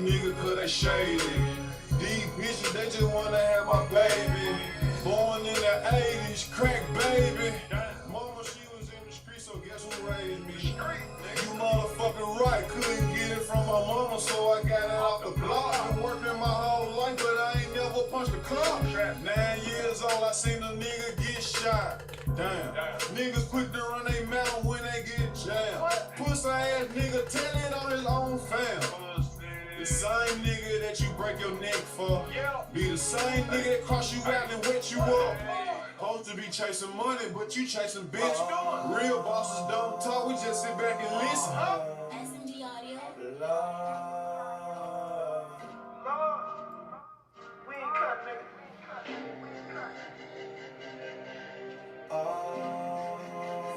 nigga cause they shady. These bitches, they just wanna have my baby. Born in the 80s, crack baby. Mama, she was in the street, so guess who raised me? You motherfucking right, couldn't get it from my mama, so I got it off the block. Been working my whole life, but I ain't never punched a clock. 9 years old, I seen a nigga get shot. Damn. Niggas quick to run they mouth when they get jammed. Pussy ass nigga tell it on his own fam. The same nigga that you break your neck for be the same nigga that cross you out and wet you up. Supposed to be chasing money, but you chasing bitch. Real bosses don't talk, we just sit back and listen. SMG audio. We ain't cut, nigga.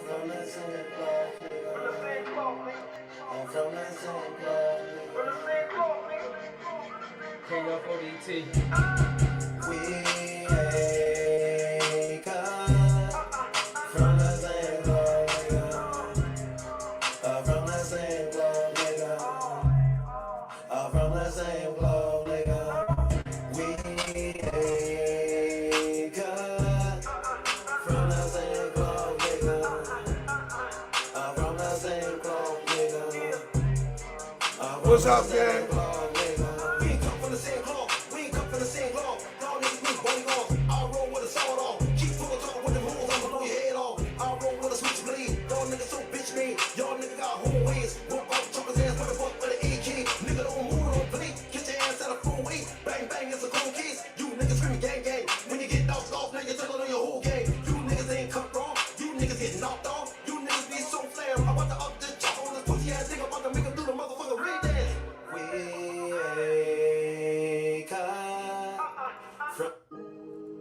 From the same cloth, nigga. From the same cloth, nigga. From the same cloth, nigga. From the same cloth, nigga. King of ODT. We ain't cut from the same cloth, nigga. From the same cloth, nigga. From the same cloth, nigga. We ain't cut from the same cloth, nigga. From the same cloth, nigga. What's up, gang? We ain't come from the same cloth. We ain't come from the same cloth. Y'all niggas be bowling off. I roll with a sword on. Keep full talking with them holes. I'ma blow your head off. I roll with a switchblade. Y'all niggas so bitch mean. Y'all niggas got home ways. Walk off choppers ass with a buck with an AK. Nigga don't move, don't bleed. Get your ass out of full weight. Bang bang, it's a cold case. You niggas screaming gang gang. When you get knocked off, now you're telling on your whole gang. You niggas ain't cut wrong. You niggas get knocked off. You niggas be so flam. I'm about to up this chop on this pussy ass nigga. About to make him do the motherfucker ring dance. We ain't cut from.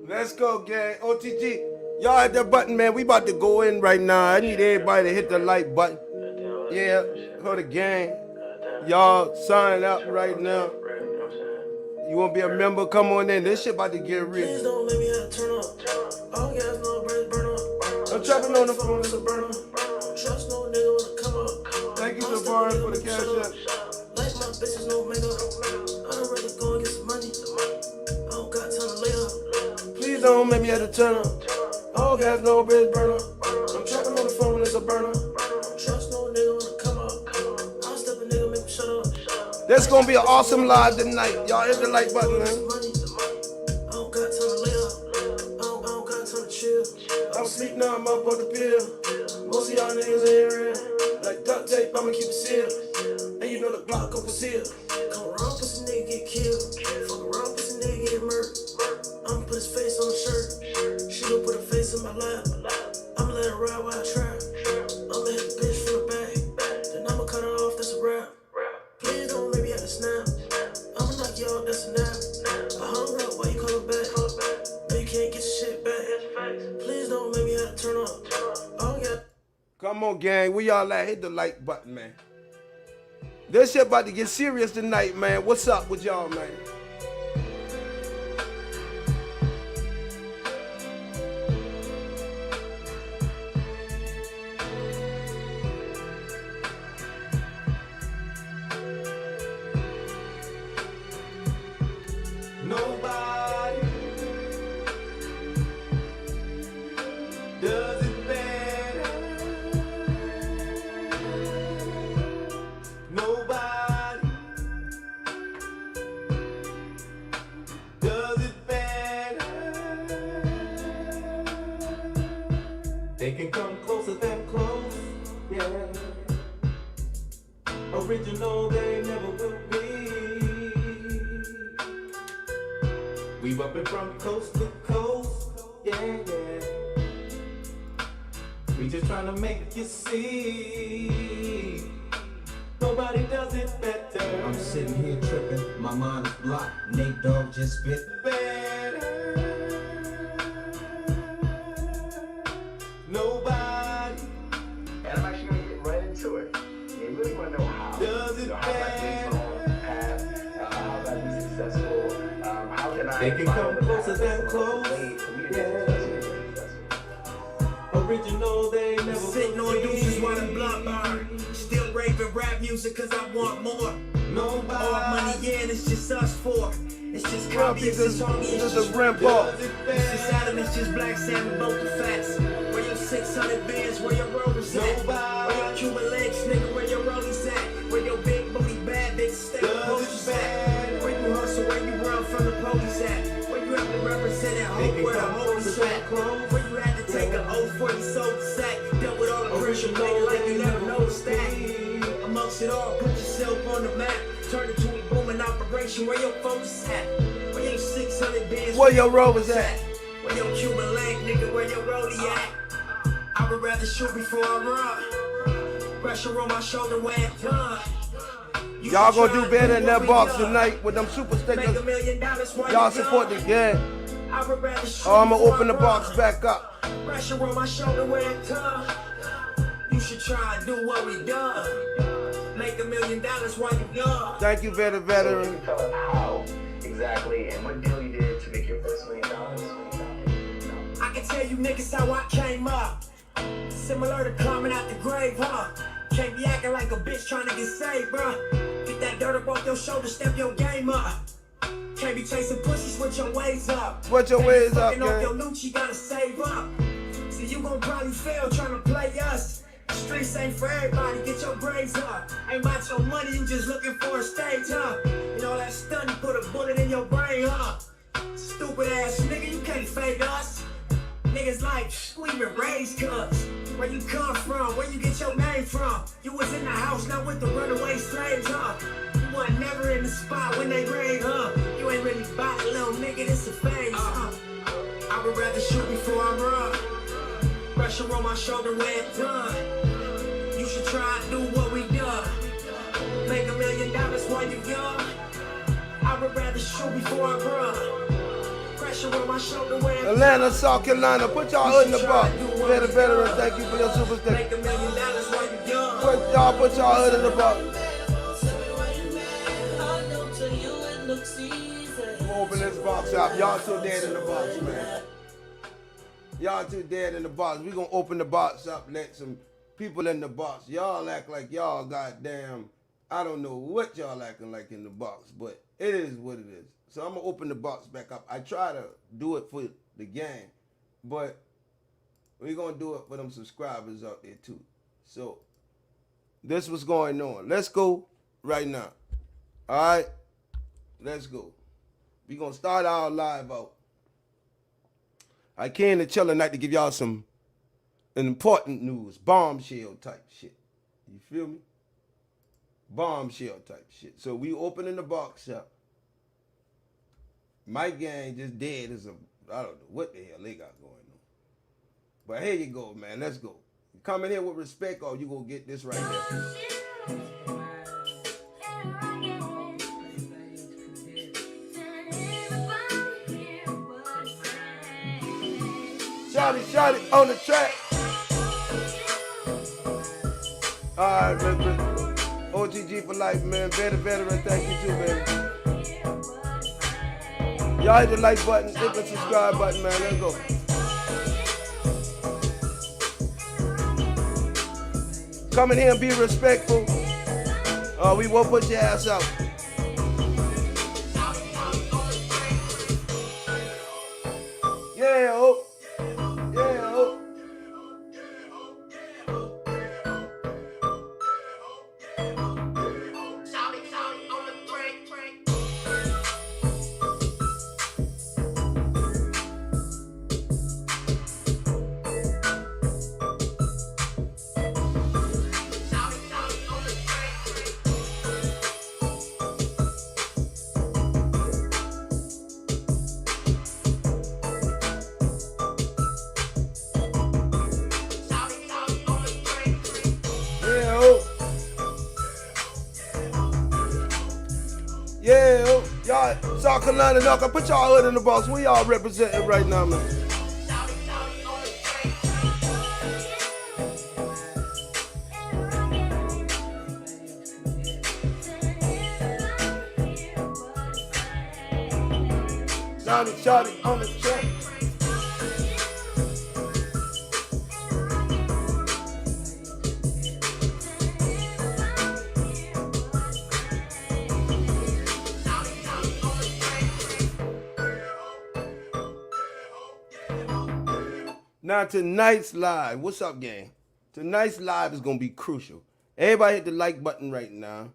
Let's go, gang. OTG. Y'all hit that button, man. We about to go in right now. I need everybody to hit the like button. Yeah, for the gang. Y'all sign up right now. You want to be a member? Come on in. This shit about to get Please real. don't let me have to turn up. All gas, no bread, burn up. I'm trapping on the phone. It's a burner. Trust no nigga wanna come up. Thank you, Savard, for the cash app. Like my bitches, no makeup. I'd rather go and get some money. I don't got time to lay up. Please don't make me have to turn up. All gas, no bitch burner. I'm trapping on the phone. It's a burner. Trust no nigga wanna come up. I'll step a nigga, make him shut up. This gonna be an awesome live tonight. Y'all hit the like button, man. Money. I don't got time to lay up. I don't got time to chill. I'm asleep now, I'm up on the pill. Most of y'all niggas ain't real. Like duct tape, I'ma keep it sealed. And you know the Glock go concealed. Come around, pussy nigga get killed. Fuck around, pussy nigga get murdered. I'ma put his face on the shirt. She gon' put her face in my lap. I'ma let her ride while I trap. I'ma hit the bitch from the back. Then I'ma cut her off, that's a wrap. Please don't make me have to snap. I'ma knock you off, that's a nap. I hung up, why you coming back? No, you can't get your shit back. Please don't make me have to turn up. Oh, yeah. Come on, gang. Where y'all at? Hit the like button, man. This shit about to get serious tonight, man. What's up with y'all, man? Nobody does it better. Nobody does it better. They can come closer than close, yeah. Original, they never will be. We bumpin' from coast to coast, yeah, yeah. We just tryna make you see. Nobody does it better. I'm sitting here tripping, my mind is blocked. Nate Dogg just spit. Better. Nobody. And I'm actually gonna get right into it. You really wanna know how. Does it how that better. how that be successful. How can I They can come closer than close, yeah. Original, they never Sitting will on be. deuces while the block bar. Still raving rap music cause I want more. Nobody. All money in, it's just us four. It's just Well, copy, it's because just homie, this it's is just a ramp It's just Adam, it's just Black Sam, both the facts. Where your 600 bands, where your rollers at? Where your Cuban legs, nigga, where your rollies at? Where your big booty bad bitch stay with police at? Where you hustle, where you run from the police at? Where you have to represent at home, where the homies at? Where you had to take an oath for you sold the sack? Dealt with all the pressure, made it like you never noticed that. Amongst it all, put yourself on the map. Turn it to a booming operation, where your folks at? Where your 600 bands, Where your rovers at? Where your Cuban leg, nigga, where your rollie at? I would rather shoot before I run. Pressure on my shoulder when it's done. Y'all gonna do better in that box tonight with them super stickers. Y'all support the game. Oh, I'm gonna open the box back up. Pressure on my shoulder when it's done. You should try and do what we done. Make $1 million while you young. Thank you, So veteran. can you tell us how exactly and what deal you did to make your first $1 million? I can tell you niggas how I came up. Similar to climbing out the grave, huh? Can't be acting like a bitch trying to get saved, bruh. Get that dirt up off your shoulders, step your game up. Can't be chasing pussy, switch your ways up. Switch your ways up, Fucking off your man. loot, you gotta save up. So you gon' probably fail trying to play us. The streets ain't for everybody, get your grades up. Ain't about your money, you just looking for a stage, huh? And all that stun, you put a bullet in your brain, huh? Stupid ass nigga, you can't fake us. Niggas like, we even raised cuz. Where you come from, where you get your name from? You was in the house, not with the runaway slaves, huh? You wasn't never in the spot when they raid, huh? You ain't really bought it, little nigga, this a phase, huh? I would rather shoot before I run. Pressure on my shoulder when it's done. You should try and do what we done. Make $1 million while you young. I would rather shoot before I run. Pressure on my shoulder when it's done. Atlanta, South Carolina, put y'all hood in the box. Veteran, thank you for your super sticker. Make $1 million while you young. Put y'all hood in the box. Open this box up. Y'all too dead in the box, man. Y'all too dead in the box. We gonna open the box up, let some people in the box. Y'all act like y'all goddamn, I don't know what y'all acting like in the box, but it is what it is. So I'm gonna open the box back up. I try to do it for the game, but we're gonna do it for them subscribers out there too. So this was going on. Let's go right now. All right, let's go. We're gonna start our live out. I came to chill tonight to give y'all some important news, bombshell type shit. You feel me? Bombshell type shit. So we opening the box up. My gang just dead as a, I don't know what the hell they got going on. But here you go, man. Let's go. You come in here with respect or you gonna get this right here. Shot it on the track. All right, man. OTG for life, man. Veteran, thank you too, baby. Y'all hit the like button, hit the subscribe button, man. Let's go. Come in here and be respectful. We won't put your ass out. Yeah, oh. Yeah, oh. Yeah, y'all, South Carolina, y'all can put y'all hood in the box. We all representing right now, man. Shot it on the track. Now tonight's live, what's up, gang? Tonight's live is gonna be crucial. Everybody hit the like button right now.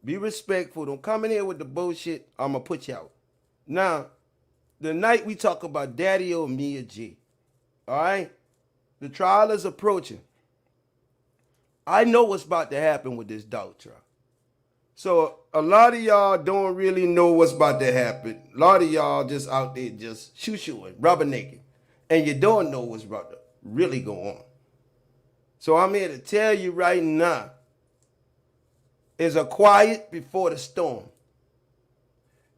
Be respectful. Don't come in here with the bullshit. I'ma put you out. Now, tonight we talk about Daddyo and Mia G. Alright? The trial is approaching. I know what's about to happen with this dog trial. So a lot of y'all don't really know what's about to happen. A lot of y'all just out there just shooting, rubber naked. And you don't know what's about to really go on. So I'm here to tell you right now, is a quiet before the storm.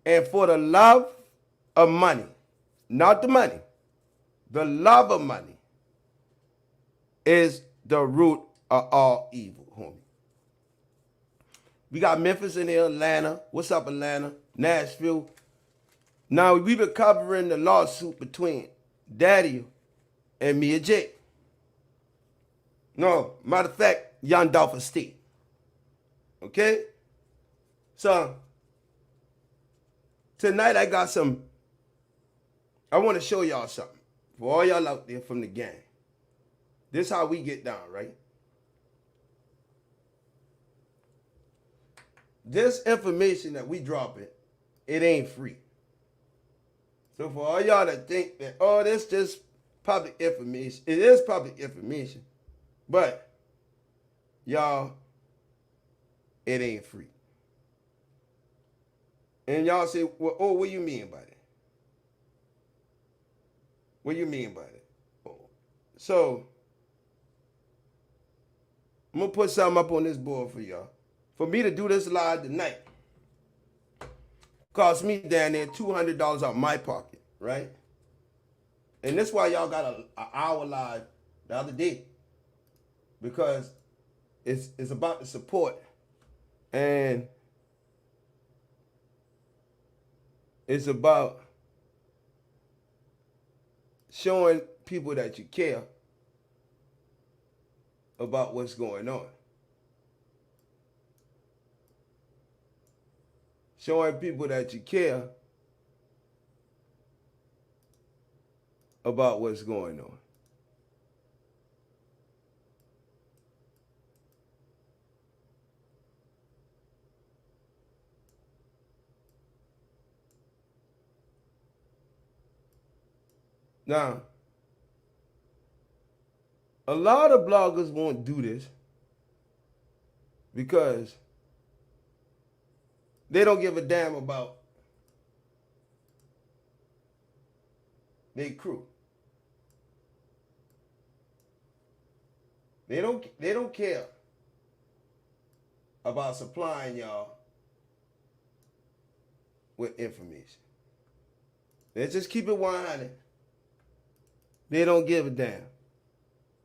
And for the love of money, not the money, the love of money is the root of all evil, homie. We got Memphis in here, Atlanta. What's up, Atlanta? Nashville. Now, we've been covering the lawsuit between Daddyo and Mia J. No, matter of fact, young Dolph estate. Okay? So, tonight I got I want to show y'all something. For all y'all out there from the gang. This how we get down, right? This information that we dropping, it ain't free. So for all y'all that think that, oh, this just public information, it is public information, but y'all, it ain't free. And y'all say, well, oh, what do you mean by that? What do you mean by that? Oh. So, I'm going to put something up on this board for y'all. For me to do this live tonight, cost me down there $200 out my pocket, right? And that's why y'all got an hour live the other day. Because it's about the support. And it's about showing people that you care about what's going on. Showing people that you care about what's going on. Now, a lot of bloggers won't do this because they don't give a damn about their crew. They don't care about supplying y'all with information. They just keep it 100. They don't give a damn.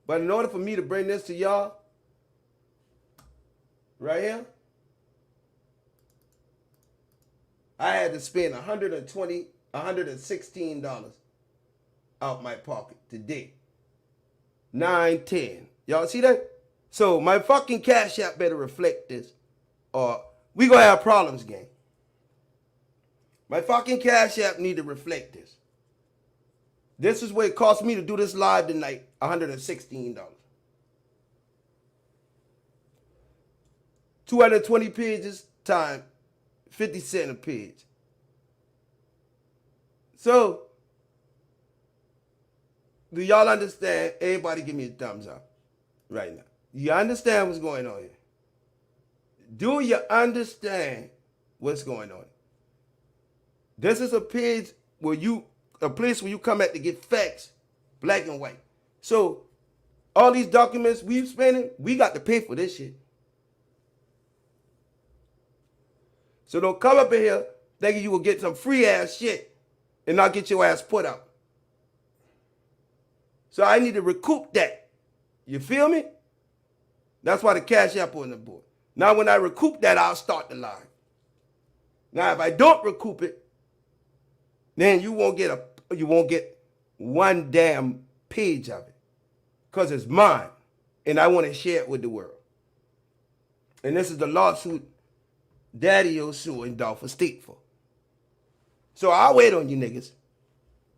But in order for me to bring this to y'all, right here, I had to spend $116 out my pocket today. 9-10. Y'all see that? So my fucking Cash App better reflect this, or we gonna have problems, gang. My fucking Cash App need to reflect this. This is what it cost me to do this live tonight, $116. 220 pages time 50 cents a page. So, do y'all understand? Everybody give me a thumbs up right now. You understand what's going on here? Do you understand what's going on? This is a page where a place where you come at to get facts, black and white. So, all these documents we've spending, we got to pay for this shit. So don't come up in here thinking you will get some free ass shit and not get your ass put out. So I need to recoup that. You feel me? That's why the Cash App on the board. Now when I recoup that, I'll start the live. Now if I don't recoup it, then you won't get one damn page of it. Because it's mine. And I want to share it with the world. And this is the lawsuit Daddyo suing Dolph estate for. So I'll wait on you niggas.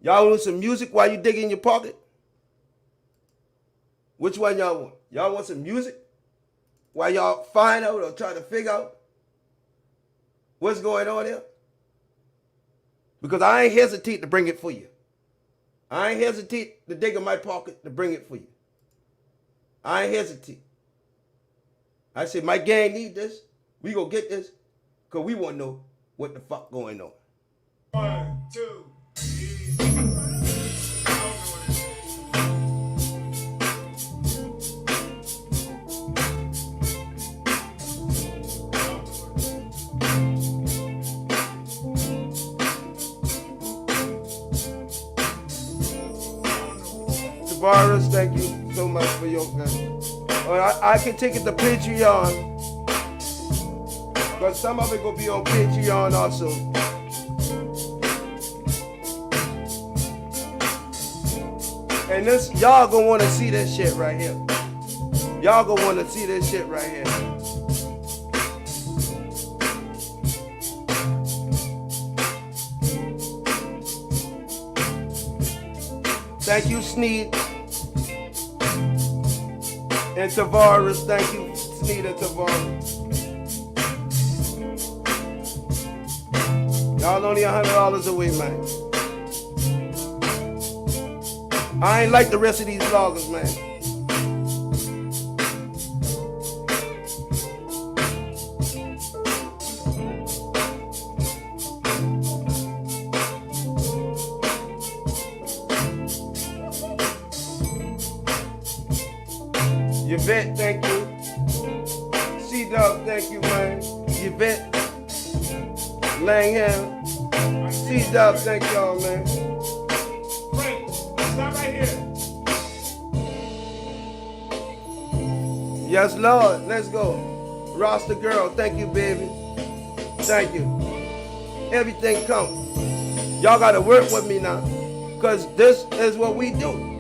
Y'all want some music while you dig in your pocket? Which one y'all want? Y'all want some music? While y'all find out or try to figure out what's going on there? Because I ain't hesitate to bring it for you. I ain't hesitate to dig in my pocket to bring it for you. I ain't hesitate. I said, my gang need this. We gonna get this. Because we want to know what the fuck going on. 1, 2, 3. Tavares, thank you so much for your I can take it to Patreon. But some of it gonna be on Patreon also. And this, y'all gonna wanna see this shit right here. Y'all gonna wanna see this shit right here. Thank you, Sneed. And Tavares, thank you, Sneed and Tavares. Y'all only $100 away, man. I ain't like the rest of these vloggers, man. Yvette, thank you. C-Dub, thank you, man. Yvette. Langham. C-Dub, thank y'all, man. Frank, stop right here. Yes, Lord. Let's go. Roster girl, thank you, baby. Thank you. Everything come. Y'all gotta work with me now. Cause this is what we do.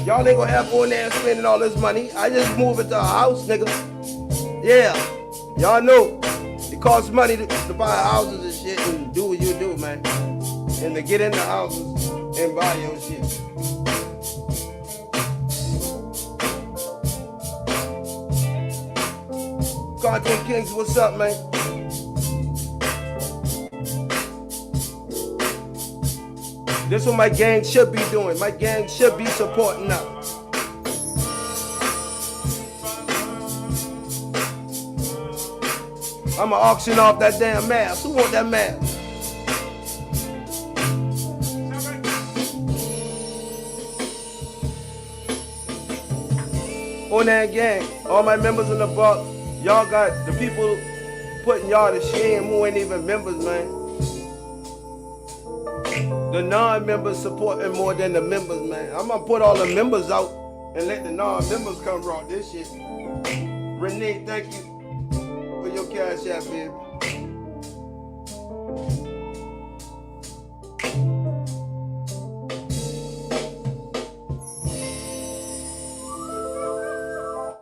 Y'all ain't gonna have ONAN spending all this money. I just move it to a house, nigga. Yeah. Y'all know. It costs money to buy houses and shit and do what you do, man. And to get in the houses and buy your shit. Content Kings, what's up, man? This is what my gang should be doing. My gang should be supporting us. I'ma auction off that damn mask. Who want that mask? ONAN gang, all my members in the box, y'all got the people putting y'all to shame who ain't even members, man. The non-members supporting more than the members, man. I'm gonna put all the members out and let the non-members come rock this shit. Renee, thank you for your cash app, baby.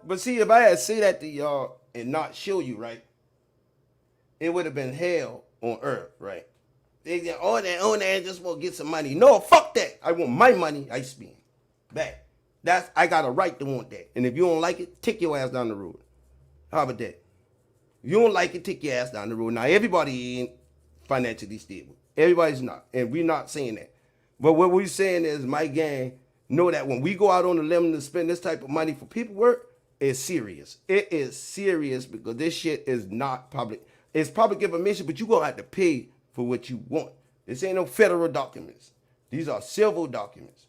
But see, if I had say that to y'all and not show you, right, it would have been hell on earth, right? They say, oh, that just want to get some money. No, fuck that. I want my money I spend back. I got a right to want that. And if you don't like it, take your ass down the road. How about that? If you don't like it, take your ass down the road. Now, everybody ain't financially stable. Everybody's not. And we're not saying that. But what we're saying is my gang know that when we go out on the limb to spend this type of money for people work, it's serious. It is serious because this shit is not public. It's public information, but you're going to have to pay for what you want. This ain't no federal documents. These are civil documents.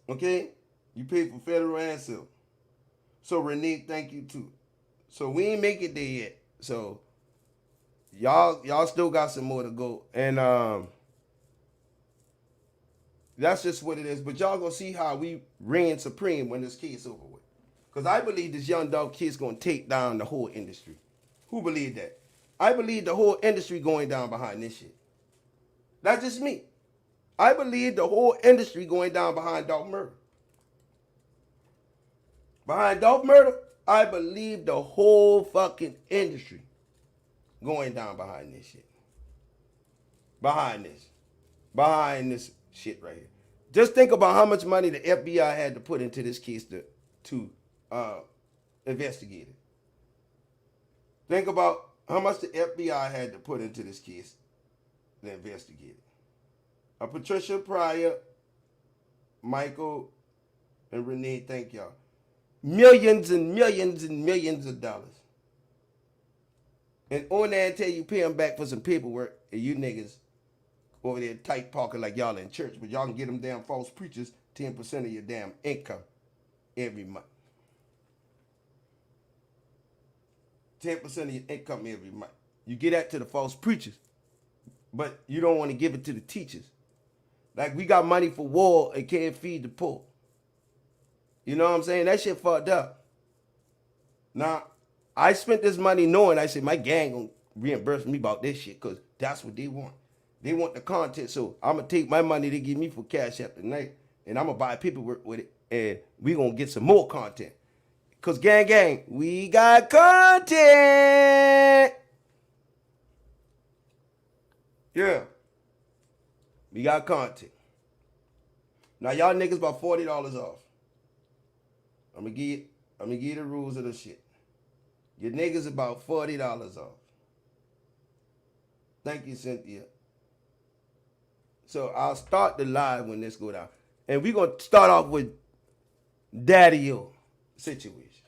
Okay? You pay for federal and civil. So Renee, thank you too. So we ain't make it there yet. So y'all still got some more to go. And that's just what it is. But y'all gonna see how we reign supreme when this case over with. Because I believe this young dog kid's gonna take down the whole industry. Who believe that? I believe the whole industry going down behind this shit. That's just me. I believe the whole industry going down behind Dolph murder. Behind Dolph murder, I believe the whole fucking industry going down behind this shit. Behind this shit right here. Just think about how much money the FBI had to put into this case to investigate it. Think about how much the FBI had to put into this case to investigate it. Patricia Pryor, Michael, and Renee, thank y'all. Millions and millions and millions of dollars. And ONAN tell you pay them back for some paperwork, and you niggas over there tight pocket like y'all in church, but y'all can get them damn false preachers 10% of your damn income every month. 10% of your income every month. You get that to the false preachers, but you don't want to give it to the teachers. Like we got money for war and can't feed the poor. You know what I'm saying? That shit fucked up. Now, I spent this money knowing I said my gang gonna reimburse me about this shit because that's what they want. They want the content, so I'm going to take my money they give me for Cash App tonight, and I'm going to buy paperwork with it, and we going to get some more content. Because gang, we got content. Yeah. We got content. Now, y'all niggas about $40 off. I'm going to give you the rules of the shit. Your niggas about $40 off. Thank you, Cynthia. So I'll start the live when this go down. And we're going to start off with Daddyo situation.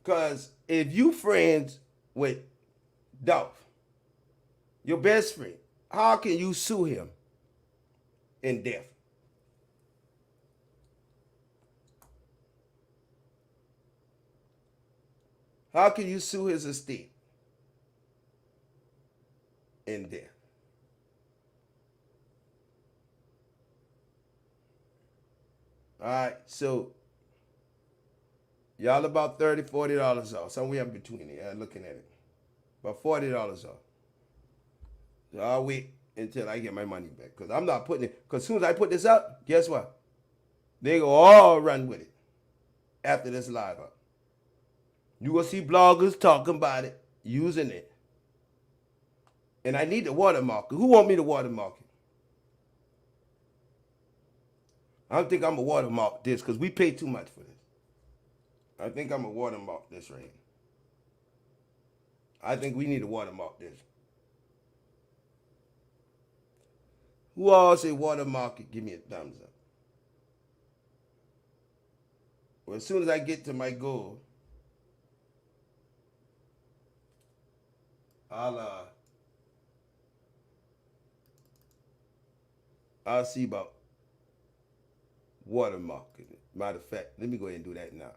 Because if you friends with Dolph, your best friend, how can you sue him in death? How can you sue his estate in death? All right, so y'all about $30, $40 off. Somewhere in between here, looking at it. About $40 off. So I'll wait until I get my money back. Because I'm not putting it. Because as soon as I put this up, guess what? They go all run with it after this live up. You will see bloggers talking about it, using it. And I need the watermark. Who want me to watermark it? I don't think I'm going to watermark this because we pay too much for this. I think I'm going to watermark this right here. I think we need to watermark this. Who all say watermark it? Give me a thumbs up. Well, as soon as I get to my goal, I'll see about watermarking it. Matter of fact, let me go ahead and do that now.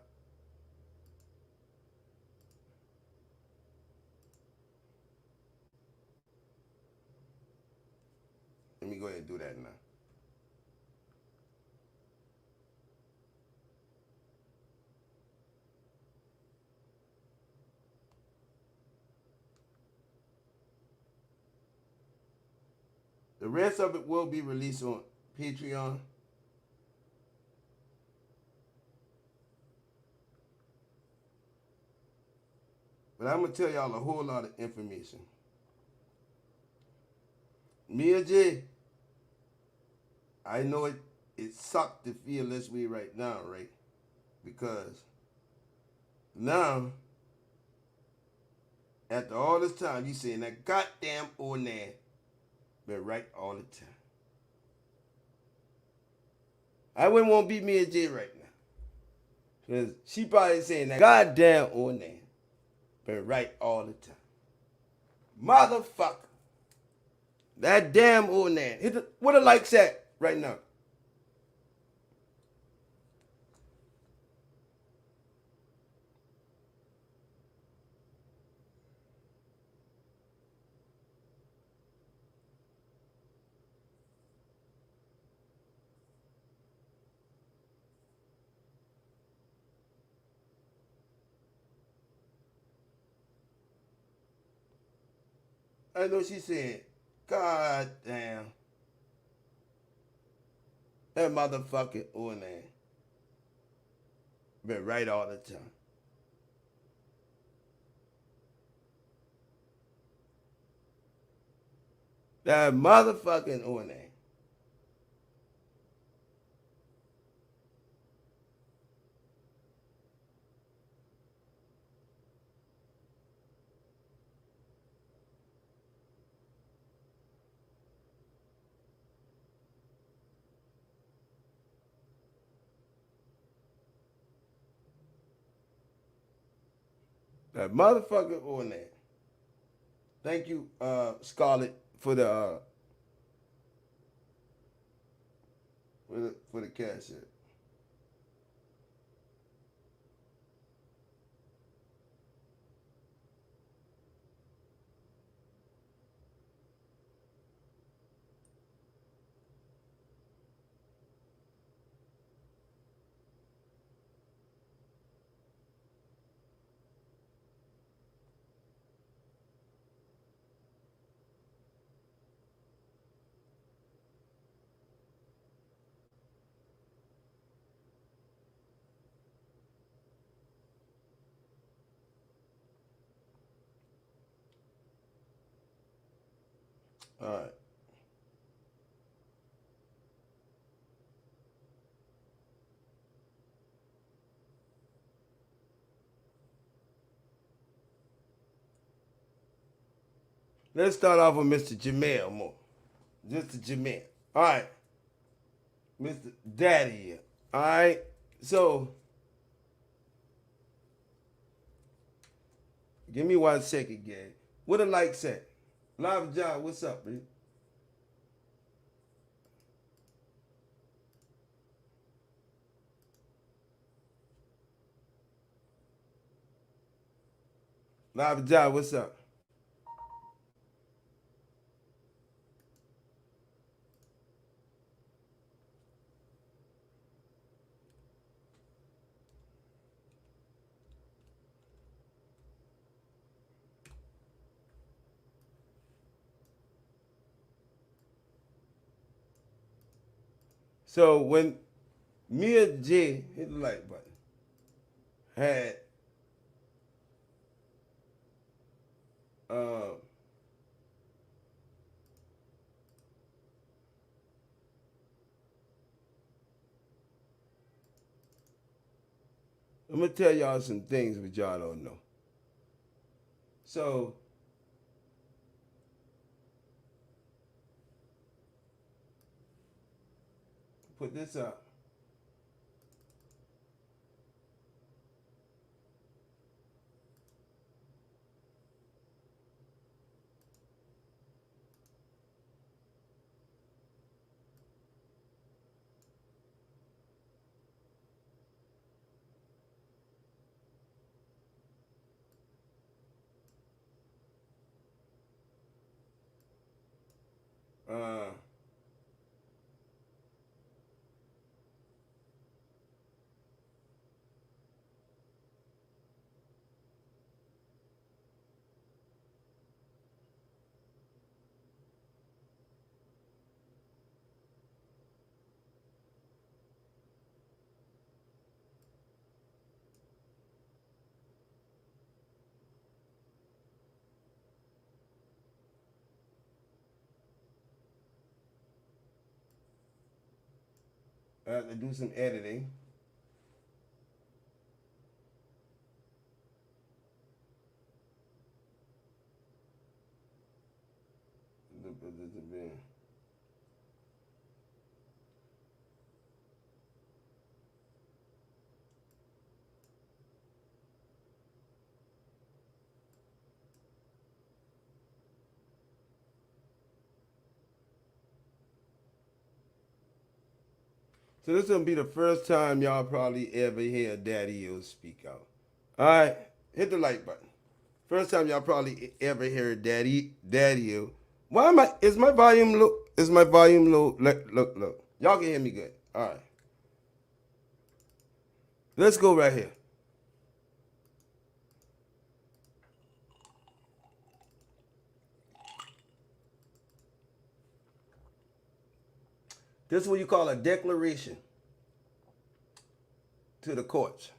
Let me go ahead and do that now. The rest of it will be released on Patreon. But I'm going to tell y'all a whole lot of information. Mia J, I know it sucked to feel this way right now, right? Because now, after all this time, you saying that goddamn ONAN been right all the time. I wouldn't want to be Mia J right now. Because she probably saying that goddamn ONAN been right all the time. Motherfucker. That damn ONAN. What a likes at right now. I know she said, God damn. That motherfucking ONAN been right all the time. That motherfucking ONAN That motherfucker ONAN. Thank you, Scarlett, for the cash app. All right. Let's start off with Mr. Jamel Moore. Mr. Jamel. All right. Mr. Daddy. All right. So, give me 1 second, gang. What a like set. Live John, what's up, man? Live John, what's up? So when me and Jay hit the like button, had I'm gonna tell y'all some things which y'all don't know. So put this up. I have to do some editing. So this gonna be the first time y'all probably ever hear Daddyo speak out. All right, hit the like button. First time y'all probably ever hear Daddyo. Why am I? Is my volume low? Is my volume low? Look. Y'all can hear me good. All right. Let's go right here. This is what you call a declaration to the courts,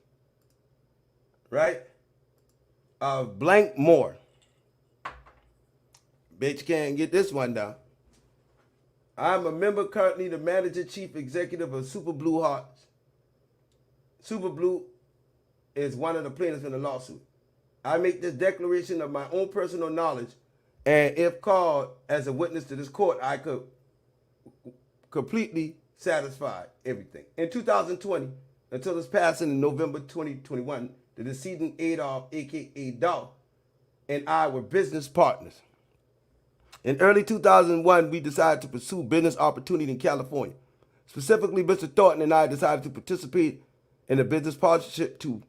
right? Blank more. Bet you can't get this one down. I'm a member, currently the manager, chief executive of Super Blue Hearts. Super Blue is one of the plaintiffs in the lawsuit. I make this declaration of my own personal knowledge, and if called as a witness to this court, I could completely satisfy everything. In 2020, until its passing in November 2021, The decedent Adolph, aka Dolph, and I were business partners. In early 2001, we decided to pursue business opportunity in California. Specifically, Mr. Thornton and I decided to participate in a business partnership to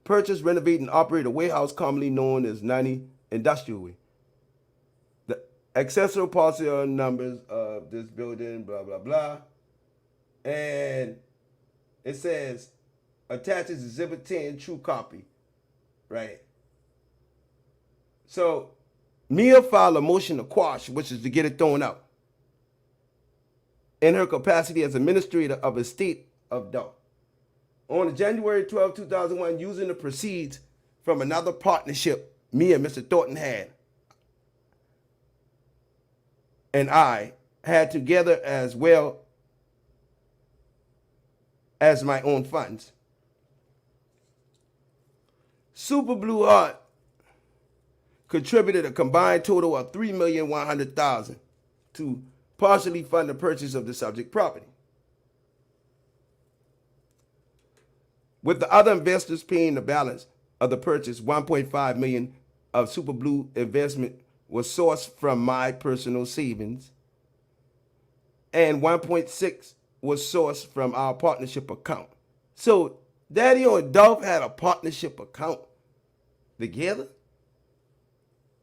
purchase, renovate, and operate a warehouse commonly known as 90 Industrial Way. The accessory parcel numbers of this building, blah, blah, blah. And it says, attaches Exhibit 10, true copy. Right. So, Mia filed a motion to quash, which is to get it thrown out, in her capacity as administrator of estate of Dolph. On January 12, 2001, using the proceeds from another partnership me and Mr. Thornton had, and I had together as well as my own funds, Super Blue Heart contributed a combined total of $3,100,000 to partially fund the purchase of the subject property, with the other investors paying the balance of the purchase. $1.5 million of Super Blue investment was sourced from my personal savings, and 1.6 was sourced from our partnership account. So Daddyo and Dolph had a partnership account together,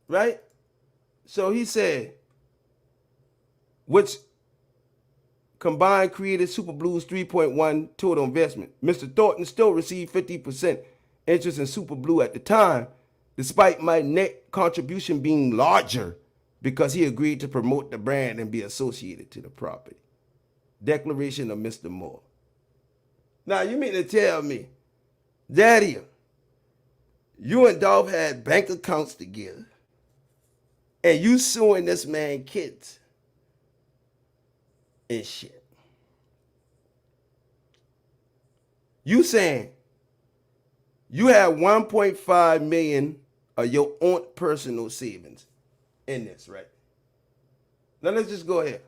right? So he said, which combined created Super Blue's 3.1 total investment. Mr. Thornton still received 50% interest in Super Blue at the time, despite my net contribution being larger because he agreed to promote the brand and be associated to the property. Declaration of Mr. Moore. Now, you mean to tell me, Daddyo, you and Dolph had bank accounts together, and you suing this man kids and shit? You saying you had 1.5 million of your own personal savings in this, right? Now let's just go ahead.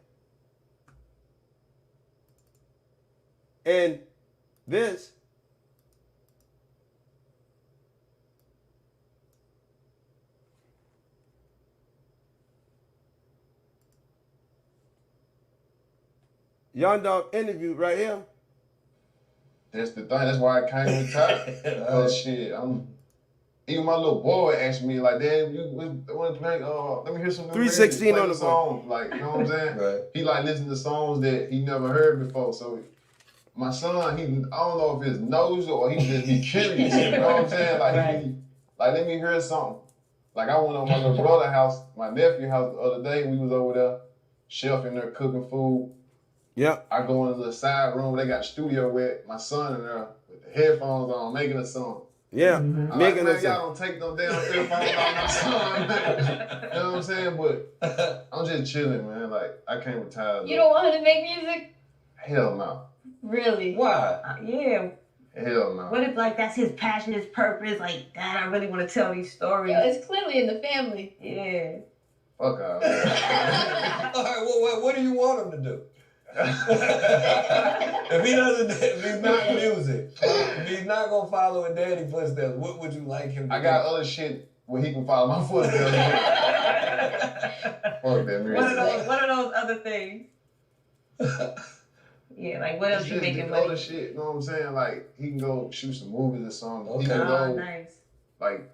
And this Young Dolph interview right here. That's the thing. That's why I came with Ty. Because shit, even my little boy asked me like, "Dad, you want to play? Let me hear some new 316 music, on the song." Like, you know what I'm saying? Right. He like listening to songs that he never heard before. So my son, I don't know if it's nosy or he just be curious. You know what I'm saying? Like, Right. let me hear something. Like I went on my little brother's house, my nephew's house the other day. We was over there, chef in there cooking food. Yep. I go in the side room, they got studio with my son in there with the headphones on, making a song. Yeah. I'm like, Making man, us y'all don't take no damn earphones off my son, man. You know what I'm saying? But I'm just chilling, man. Like, I came with Tyler. You don't want him to make music? Hell no. Really? Why? Yeah. Hell no. What if like that's his passion, his purpose? Like, Dad, I really want to tell these stories. Yo, it's clearly in the family. Yeah. Fuck off. All right, what do you want him to do? if he's not music, if he's not gonna follow in daddy footsteps, what would you like him to do? I got other shit where he can follow my footsteps. Fuck that music. What are those other things? Yeah, like what else It's you just making the money? other shit, you know what I'm saying? Like, he can go shoot some movies or something. Okay. He can Oh, go, nice. like,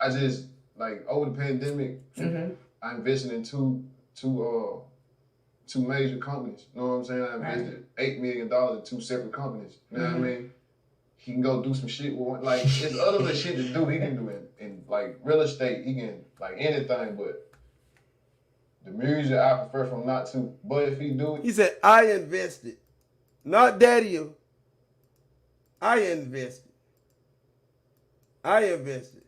I just, like, over the pandemic, Mm-hmm. I invested in two major companies. You know what I'm saying? I invested $8 million in two separate companies. You know what I mean? He can go do some shit with one. Like, there's other little shit to do. He can do in like real estate. He can like anything, but the music I prefer from not to. But if he do it, He said, I invested. Not Daddyo. I invested. I invested.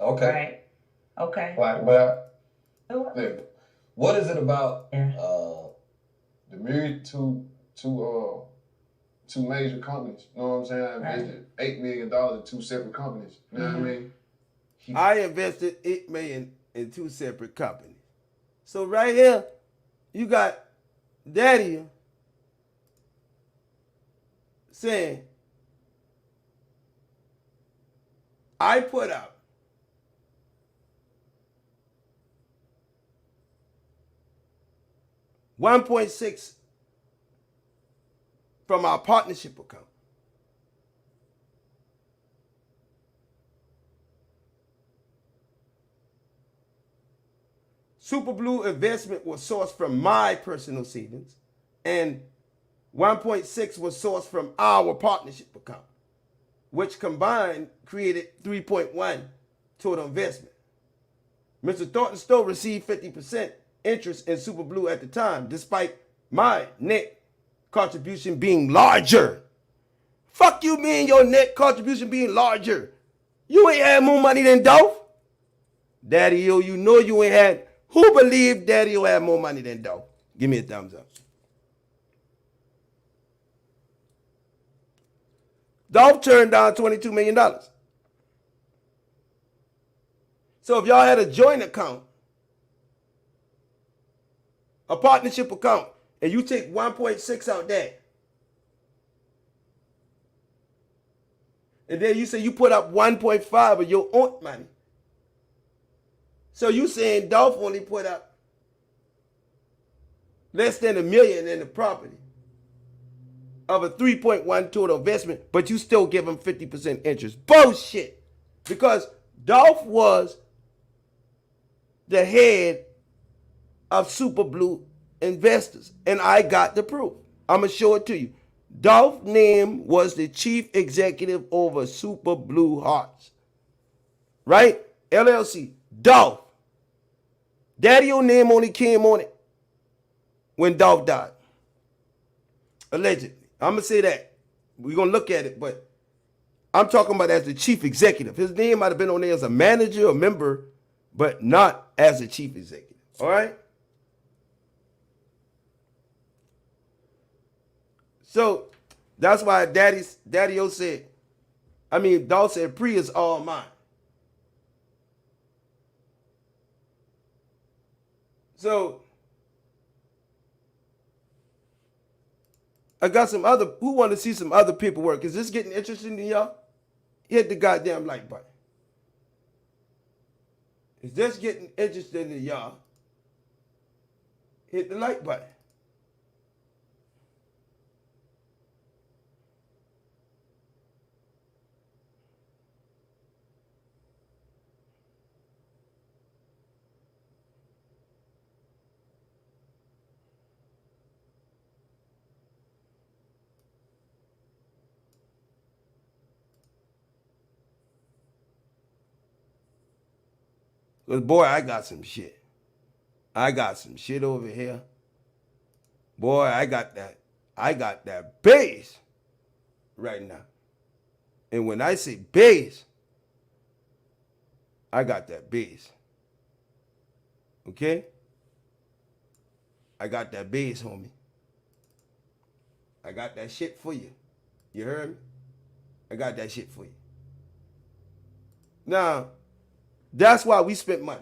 Okay. Right. Okay. like, but Oh, yeah, What is it about? Yeah. the music two major companies. You know what I'm saying? I invested $8 million in two separate companies. You know what I mean? I invested $8 million in two separate companies. So right here, you got Daddyo saying, I put up $1.6 from our partnership account. Super Blue investment was sourced from my personal savings, and 1.6 was sourced from our partnership account, which combined created 3.1 total investment. Mr. Thornton Stowe received 50% interest in Super Blue at the time, despite my net contribution being larger. Fuck you mean your net contribution being larger? You ain't had more money than Dolph. Daddyo, you know you ain't had. Who believed Daddyo had more money than Dolph? Give me a thumbs up. Dolph turned down $22 million. So if y'all had a joint account, a partnership account, and you take 1.6 out there, and then you say you put up 1.5 of your own money. So you saying Dolph only put up less than $1 million in the property of a 3.1 total investment, but you still give him 50% interest. Bullshit. Because Dolph was the head of Super Blue Investors, and I got the proof. I'm going to show it to you. Dolph's name was the chief executive over Super Blue Hearts. Right? LLC. Dolph. Daddyo name only came on it when Dolph died. Allegedly. I'm going to say that. We're going to look at it, but I'm talking about as the chief executive. His name might have been on there as a manager or member, but not as a chief executive. All right? So that's why Daddyo said, Dolph said, Pre is all mine. So I got some other, who want to see some other paperwork? Is this getting interesting to y'all? Hit the goddamn like button. Is this getting interesting to y'all? Hit the like button. Because, boy, I got some shit. I got some shit over here. Boy, I got that bass right now. And when I say bass, I got that bass. Okay? I got that bass, homie. I got that shit for you. You heard me? I got that shit for you. Now, that's why we spent money.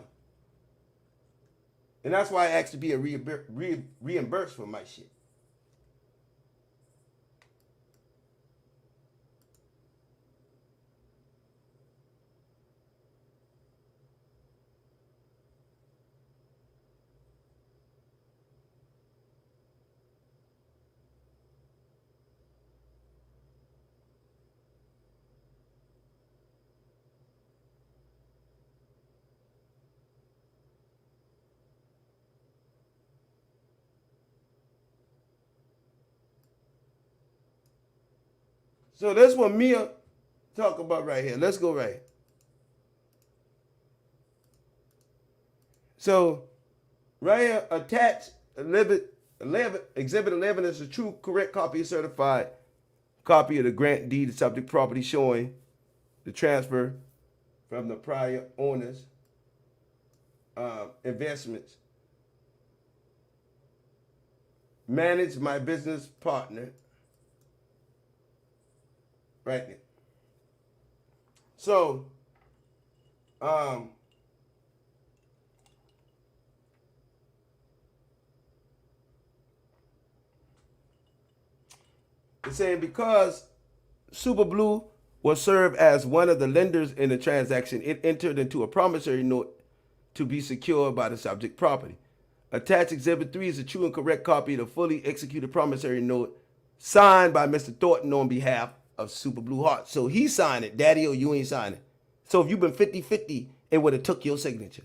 And that's why I asked to be reimbursed for my shit. So that's what Mia talk about right here. Let's go right here. So right here, attached Exhibit 11 is a true, correct copy, certified copy of the grant deed of subject property showing the transfer from the prior owners' investments. Managed my business partner. Right there. So, It's saying because Super Blue will serve as one of the lenders in the transaction, it entered into a promissory note to be secured by the subject property. Attached Exhibit 3 is a true and correct copy of the fully executed promissory note signed by Mr. Thornton on behalf of Super Blue Heart. So he signed it. Daddyo, you ain't signed it. So if you've been 50-50, it would have took your signature.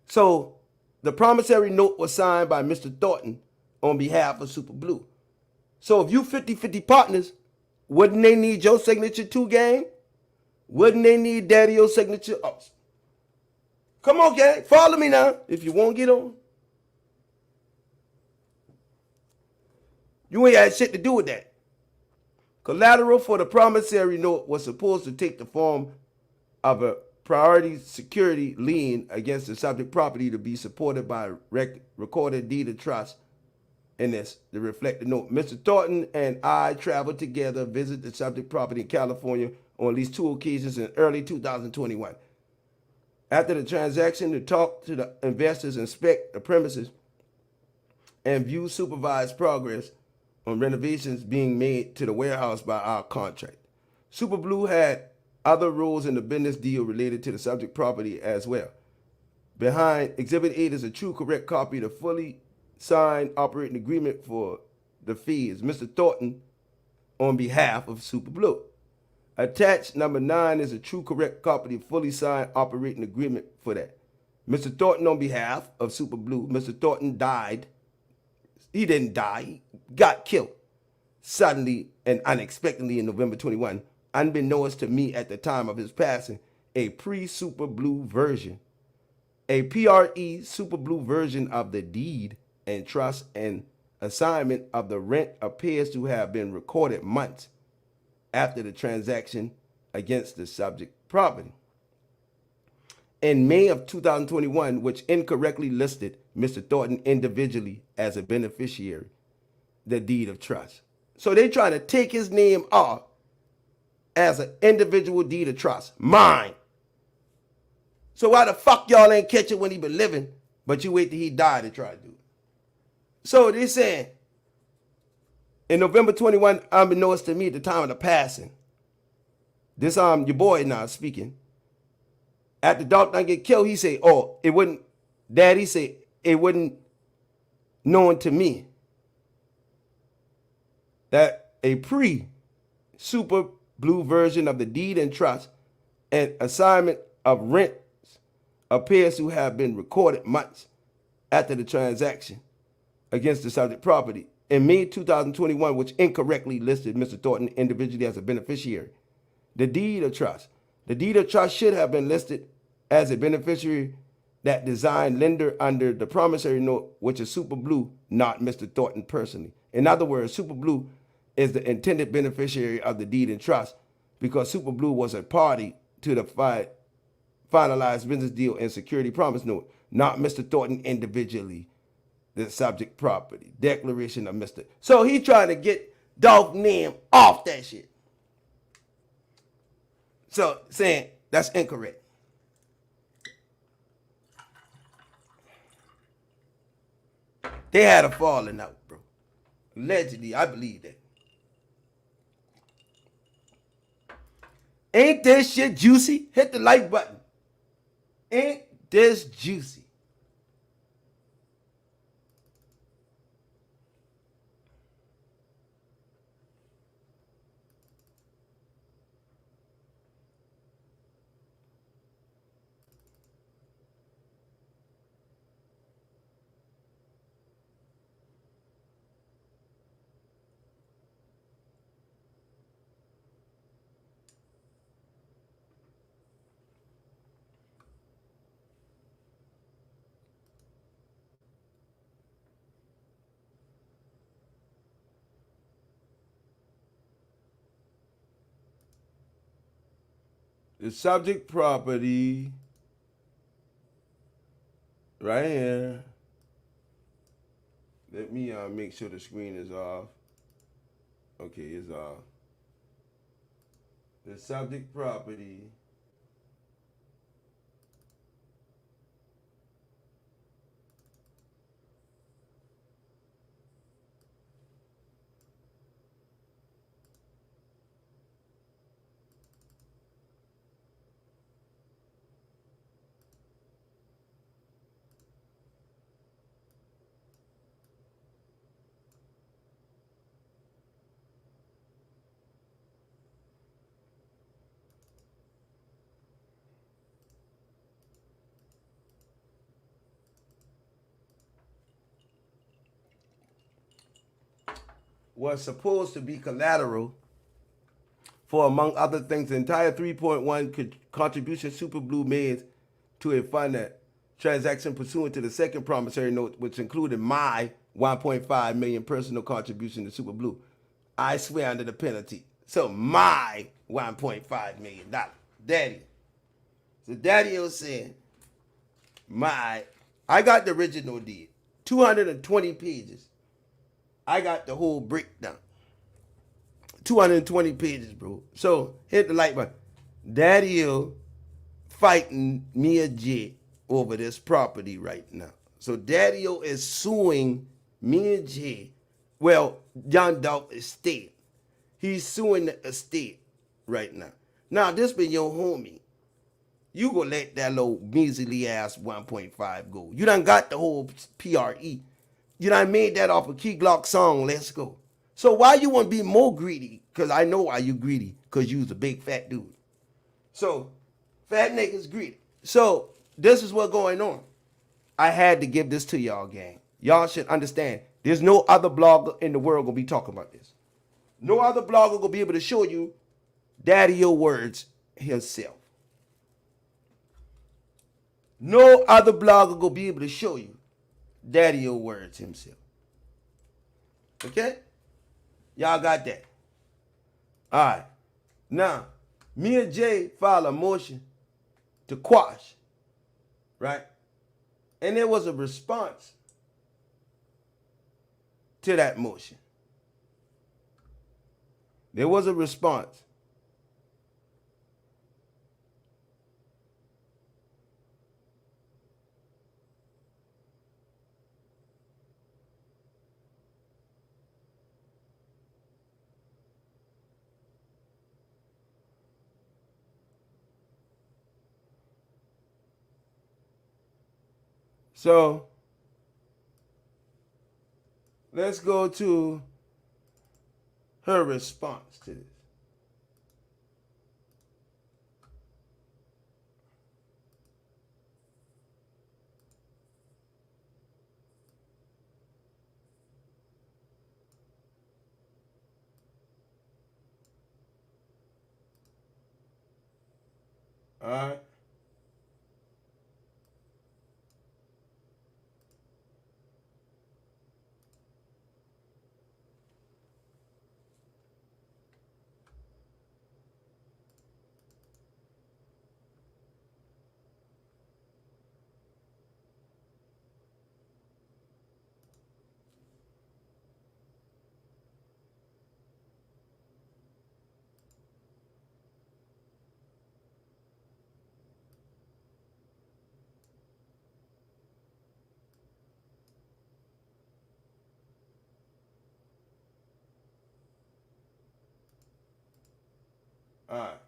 So the promissory note was signed by Mr. Thornton on behalf of Super Blue. So if you 50-50 partners, wouldn't they need your signature too, gang? Wouldn't they need Daddyo's signature? Oh. Come on, gang. Follow me now if you won't get on. You ain't had shit to do with that. Collateral for the promissory note was supposed to take the form of a priority security lien against the subject property to be supported by a recorded deed of trust. In this, to reflect the note, Mr. Thornton and I traveled together, visit the subject property in California on at least 2 occasions in early 2021. After the transaction, to talk to the investors, inspect the premises, and view supervised progress on renovations being made to the warehouse by our contract. Super Blue had other roles in the business deal related to the subject property as well. Behind Exhibit 8 is a true correct copy of the fully signed operating agreement for the fees. Mr. Thornton on behalf of Super Blue. Attached number 9 is a true correct copy of fully signed operating agreement for that. Mr. Thornton on behalf of Super Blue. Mr. Thornton died. He didn't die. He got killed suddenly and unexpectedly in November 21. Unbeknownst to me at the time of his passing, a pre-Super Blue version, a PRE Super Blue version of the deed and trust and assignment of the rent appears to have been recorded months after the transaction against the subject property. In May of 2021, which incorrectly listed Mr. Thornton individually as a beneficiary, the deed of trust. So they trying to take his name off as an individual deed of trust. Mine. So why the fuck y'all ain't catch it when he been living, but you wait till he died to try to do it? So they saying, in November 21, unbeknownst to me at the time of the passing, this your boy now speaking. After Dolph done get killed, he say, oh, it wouldn't, Daddy say, it wouldn't known to me that a pre-Super Blue version of the deed and trust and assignment of rents appears to have been recorded months after the transaction against the subject property. In May 2021, which incorrectly listed Mr. Thornton individually as a beneficiary. The deed of trust. The deed of trust should have been listed as a beneficiary that designed lender under the promissory note, which is Super Blue, not Mr. Thornton personally. In other words, Super Blue is the intended beneficiary of the deed and trust because Super Blue was a party to the finalized business deal and security promise note, not Mr. Thornton individually, the subject property. Declaration of Mr. So he trying to get Dolph name off that shit. So saying that's incorrect. They had a falling out, bro. Allegedly, I believe that. Ain't this shit juicy? Hit the like button. Ain't this juicy? The subject property right here. Let me make sure the screen is off. Okay, it's off. The subject property was supposed to be collateral for, among other things, the entire 3.1 contribution Super Blue made to a fund transaction pursuant to the second promissory note, which included my 1.5 million personal contribution to Super Blue. I swear under the penalty. So my $1.5 million. Daddy. So Daddy was saying, I got the original deed. 220 pages. I got the whole breakdown. 220 pages, bro. So hit the like button. Daddyo fighting Mia J over this property right now. So Daddyo is suing Mia J. Well, John Dolph estate. He's suing the estate right now. Now, this been your homie. You gonna let that little measly ass 1.5 go. You done got the whole PRE. You done made that off a Key Glock song, let's go. So why you want to be more greedy? Because I know why you greedy. Because you was a big fat dude. So, fat niggas greedy. So, this is what's going on. I had to give this to y'all, gang. Y'all should understand. There's no other blogger in the world gonna be talking about this. No other blogger gonna be able to show you Daddyo words himself. No other blogger gonna be able to show you Daddyo words himself. Okay? Y'all got that? All right. Now, me and Jay filed a motion to quash, right? And there was a response to that motion. There was a response. So, let's go to her response to this. All right. All right.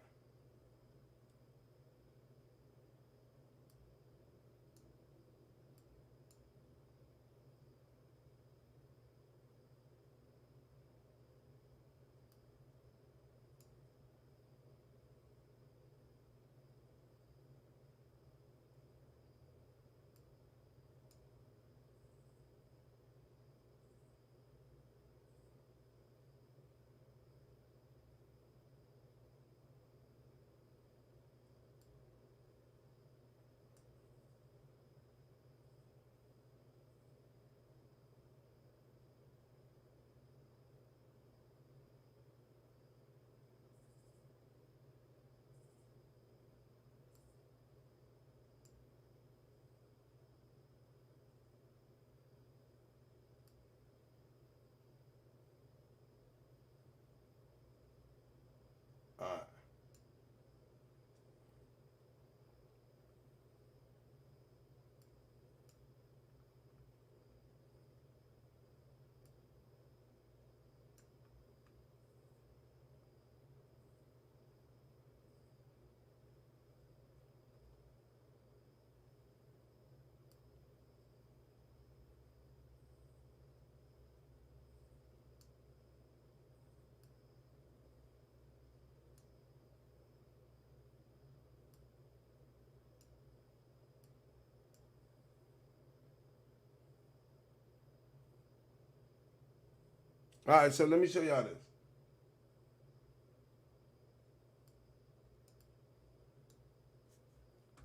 All right, so let me show y'all this.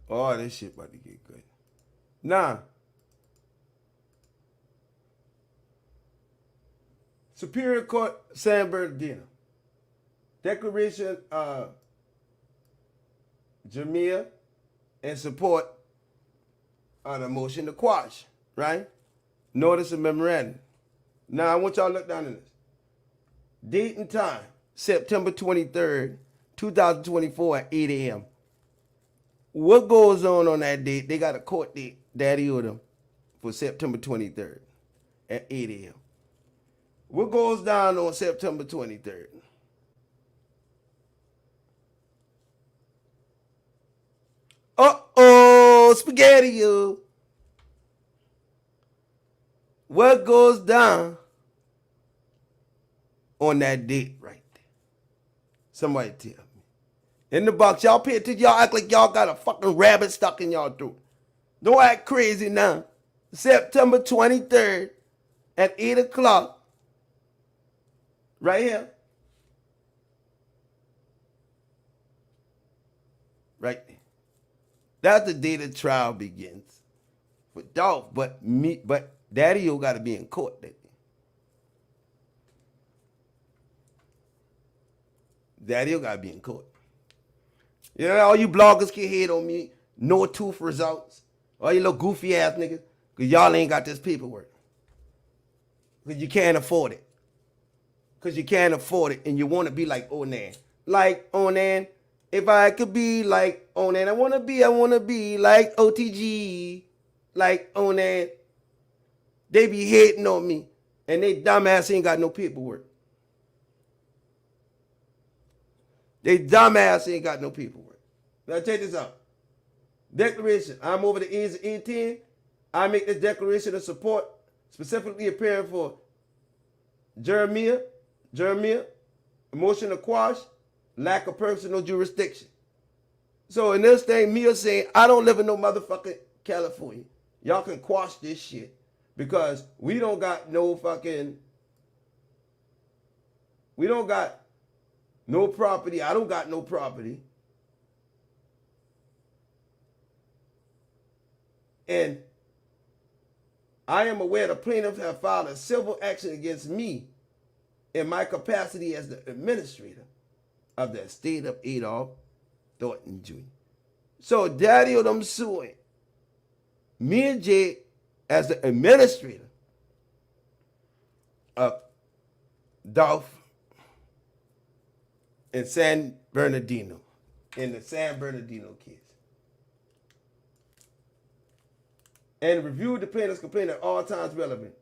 Oh, this shit about to get good. Now, Superior Court, San Bernardino. Declaration of Jamia in support of the motion to quash, right? Notice of memorandum. Now, I want y'all to look down in this. Date and time, September 23rd, 2024 at 8 a.m. What goes on that date? They got a court date, Daddyo them, for September 23rd at 8 a.m. What goes down on September 23rd? Uh-oh, spaghetti. What goes down on that date right there? Somebody tell me. In the box, y'all pay attention. Y'all act like y'all got a fucking rabbit stuck in y'all throat. Don't act crazy now. September 23rd at 8 o'clock. Right here. Right there. That's the day the trial begins. With Dolph, but Daddyo got to be in court that day. Daddyo got to be in court. You know, all you bloggers can hate on me. No tooth results. All you little goofy ass niggas. Because y'all ain't got this paperwork. Because you can't afford it. Because you can't afford it and you want to be like ONAN. Like ONAN. If I could be like ONAN, I want to be like OTG. Like ONAN. They be hating on me. And they dumbass ain't got no paperwork. They dumbass ain't got no paperwork. Now check this out. Declaration. I'm over the age of 18. I make this declaration of support, specifically appearing for Jeremy, motion to quash, lack of personal jurisdiction. So in this thing, Mia saying, I don't live in no motherfucking California. Y'all can quash this shit because we don't got no fucking, we don't got no property. I don't got no property. And I am aware the plaintiffs have filed a civil action against me in my capacity as the administrator of the estate of Adolph Thornton Jr. So Daddyo them suing me and Jay as the administrator of Dolph and San Bernardino in the San Bernardino case. And reviewed the plaintiff's complaint at all times relevant.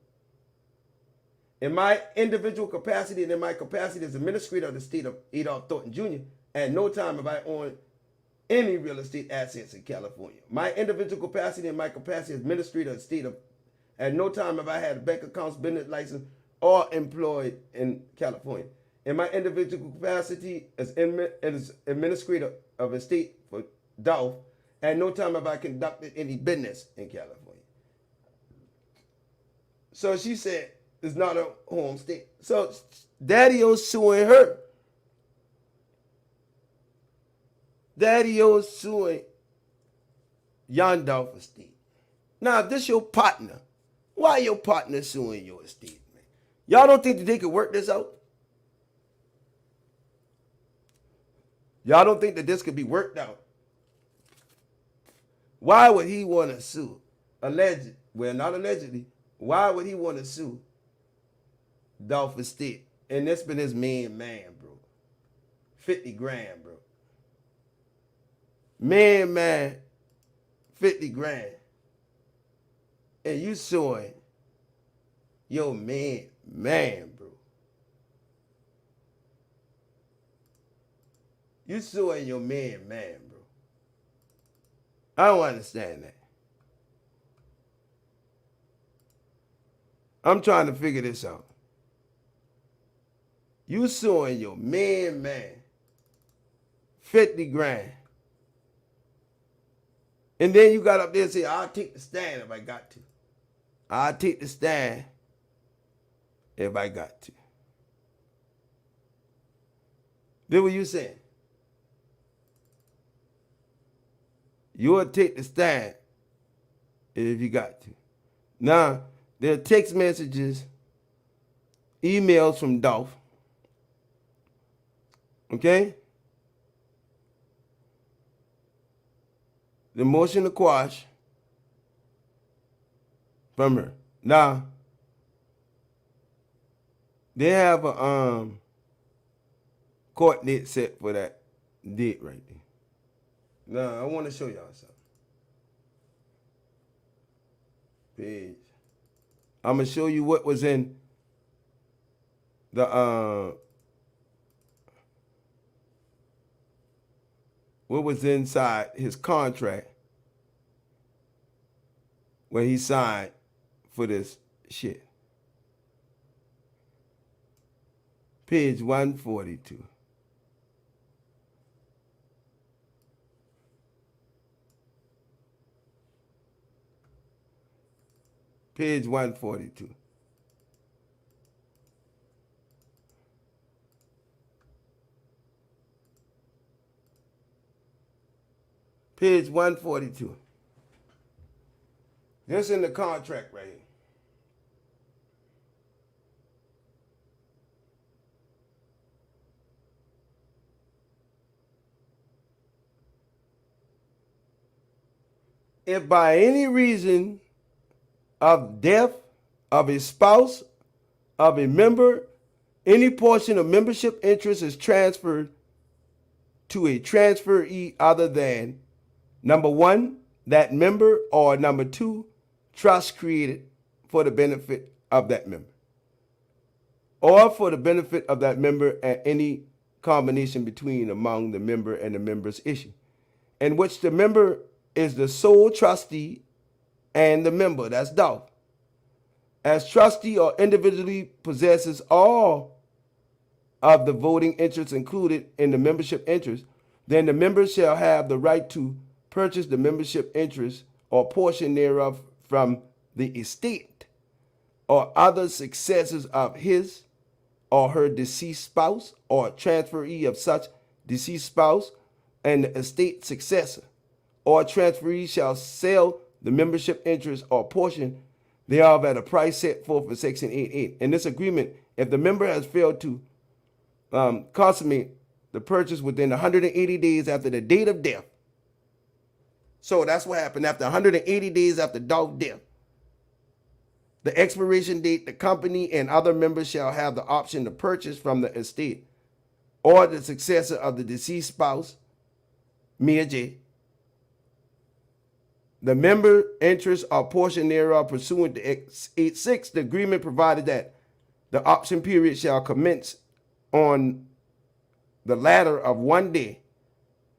In my individual capacity and in my capacity as administrator of the estate of Adolph Thornton Jr., at no time have I owned any real estate assets in California. My individual capacity and my capacity as administrator of the estate of, at no time have I had bank accounts, business license, or employed in California. In my individual capacity as administrator of a estate for Dolph, at no time have I conducted any business in California. So she said it's not a home state. So Daddyo's suing her. Daddyo's suing Dolph estate. Now, if this your partner, why your partner suing your estate, man? Y'all don't think that they could work this out? Y'all don't think that this could be worked out? Why would he want to sue? Alleged, well, not allegedly. Why would he want to sue Dolph estate? And that's been his main man, bro. 50 grand, bro. Man, 50 grand. And you suing your man, bro. You suing your man, bro. I don't understand that. I'm trying to figure this out. You suing your man, 50 grand. And then you got up there and say, I'll take the stand if I got to. I'll take the stand if I got to. Then what you saying? You'll take the stand if you got to. Now, there are text messages, emails from Dolph. Okay? The motion to quash from her. Now, they have a court date set for that date right there. Now, I want to show y'all something. Page. I'm going to show you what was in the what was inside his contract when he signed for this shit. Page 142. Page 142. Page 142. This in the contract right here. If by any reason of death of a spouse of a member, any portion of membership interest is transferred to a transferee other than number one, that member, or number two, trust created for the benefit of that member, or for the benefit of that member and any combination between among the member and the member's issue, in which the member is the sole trustee and the member, that's Dolph, as trustee or individually possesses all of the voting interests included in the membership interest, then the member shall have the right to purchase the membership interest or portion thereof from the estate or other successors of his or her deceased spouse or transferee of such deceased spouse and the estate successor, or transferee shall sell the membership interest or portion thereof at a price set forth in Section 8.8. In this agreement, if the member has failed to consummate the purchase within 180 days after the date of death, so that's what happened after 180 days after Dolph's death, the expiration date, the company and other members shall have the option to purchase from the estate or the successor of the deceased spouse, Mia J, the member interest or portion thereof pursuant to 8.6. The agreement provided that the option period shall commence on the latter of 1 day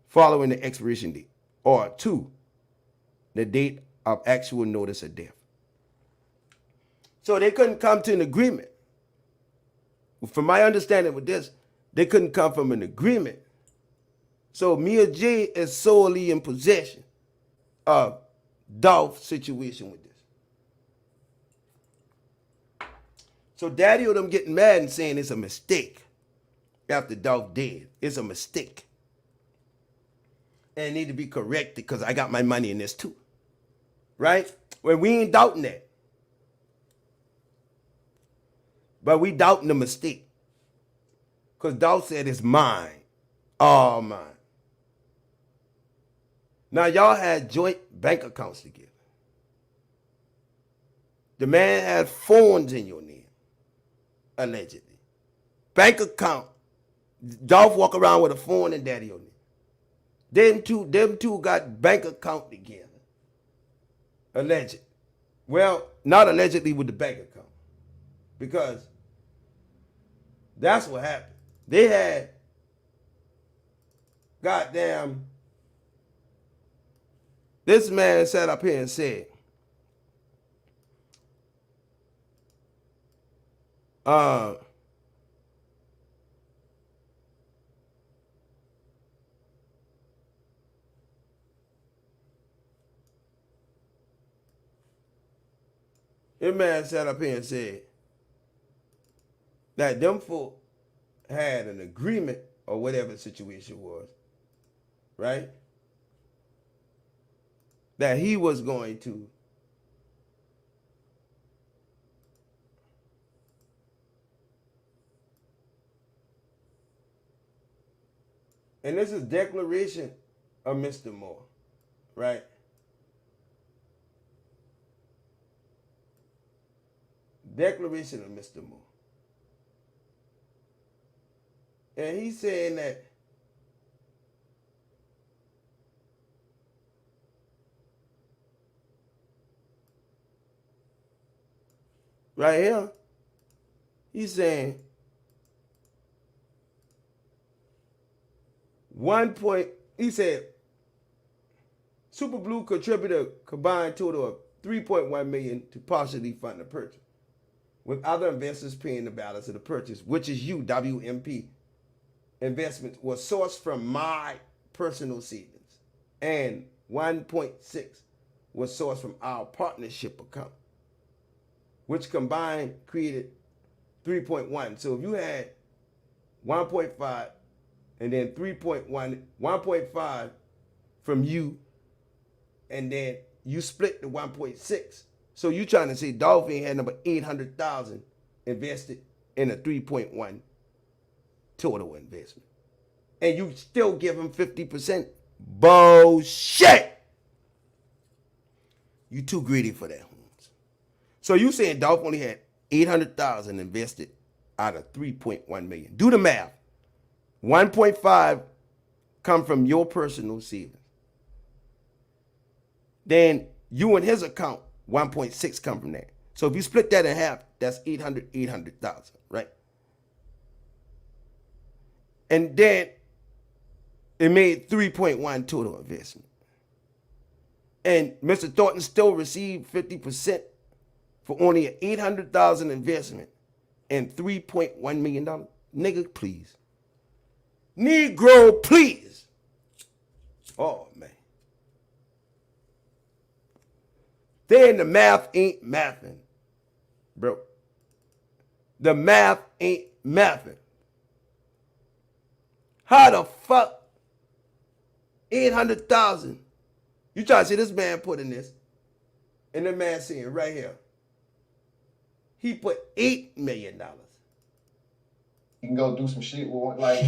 following the expiration date, or 2, the date of actual notice of death. So they couldn't come to an agreement. From my understanding with this, they couldn't come from an agreement. So Mia J is solely in possession of Dolph's situation with this. So Daddyo them getting mad and saying it's a mistake after Dolph dead. It's a mistake. And it need to be corrected because I got my money in this too. Right? Well, we ain't doubting that. But we doubting the mistake. Because Dolph said it's mine. All mine. Now, y'all had joint bank accounts together. The man had phones in your name, allegedly. Bank account. Dolph walk around with a phone and Daddyo name. Them two got bank account together. Alleged. Well, not allegedly with the bank account. Because that's what happened. They had goddamn, this man sat up here and said, this man sat up here and said that them folk had an agreement or whatever the situation was, right? That he was going to and this is declaration of Mr. Moore, right? Declaration of Mr. Moore. And he's saying that right here, he's saying he said Super Blue contributed a combined total of $3.1 million to partially fund the purchase, with other investors paying the balance of the purchase, which is you, WMP. Investments was sourced from my personal savings, and 1.6 was sourced from our partnership account, which combined created 3.1. So if you had 1.5 and then 3.1, 1.5 from you, and then you split the 1.6. So you trying to say Dolph ain't had number 800,000 invested in a 3.1 total investment, and you still give him 50%? Bullshit! You too greedy for that, Holmes. So you saying Dolph only had 800,000 invested out of 3.1 million? Do the math. 1.5 come from your personal savings. Then you and his account, 1.6 come from that. So if you split that in half, that's 800,000, right? And then it made 3.1 total investment. And Mr. Thornton still received 50% for only an 800,000 investment and $3.1 million. Nigga, please. Negro, please. Oh, man. Then the math ain't mathing, bro. The math ain't mathing. How the fuck 800,000? You try to see this man put in this, and the man saying right here, he put $8 million. He can go do some shit with like.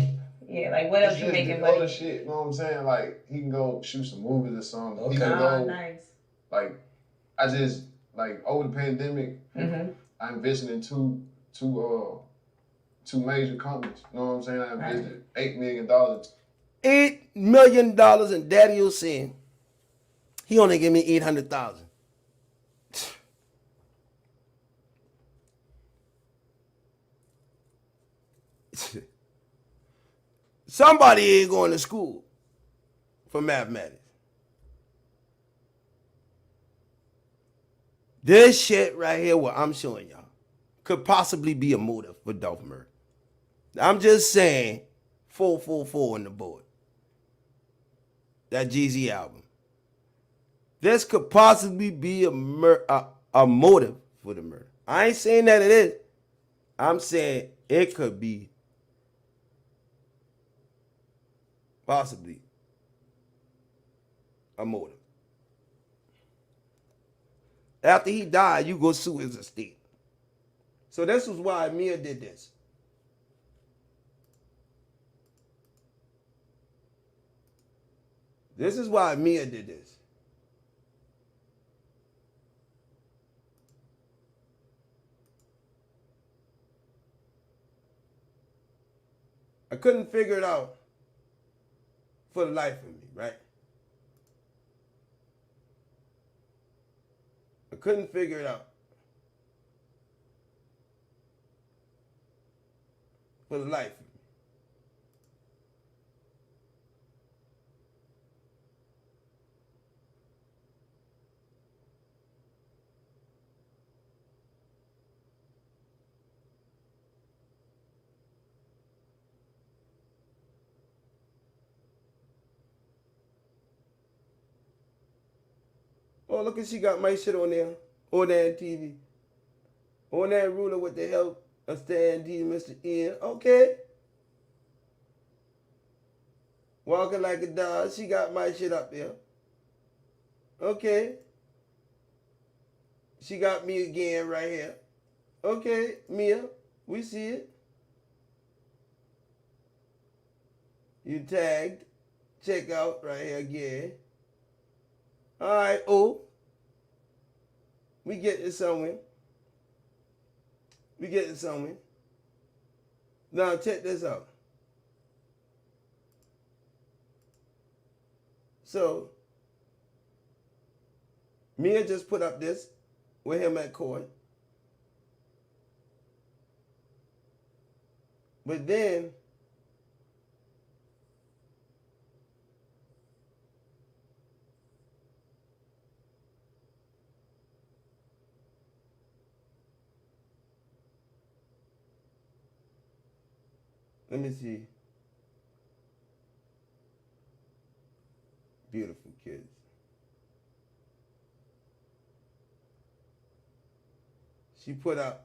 Yeah, like what else you making money? Other shit, you know what I'm saying? Like he can go shoot some movies or something. Okay. He can go, Nice. like, I just like over the pandemic, I invested in two major companies. You know what I'm saying? I invested $8 million. $8 million, and Daddyo saying he only gave me 800,000. Somebody ain't going to school for mathematics. This shit right here, what I'm showing y'all, could possibly be a motive for Dolph murder. I'm just saying, 444 on the board. That Jeezy album. This could possibly be a motive for the murder. I ain't saying that it is. I'm saying it could be possibly a motive. After he died, you go sue his estate. So this was why Mia did this. This is why Mia did this. I couldn't figure it out for the life of me, right? I couldn't figure it out for the life of me. Oh, look at she got my shit on there. ONAN TV. ONAN ruler with the help of Stan D, Mr. Ian. Okay. Walking like a dog. She got my shit up here. Okay. She got me again right here. Okay, Mia, we see it. You tagged. Check out right here again. All right, oh. We getting somewhere. We getting somewhere. Now check this out. So, Mia just put up this with him at court. But then, let me see. Beautiful kids. She put up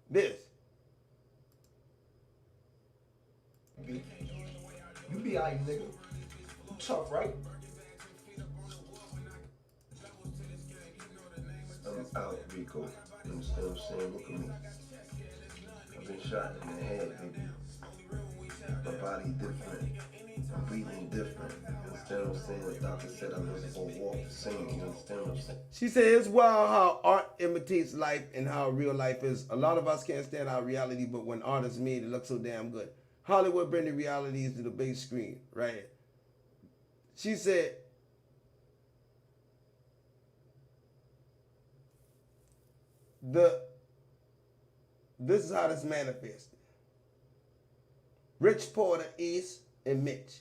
this. You be alright, nigga. You tough, right? I'm out, Rico. You understand what I'm saying? Look at me. I've been shot in the head, baby. My body different. I'm breathing different. You understand what I'm saying? The doctor said I wasn't gonna walk the same. You understand what I'm saying? She said it's wild how art imitates life and how real life is. A lot of us can't stand our reality, but when art is made, it looks so damn good. Hollywood bringing realities to the big screen, right? She said, this is how this manifested. Rich Porter, East, and Mitch.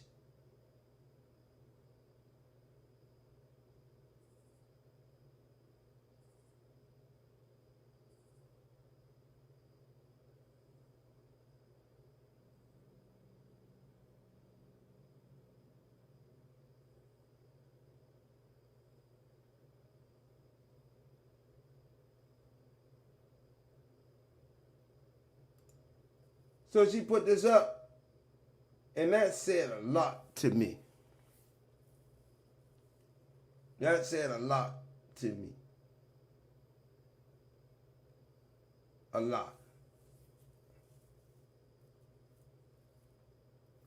So she put this up, and that said a lot to me. That said a lot to me. A lot.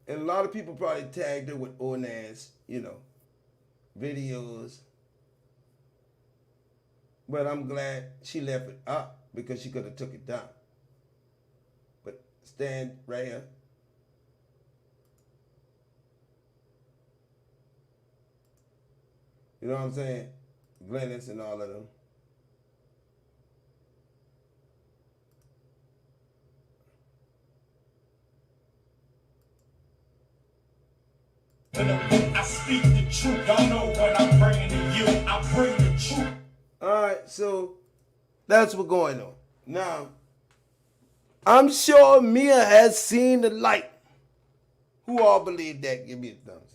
And a lot of people probably tagged her with ONAN's, videos. But I'm glad she left it up because she could have took it down. But stand right here. You know what I'm saying? Glennis and all of them. I speak the truth, don't know what I'm bringing to you. I bring the truth. All right, so that's what's going on. Now, I'm sure Mia has seen the light. Who all believe that? Give me a thumbs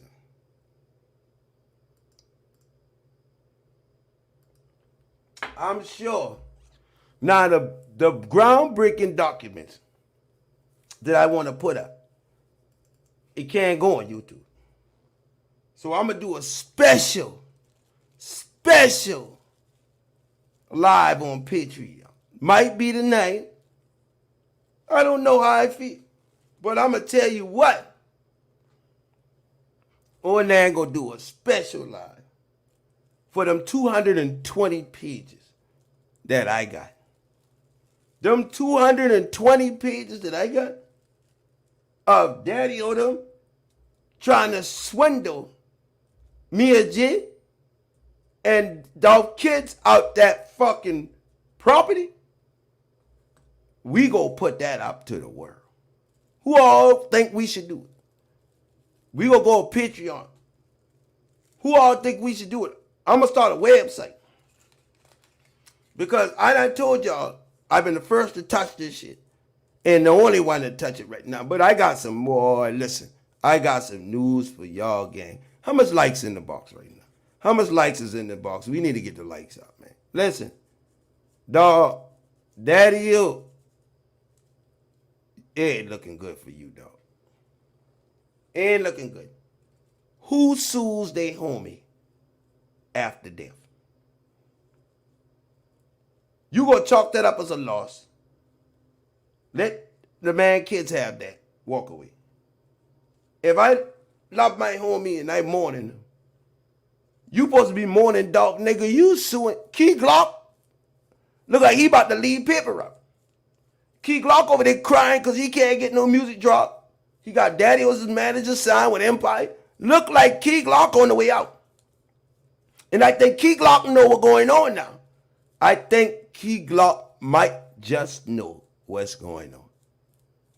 up. I'm sure. Now, the groundbreaking documents that I want to put up, it can't go on YouTube. So I'm going to do a special live on Patreon. Might be tonight. I don't know how I feel. But I'm going to tell you what. ONAN going to do a special live for them 220 pages that I got. Them 220 pages that I got of Daddyo them trying to swindle Mia J and Dolph kids out that fucking property. We go put that up to the world. Who all think we should do it? We gonna go on Patreon. Who all think we should do it? I'm gonna start a website. Because I done told y'all, I've been the first to touch this shit. And the only one to touch it right now. But I got some more. Listen, I got some news for y'all, gang. How much likes in the box right now? How much likes is in the box? We need to get the likes out, man. Listen, dog, Daddyo, it ain't looking good for you, dog. It ain't looking good. Who sues their homie after death? You gonna chalk that up as a loss. Let the man kids have that. Walk away. If I love my homie and I'm mourning him, you supposed to be mourning, dog, nigga. You suing Key Glock. Look like he about to leave paper up. Key Glock over there crying because he can't get no music drop. He got Daddyo as his manager signed with Empire. Look like Key Glock on the way out. And I think Key Glock know what's going on now. I think Key Glock might just know what's going on.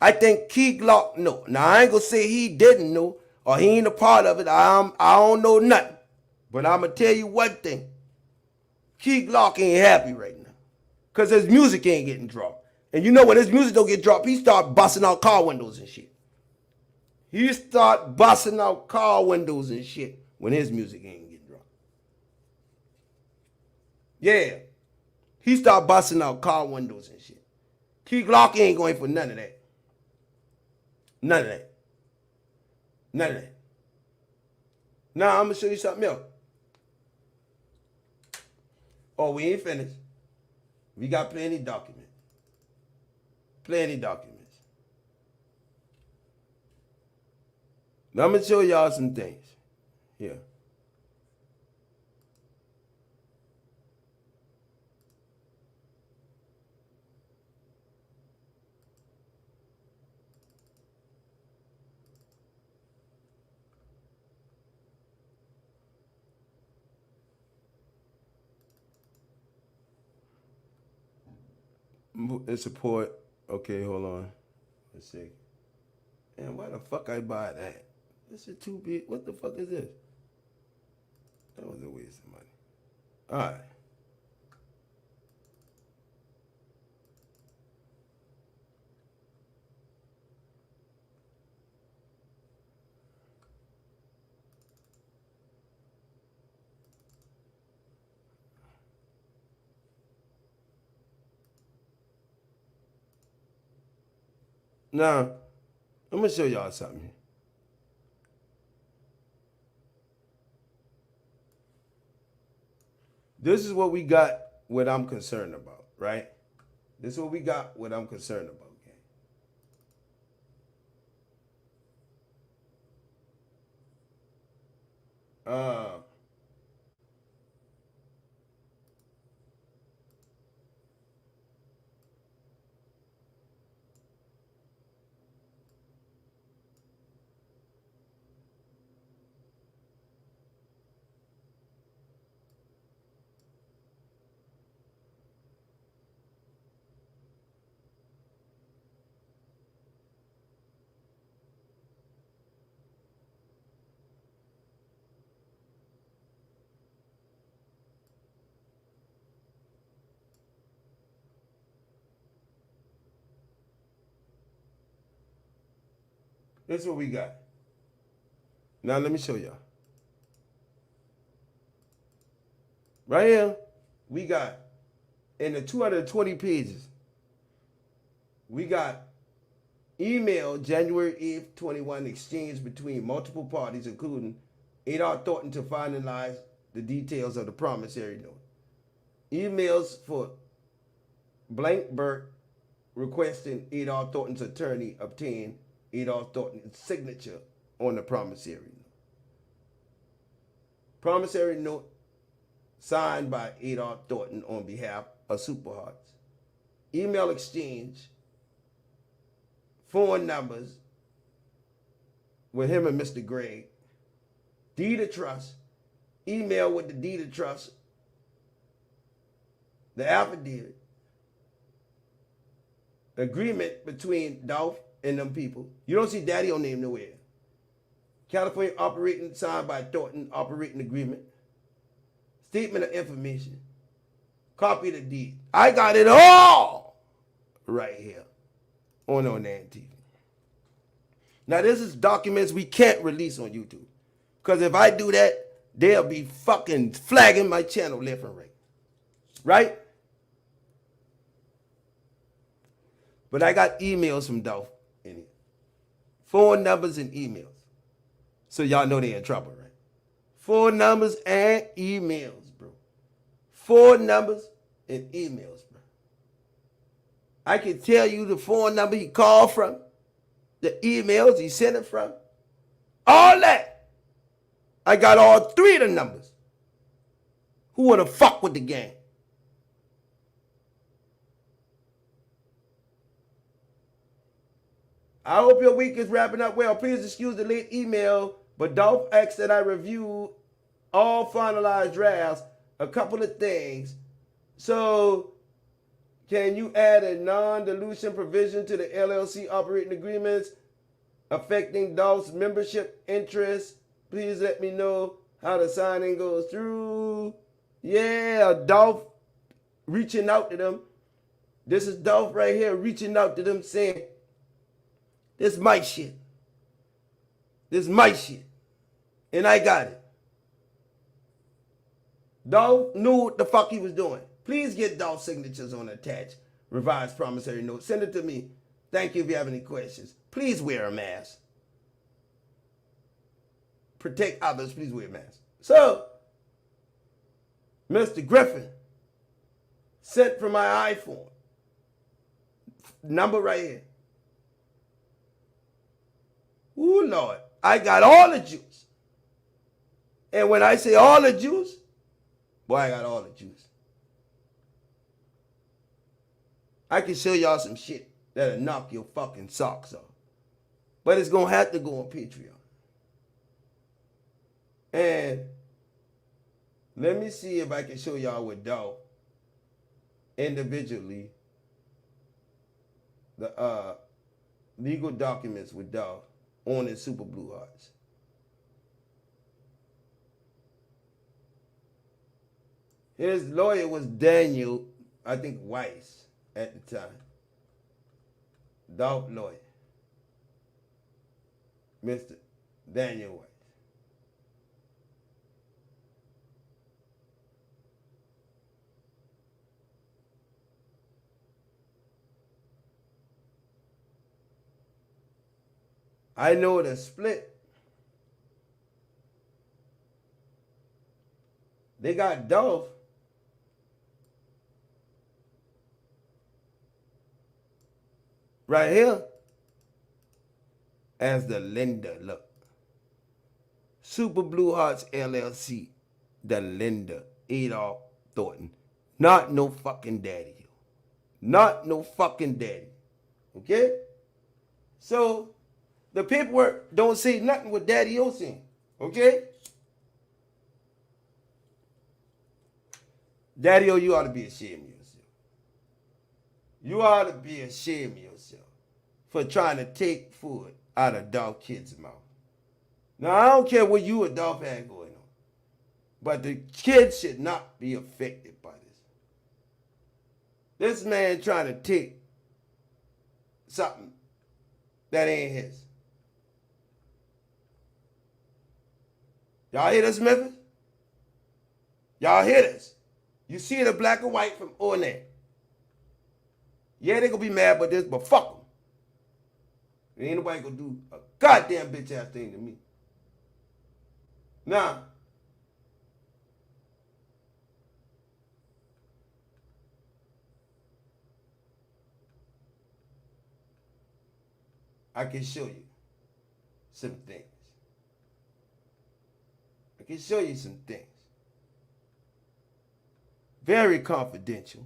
I think Key Glock know. Now, I ain't going to say he didn't know or he ain't a part of it. I don't know nothing. But I'm going to tell you one thing. Key Glock ain't happy right now because his music ain't getting dropped. And you know when his music don't get dropped, he start busting out car windows and shit. He start busting out car windows and shit when his music ain't getting dropped. Yeah. He start busting out car windows and shit. Key Glock ain't going for none of that. None of that. None of that. Now, I'm going to show you something else. Oh, we ain't finished. We got plenty documents. Plenty documents. Now, I'm going to show y'all some things. Here. It's support. Okay, hold on. Let's see. And why the fuck I buy that? This is too big. What the fuck is this? That was a waste of money. All right. Now, I'm going to show y'all something here. This is what we got, what I'm concerned about, right? This is what we got, what I'm concerned about, okay? This is what we got. Now let me show y'all. Right here, we got, in the 220 pages, we got email January 8th, 21 exchange between multiple parties, including Adolph Thornton to finalize the details of the promissory note. Emails for Blank Burke requesting Adolph Thornton's attorney obtain Adolph Thornton's signature on the promissory note. Promissory note signed by Adolph Thornton on behalf of Superhearts. Email exchange, phone numbers with him and Mr. Gregg. Deed of trust, email with the deed of trust, the affidavit, agreement between Dolph and them people. You don't see Daddyo name nowhere. California operating signed by Thornton operating agreement. Statement of information. Copy the deed. I got it all right here on ONAN TV. Now, this is documents we can't release on YouTube. Because if I do that, they'll be fucking flagging my channel left and right. Right? But I got emails from Dolph in here. Phone numbers and emails. So y'all know they're in trouble, right? Phone numbers and emails, bro. Phone numbers and emails, bro. I can tell you the phone number he called from, the emails he sent it from, all that. I got all 3 of the numbers. Who wanna fuck with the gang? I hope your week is wrapping up well. Please excuse the late email, but Dolph asked that I review all finalized drafts, a couple of things. So, can you add a non-dilution provision to the LLC operating agreements affecting Dolph's membership interests? Please let me know how the signing goes through. Yeah, Dolph reaching out to them. This is Dolph right here reaching out to them saying, this my shit. This my shit. And I got it. Dolph knew what the fuck he was doing. Please get Dolph's signatures on attached revised promissory note. Send it to me. Thank you if you have any questions. Please wear a mask. Protect others. Please wear a mask. So, Mr. Griffin sent from my iPhone. Number right here. Ooh, Lord, I got all the juice. And when I say all the juice, boy, I got all the juice. I can show y'all some shit that'll knock your fucking socks off. But it's going to have to go on Patreon. And let me see if I can show y'all with Dolph individually the legal documents with Dolph on his Super Blue Hearts. His lawyer was Daniel, I think, Weiss at the time. Dolph lawyer. Mr. Daniel Weiss. I know the split. They got Dolph right here as the lender. Look. Super Blue Hearts LLC, the lender, Adolph Thornton. Not no fucking daddy. Not no fucking daddy. Okay? So, the paperwork don't say nothing with Daddy-O saying. Okay? Daddy-O, you ought to be ashamed of yourself. You ought to be ashamed of yourself for trying to take food out of Dolph kids' mouth. Now, I don't care what you or Dolph had going on, but the kids should not be affected by this. This man trying to take something that ain't his. Y'all hear this, Memphis? Y'all hear this? You see the black and white from ONAN. Yeah, they gonna be mad about this, but fuck them. Ain't nobody gonna do a goddamn bitch ass thing to me. Now, I can show you some things. I can show you some things. Very confidential.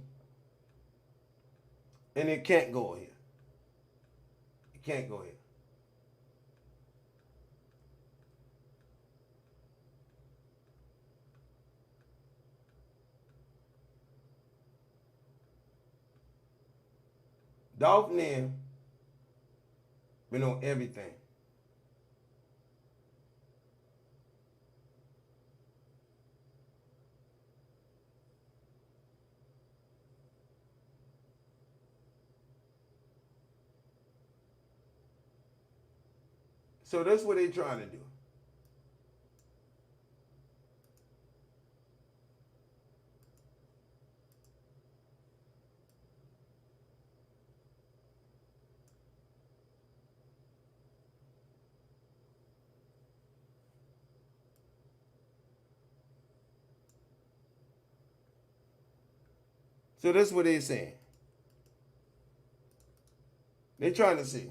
And it can't go here. It can't go here. Dolph name been on everything. So that's what they trying to do. So that's what they're saying. They're trying to see.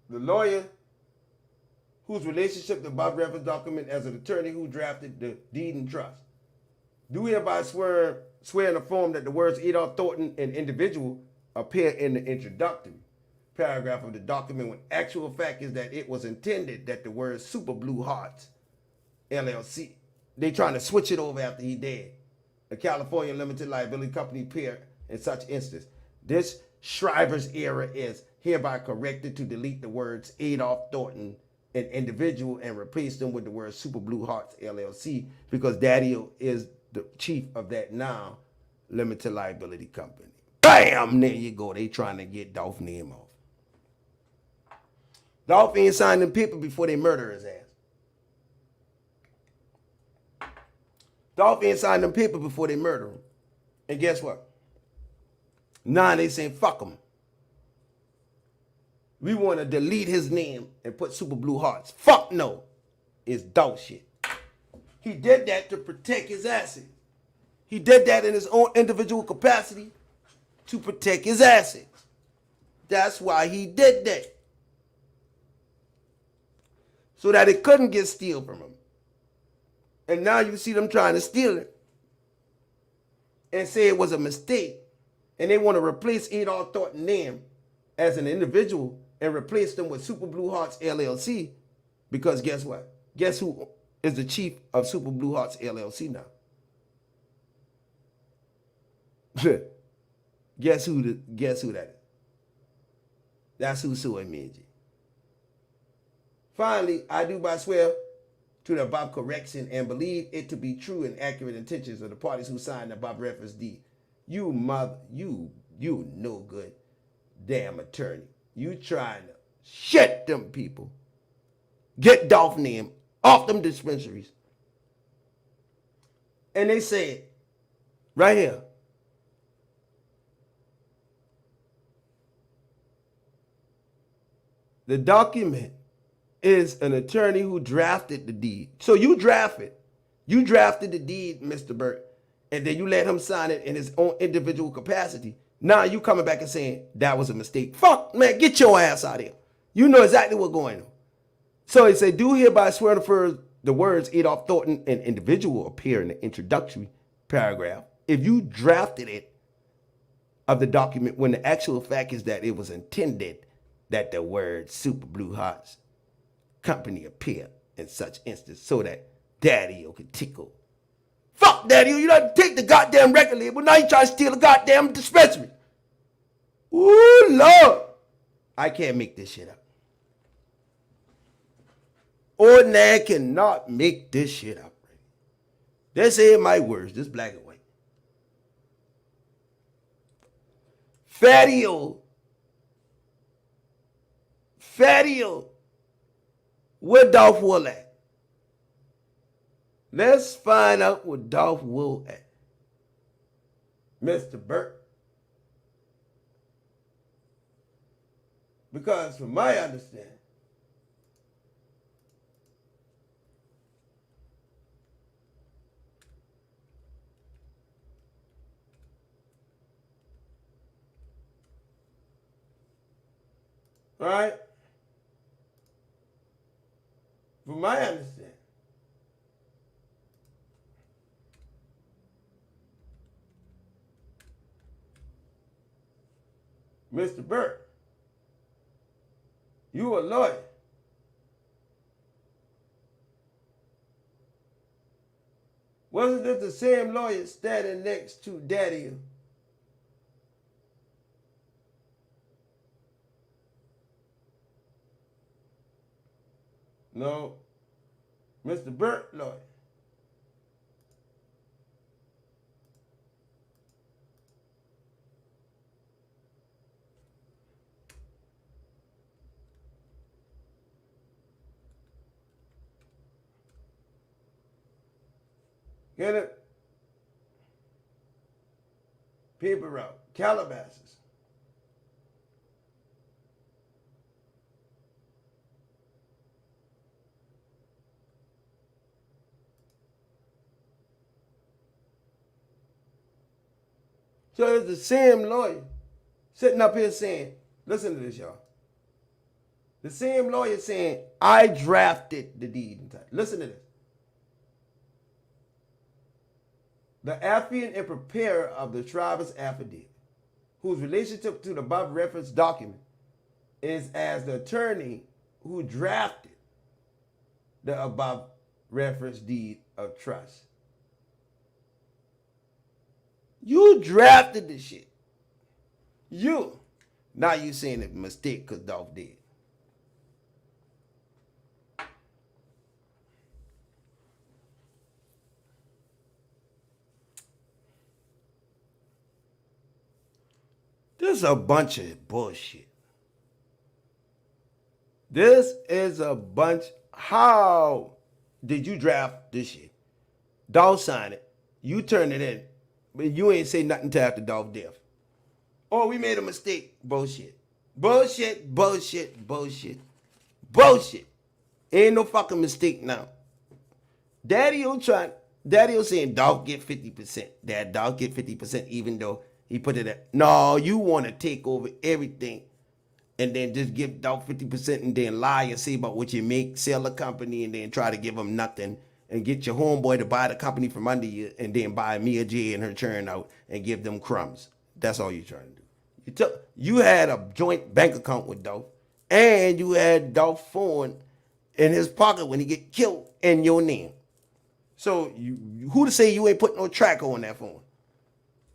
The lawyer whose relationship to Bob Reference document as an attorney who drafted the deed and trust. Do hereby swear in a form that the words Adolph Thornton and individual appear in the introductory paragraph of the document when actual fact is that it was intended that the words Super Blue Hearts LLC. They trying to switch it over after he dead. A California limited liability company appear in such instance. This Shriver's error is hereby corrected to delete the words Adolph Thornton an individual and replace them with the word Super Blue Hearts LLC because Daddyo is the chief of that now limited liability company. Bam! There you go. They trying to get Dolph's name off. Dolph ain't signed them paper before they murder his ass. Dolph ain't signed them paper before they murder him. And guess what? Now they saying fuck him. We want to delete his name and put Super Blue Hearts. Fuck no. It's dog shit. He did that to protect his assets. He did that in his own individual capacity to protect his assets. That's why he did that. So that it couldn't get steal from him. And now you see them trying to steal it and say it was a mistake. And they want to replace Adolph Thornton's name as an individual and replace them with Super Blue Hearts LLC because guess what? Guess who is the chief of Super Blue Hearts LLC now? Guess who that is? That's who's suing me. Finally, I do by swear to the above correction and believe it to be true and accurate intentions of the parties who signed the above reference deed. You no good damn attorney. You trying to shit them people. Get Dolph name off them dispensaries. And they said, right here, the document is an attorney who drafted the deed. So you drafted the deed, Mr. Burt, and then you let him sign it in his own individual capacity. Now you coming back and saying that was a mistake. Fuck, man, get your ass out of here. You know exactly what's going on. So he said, do hereby swear to for the words Adolph Thornton and individual appear in the introductory paragraph. If you drafted it of the document when the actual fact is that it was intended that the word Super Blue Hearts company appear in such instance so that Daddyo could tickle. Fuck Daddyo, you don't take the goddamn record label, now you try to steal the goddamn dispensary. Ooh, Lord. I can't make this shit up. ONAN cannot make this shit up. This ain't my words, this black and white. Fadio, where Dolph will at? Let's find out where Dolph will at. Mr. Burt. Because from my understanding, right? From my understanding, Mr. Burt, you a lawyer. Wasn't it the same lawyer standing next to Daddyo? No, Mr. Burt lawyer. Get it? Paper route. Calabasas. So it's the same lawyer sitting up here saying, listen to this, y'all. The same lawyer saying, I drafted the deed and title. Listen to this. The affiant and preparer of the Travis affidavit, whose relationship to the above referenced document is as the attorney who drafted the above referenced deed of trust. You drafted the shit. You. Now you saying it's a mistake because Dolph did. This is a bunch of bullshit. This is a bunch. How did you draft this shit? Dolph signed it. You turned it in. But you ain't say nothing till after Dolph death. Oh, we made a mistake. Bullshit. Bullshit, bullshit, bullshit. Bullshit. Ain't no fucking mistake now. Daddyo saying Dolph get 50%. Dolph get 50% even though he put it at. No, you want to take over everything and then just give Dolph 50% and then lie and say about what you make, sell the company and then try to give him nothing and get your homeboy to buy the company from under you and then buy Mia J and her churn out and give them crumbs. That's all you're trying to do. You had a joint bank account with Dolph and you had Dolph's phone in his pocket when he get killed in your name. So who to say you ain't put no tracker on that phone?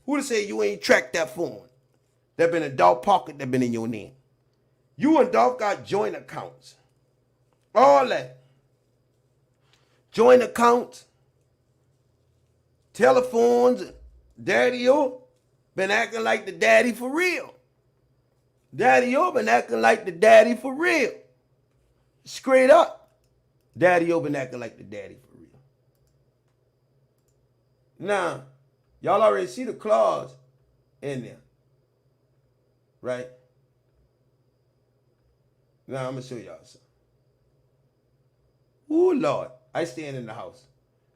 Who to say you ain't tracked that phone that been in Dolph's pocket that been in your name? You and Dolph got joint accounts. All that. Joint accounts, telephones, Daddyo been acting like the daddy for real. Daddyo been acting like the daddy for real. Straight up. Daddyo been acting like the daddy for real. Now, y'all already see the clause in there. Right? Now, I'm going to show y'all something. Ooh, Lord. I stand in the house.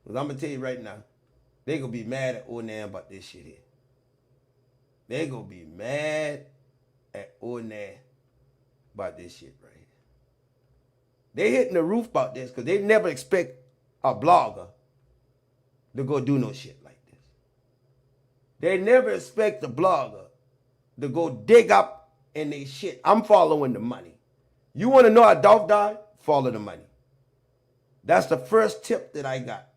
Because I'm going to tell you right now, they going to be mad at ONAN about this shit here. They going to be mad at ONAN about this shit right here. They hitting the roof about this because they never expect a blogger to go do no shit like this. They never expect a blogger to go dig up in their shit. I'm following the money. You want to know how Dolph died? Follow the money. That's the first tip that I got.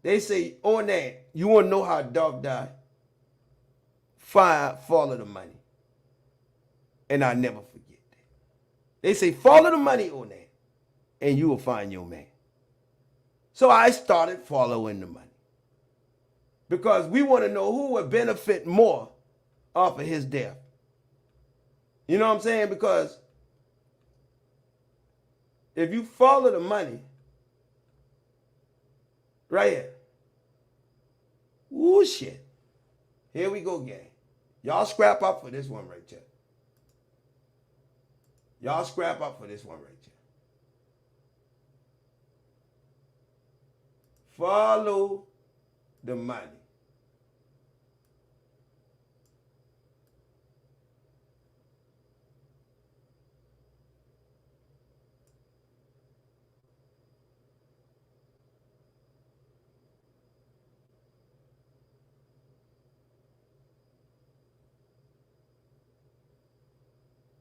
They say, ONAN, you want to know how Dolph died? Follow the money. And I never forget that. They say, follow the money, ONAN, and you will find your man. So I started following the money. Because we want to know who would benefit more off of his death. You know what I'm saying? Because if you follow the money, right here. Ooh, shit. Here we go, gang. Y'all scrap up for this one right here. Y'all scrap up for this one right here. Follow the money.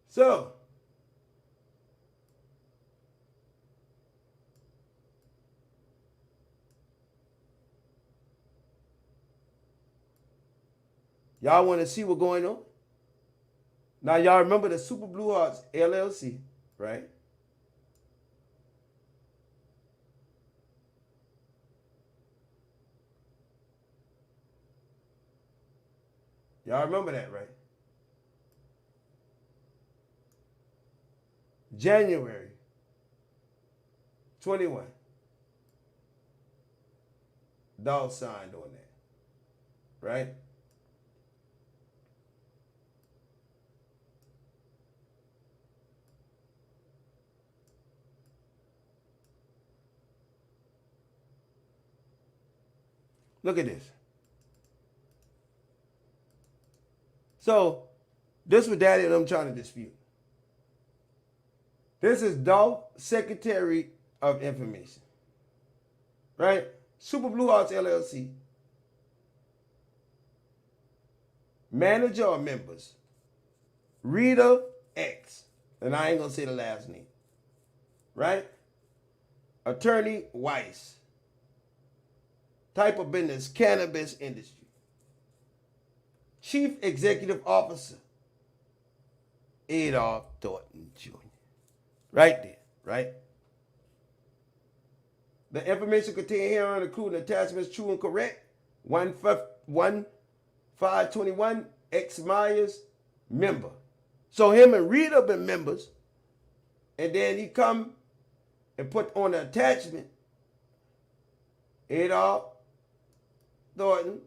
So, y'all want to see what's going on? Now, y'all remember the Super Blue Hearts LLC, right? Y'all remember that, right? January 21. Dolph signed on that. Right? Look at this. So, this what Daddy and I'm trying to dispute. This is Dolph, Secretary of Information. Right? Super Blue Hearts LLC. Manager or members. Rita X. And I ain't going to say the last name. Right? Attorney Weiss. Type of business, cannabis industry. Chief Executive Officer, Adolph Thornton Jr. Right there, right? The information contained herein, including attachments true and correct. 1521, X Myers, member. So him and Rita been members, and then he come and put on the attachment, Adolph Thornton,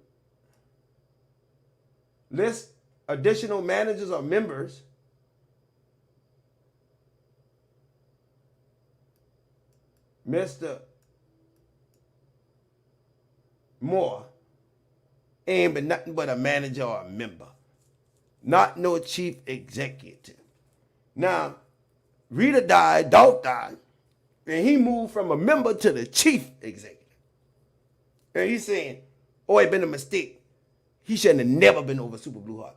list additional managers or members, Mr. Moore ain't been nothing but a manager or a member, not no chief executive. Now, Rita died, Dolph died, and he moved from a member to the chief executive. And he's saying, oh, it been a mistake. He shouldn't have never been over Super Blue Heart.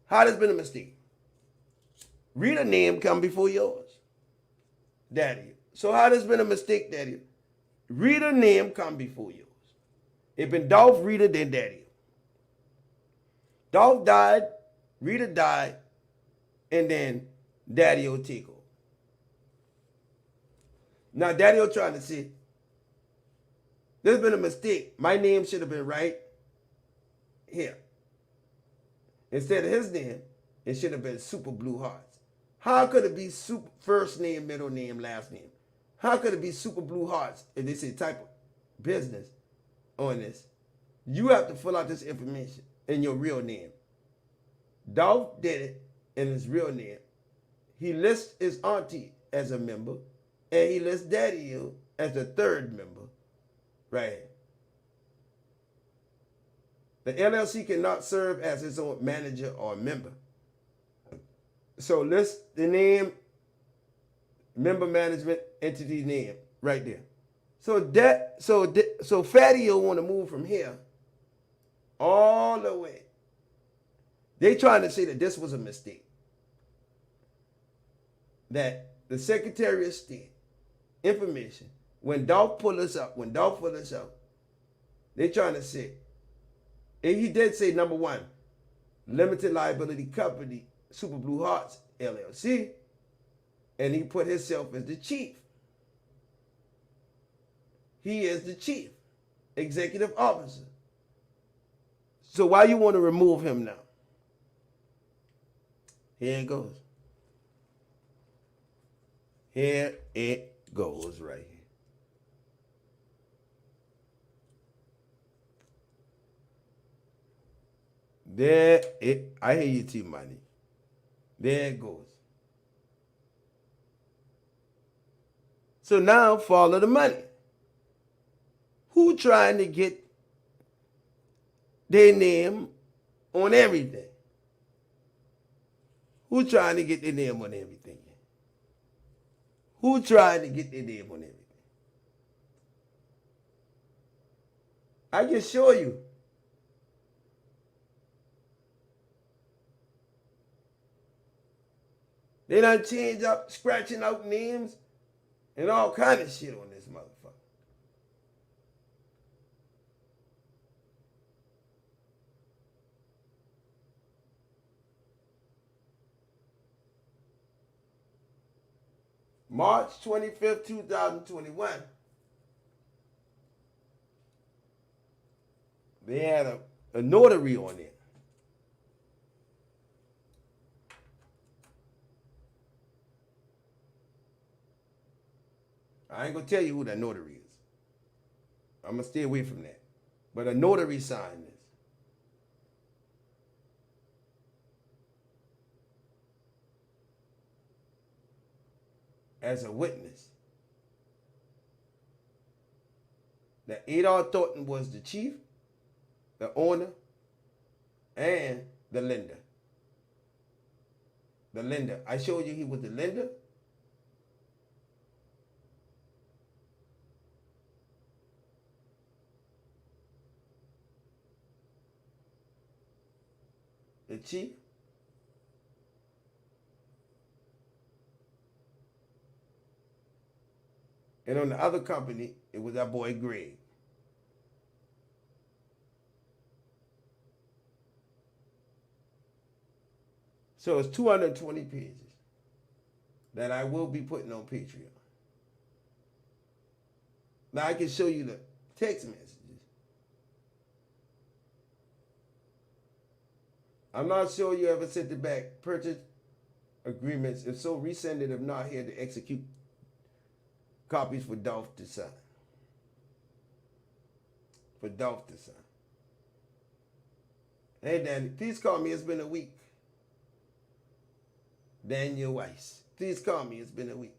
How this been a mistake? Rita name come before yours, Daddy. So how this been a mistake, Daddy? Rita name come before yours. It been Dolph, Rita, then Daddy. Dolph died, Rita died, and then Daddy-o take over. Now Daddy-o trying to say, there's been a mistake. My name should have been right here. Instead of his name, it should have been Super Blue Hearts. How could it be super first name, middle name, last name? How could it be Super Blue Hearts if they say type of business on this? You have to fill out this information in your real name. Dolph did it in his real name. He lists his auntie as a member, and he lists Daddy-o as the third member. Right. The LLC cannot serve as its own manager or member. So list the name, member management entity name right there. So Fatty-o want to move from here all the way. They trying to say that this was a mistake. That the Secretary of State information, when Dolph pulled us up, they trying to say, and he did say number one, limited liability company, Super Blue Hearts, LLC, and he put himself as the chief. He is the chief executive officer. So why you want to remove him now? Here it goes. Here it goes right here. I hear you, T-Money. There it goes. So now follow the money. Who trying to get their name on everything? Who trying to get their name on everything? Who trying to get their name on everything? I can show you. They done changed up, scratching out names and all kind of shit on this motherfucker. March 25th, 2021. They had a notary on it. I ain't gonna tell you who that notary is. I'm going to stay away from that. But a notary signed this. As a witness. That Adolph Thornton was the chief, the owner, and the lender. The lender. I showed you he was the lender. The chief. And on the other company, it was our boy Greg. So it's 220 pages that I will be putting on Patreon. Now I can show you the text messages. I'm not sure you ever sent it back. Purchase agreements. If so, resend it. If not, here to execute copies for Dolph to sign. For Dolph to sign. Hey, Danny, please call me. It's been a week. Daniel Weiss. Please call me. It's been a week.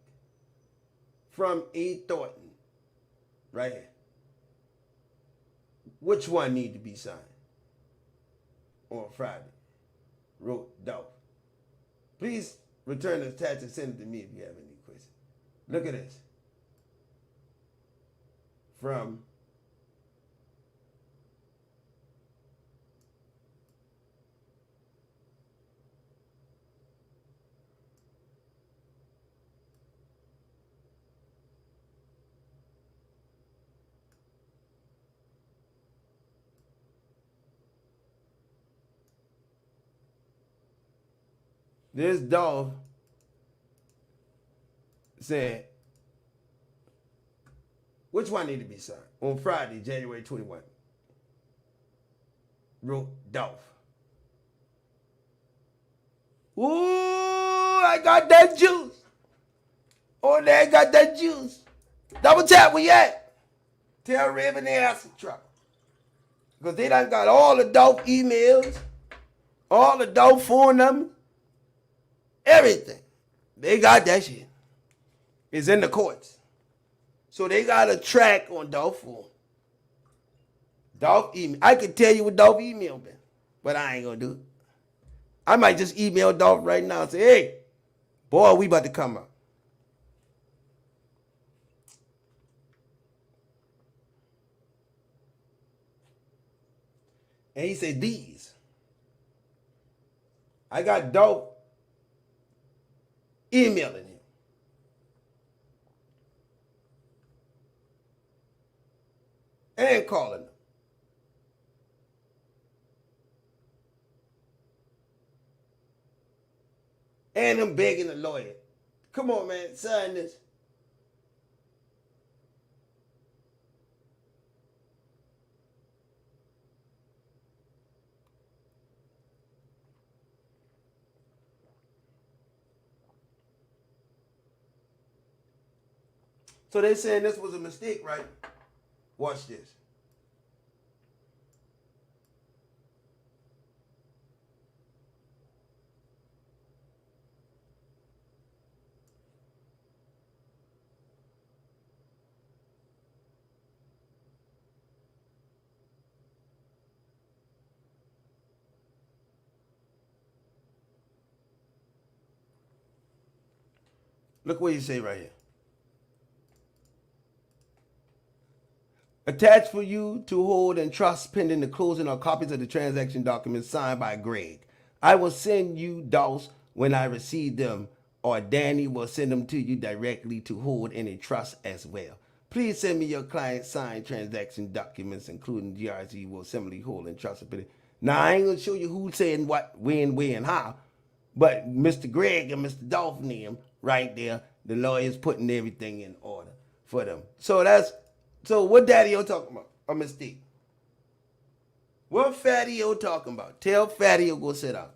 From E. Thornton. Right here. Which one need to be signed? On Friday. Wrote Dolph. Please return the attached and send it to me if you have any questions. Look at this. From this Dolph said, which one need to be signed? On Friday, January 21. Wrote Dolph. Ooh, I got that juice. Oh, they got that juice. Double tap, where you at? Tell Raven they have some trouble. Because they done got all the Dolph emails, all the Dolph phone numbers, everything. They got that shit. It's in the courts. So they got a track on Dolph phone. Dolph email. I could tell you what Dolph email been, but I ain't gonna do it. I might just email Dolph right now and say, hey, boy, we about to come up. And he said, these. I got Dolph emailing him. And calling him. And I'm begging the lawyer. Come on, man, sign this. So they saying this was a mistake, right? Watch this. Look what you say right here. Attached for you to hold and trust pending the closing are copies of the transaction documents signed by Greg. I will send you those when I receive them, or Danny will send them to you directly to hold in a trust as well. Please send me your client signed transaction documents, including GRZ will similarly hold in trust. Now, I ain't going to show you who's saying what, when, where, and how, but Mr. Greg and Mr. Dolph name right there, the lawyer's putting everything in order for them. So what Daddyo talking about? A mistake. What Fatty-O talking about? Tell Fatty-O go sit down.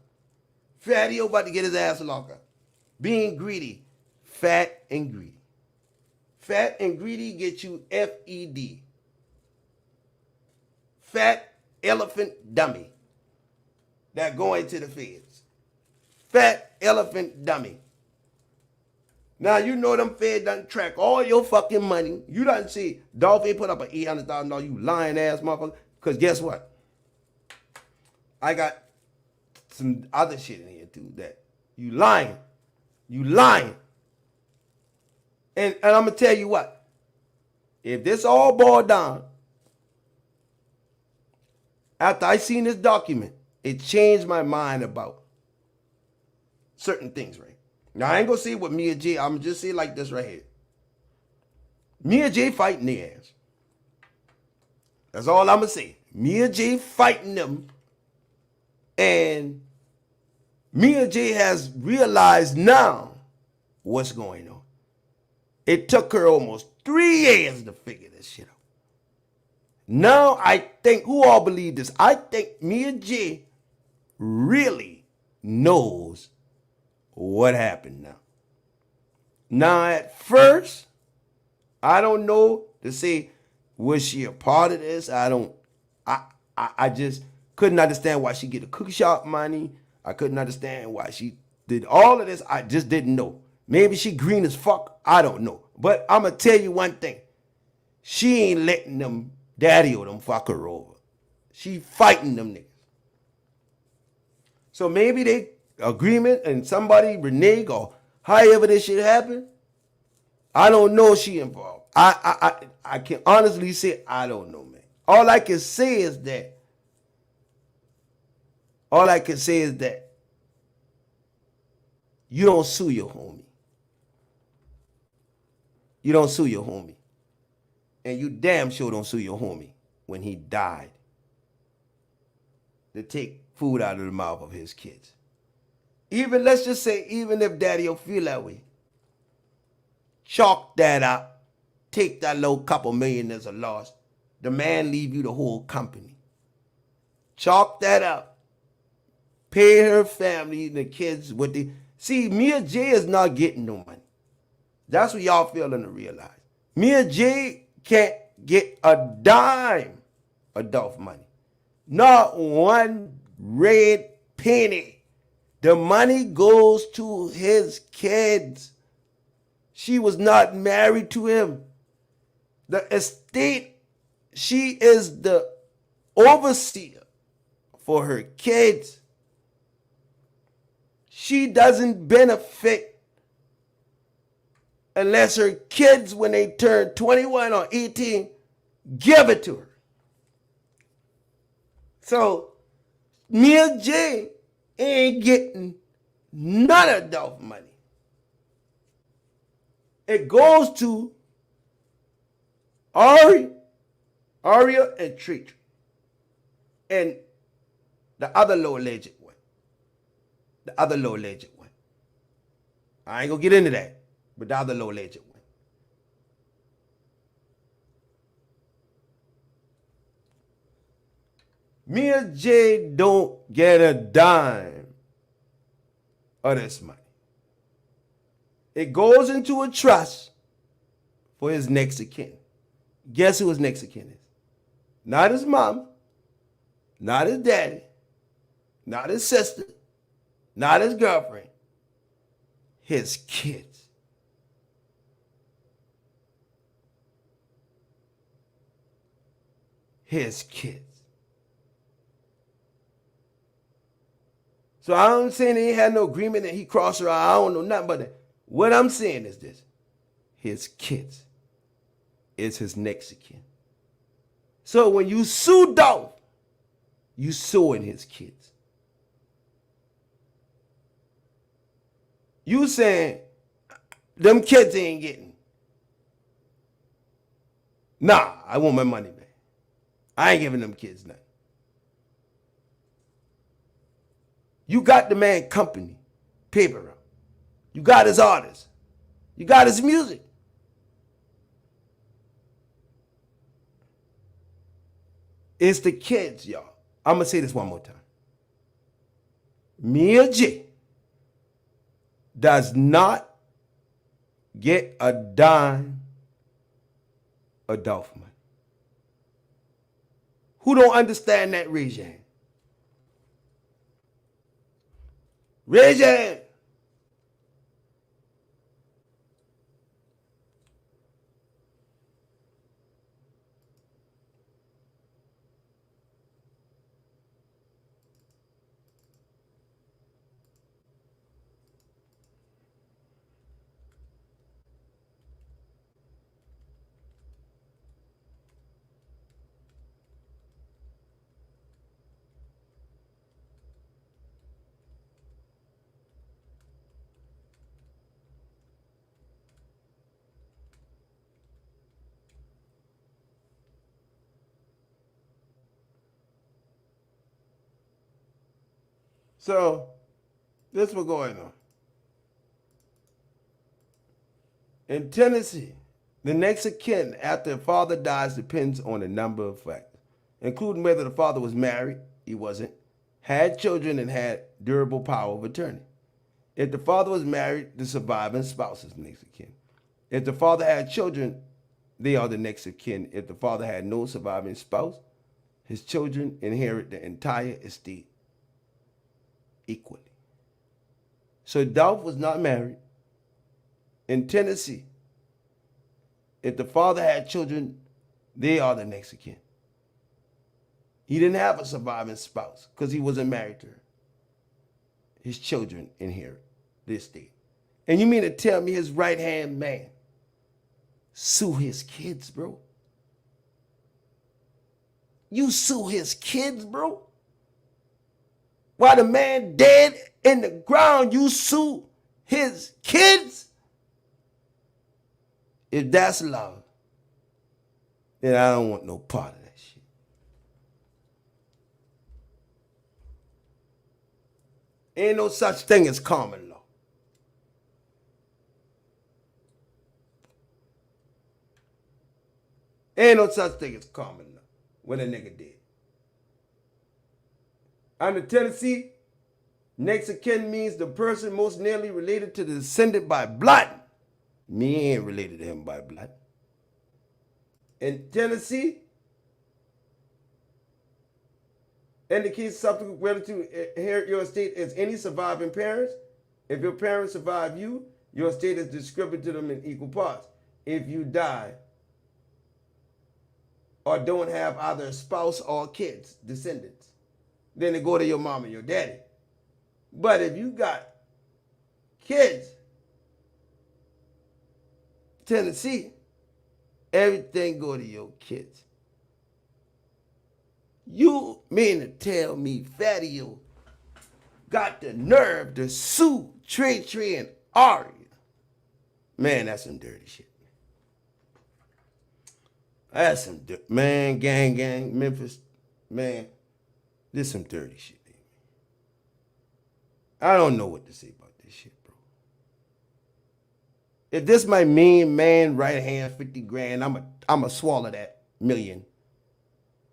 Fatty-O about to get his ass locked up. Being greedy. Fat and greedy. Fat and greedy get you FED. fat elephant dummy that going to the feds. Fat elephant dummy. Now, you know them feds done track all your fucking money. You done see Dolph ain't put up an $800,000, you lying ass motherfucker. Because guess what? I got some other shit in here too that you lying. You lying. And I'm going to tell you what. If this all boiled down, after I seen this document, it changed my mind about certain things, right? Now, I ain't going to say what Mia J, I'm going to just say it like this right here. Mia J fighting their ass. That's all I'm going to say. Mia J fighting them. And Mia J has realized now what's going on. It took her almost 3 years to figure this shit out. Now I think, who all believe this? I think Mia J really knows what happened now. Now at first, I don't know to say, was she a part of this? I just couldn't understand why she get the cookie shop money. I couldn't understand why she did all of this. I just didn't know. Maybe she green as fuck. I don't know. But I'm going to tell you one thing. She ain't letting them daddy or them fuck her over. She fighting them niggas. So maybe they agreement and somebody renege or however this shit happen. I don't know if she involved. I can honestly say I don't know, man. All I can say is that you don't sue your homie. You don't sue your homie. And you damn sure don't sue your homie when he died to take food out of the mouth of his kids. Even, let's just say, even if Daddyo feel that way, chalk that up, take that little couple million as a loss, the man leave you the whole company. Chalk that up. Pay her family, the kids, what they... See, Mia J is not getting no money. That's what y'all failing to realize. Mia J can't get a dime of Dolph money. Not one red penny. The money goes to his kids. She was not married to him. The estate, she is the overseer for her kids. She doesn't benefit unless her kids, when they turn 21 or 18, give it to her. So Mia J ain't getting none of Dolph money. It goes to Aria and Treat, and the other low-alleged one. The other low-alleged one. I ain't gonna get into that, but the other low-alleged one. Mia J don't get a dime of this money. It goes into a trust for his next of kin. Guess who his next of kin is? Not his mama, not his daddy, not his sister, not his girlfriend, his kids. His kids. So I'm saying he had no agreement and he crossed her out. I don't know nothing but that. What I'm saying is this. His kids is his next of kin. So when you sue Dolph, you suing his kids. You saying them kids ain't getting. Nah, I want my money back. I ain't giving them kids nothing. You got the man company, paper route. You got his artists. You got his music. It's the kids, y'all. I'm going to say this one more time. Mia J does not get a dime of Dolph money. Who don't understand that? Raise your hand. Raise your hand. So, this is what's going on. In Tennessee, the next of kin after a father dies depends on a number of factors, including whether the father was married, he wasn't, had children, and had durable power of attorney. If the father was married, the surviving spouse is next of kin. If the father had children, they are the next of kin. If the father had no surviving spouse, his children inherit the entire estate equally. So Dolph was not married. In Tennessee, if the father had children, they are the next of kin. He didn't have a surviving spouse because he wasn't married to her. His children inherit the estate. And you mean to tell me his right-hand man sue his kids, bro? You sue his kids, bro? While the man dead in the ground, you sue his kids? If that's love, then I don't want no part of that shit. Ain't no such thing as common law. Ain't no such thing as common law when a nigga dead. Under Tennessee, next of kin means the person most nearly related to the descendant by blood. Me ain't related to him by blood. In Tennessee, indicates subsequent relative inherit your estate as any surviving parents. If your parents survive you, your estate is distributed to them in equal parts. If you die or don't have either a spouse or kids, descendants, then they go to your mom and your daddy. But if you got kids, Tennessee, everything go to your kids. You mean to tell me Fatio got the nerve to sue Trey and Aria? Man, that's some dirty shit. That's some man, gang, Memphis, man. This some dirty shit, baby. I don't know what to say about this shit, bro. If this my mean man right hand 50 grand, I'ma swallow that million.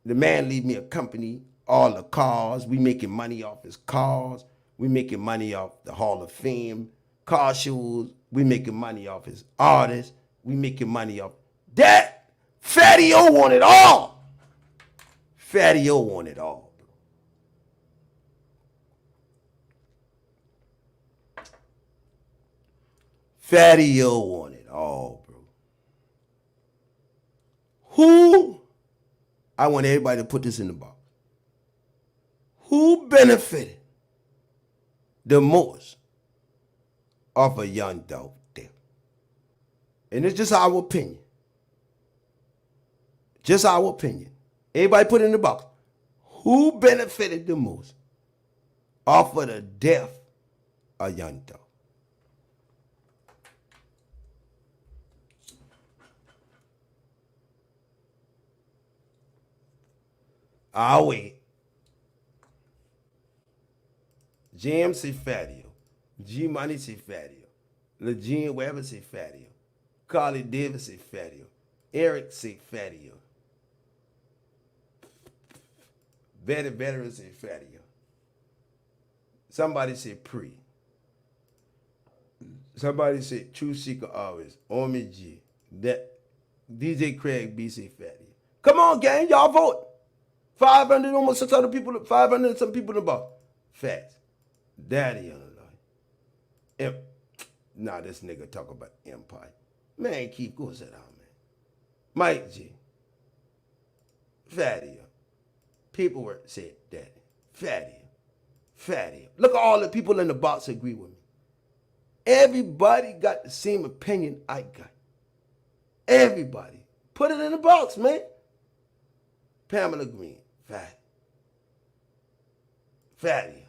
The man leave me a company, all the cars. We making money off his cars. We making money off the Hall of Fame car shows. We making money off his artists. We making money off that. Fatio want it all. Fatio want it all. Fatio want it all, bro. Who, I want everybody to put this in the box. Who benefited the most off a young Dolph death? And it's just our opinion. Just our opinion. Everybody put it in the box. Who benefited the most off of the death of young Dolph? I'll wait. Jam say Fatio. G Money say Fatio. LeJean Weber say Fatio. Carly Davis say Fatio. Eric say Fatio. Betty Veteran say Fatio. Somebody say Pre. Somebody say True Seeker always. Omi G. That DJ Craig B say Fatio. Come on, gang, y'all vote. 500, almost 600 people, 500 and some people in the box. Facts. Daddy on the line. Nah, this nigga talk about empire. Man, Keith, go sit down, man. Mike G. Fatty. Paperwork said Daddy. Fatty. Look at all the people in the box agree with me. Everybody got the same opinion I got. Everybody. Put it in the box, man. Pamela Green. Fatty.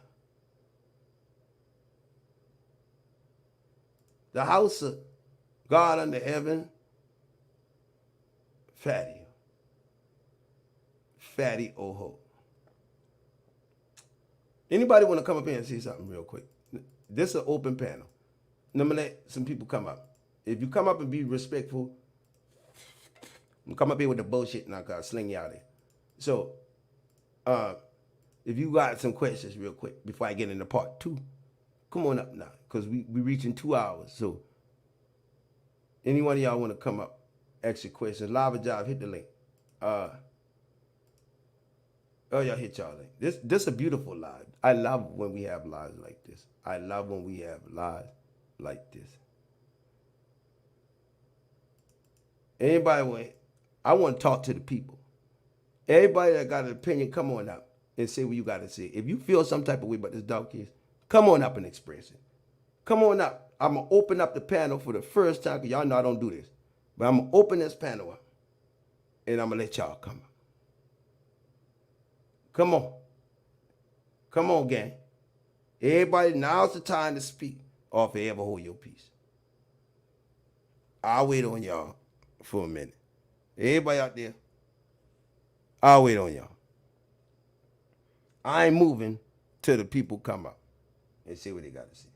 The house of God under heaven. Fatty Oho. Anybody want to come up here and say something real quick? This is an open panel. I'm gonna let some people come up. If you come up and be respectful, I'm gonna come up here with the bullshit and I'll sling you out of here. So, if you got some questions real quick before I get into part 2, come on up now, because we reaching 2 hours. So, any one of y'all want to come up, ask your questions, live or jive, hit the link. Y'all hit y'all link. This a beautiful live. I love when we have lives like this. Anybody I want to talk to the people. Everybody that got an opinion, come on up and say what you got to say. If you feel some type of way about this dog case, come on up and express it. Come on up. I'm going to open up the panel for the first time, because y'all know I don't do this. But I'm going to open this panel up, and I'm going to let y'all come up. Come on. Come on, gang. Everybody, now's the time to speak, or forever hold your peace. I'll wait on y'all for a minute. Everybody out there, I'll wait on y'all. I ain't moving till the people come up and say what they got to say.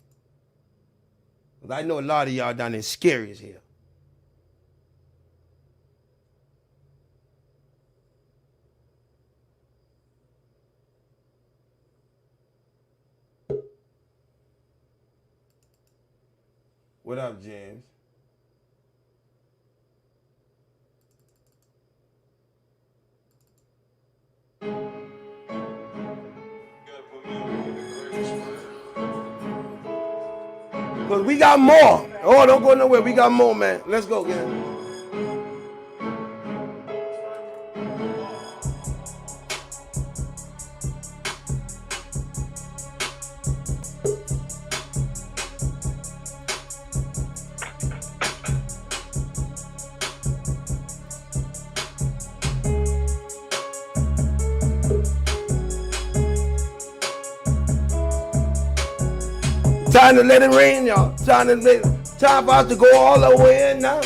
I know a lot of y'all down there scary as hell. What up, James? Because we got more. Oh, don't go nowhere. We got more, man. Let's go, gang. Time to let it rain, y'all. Time for us to go all the way in now.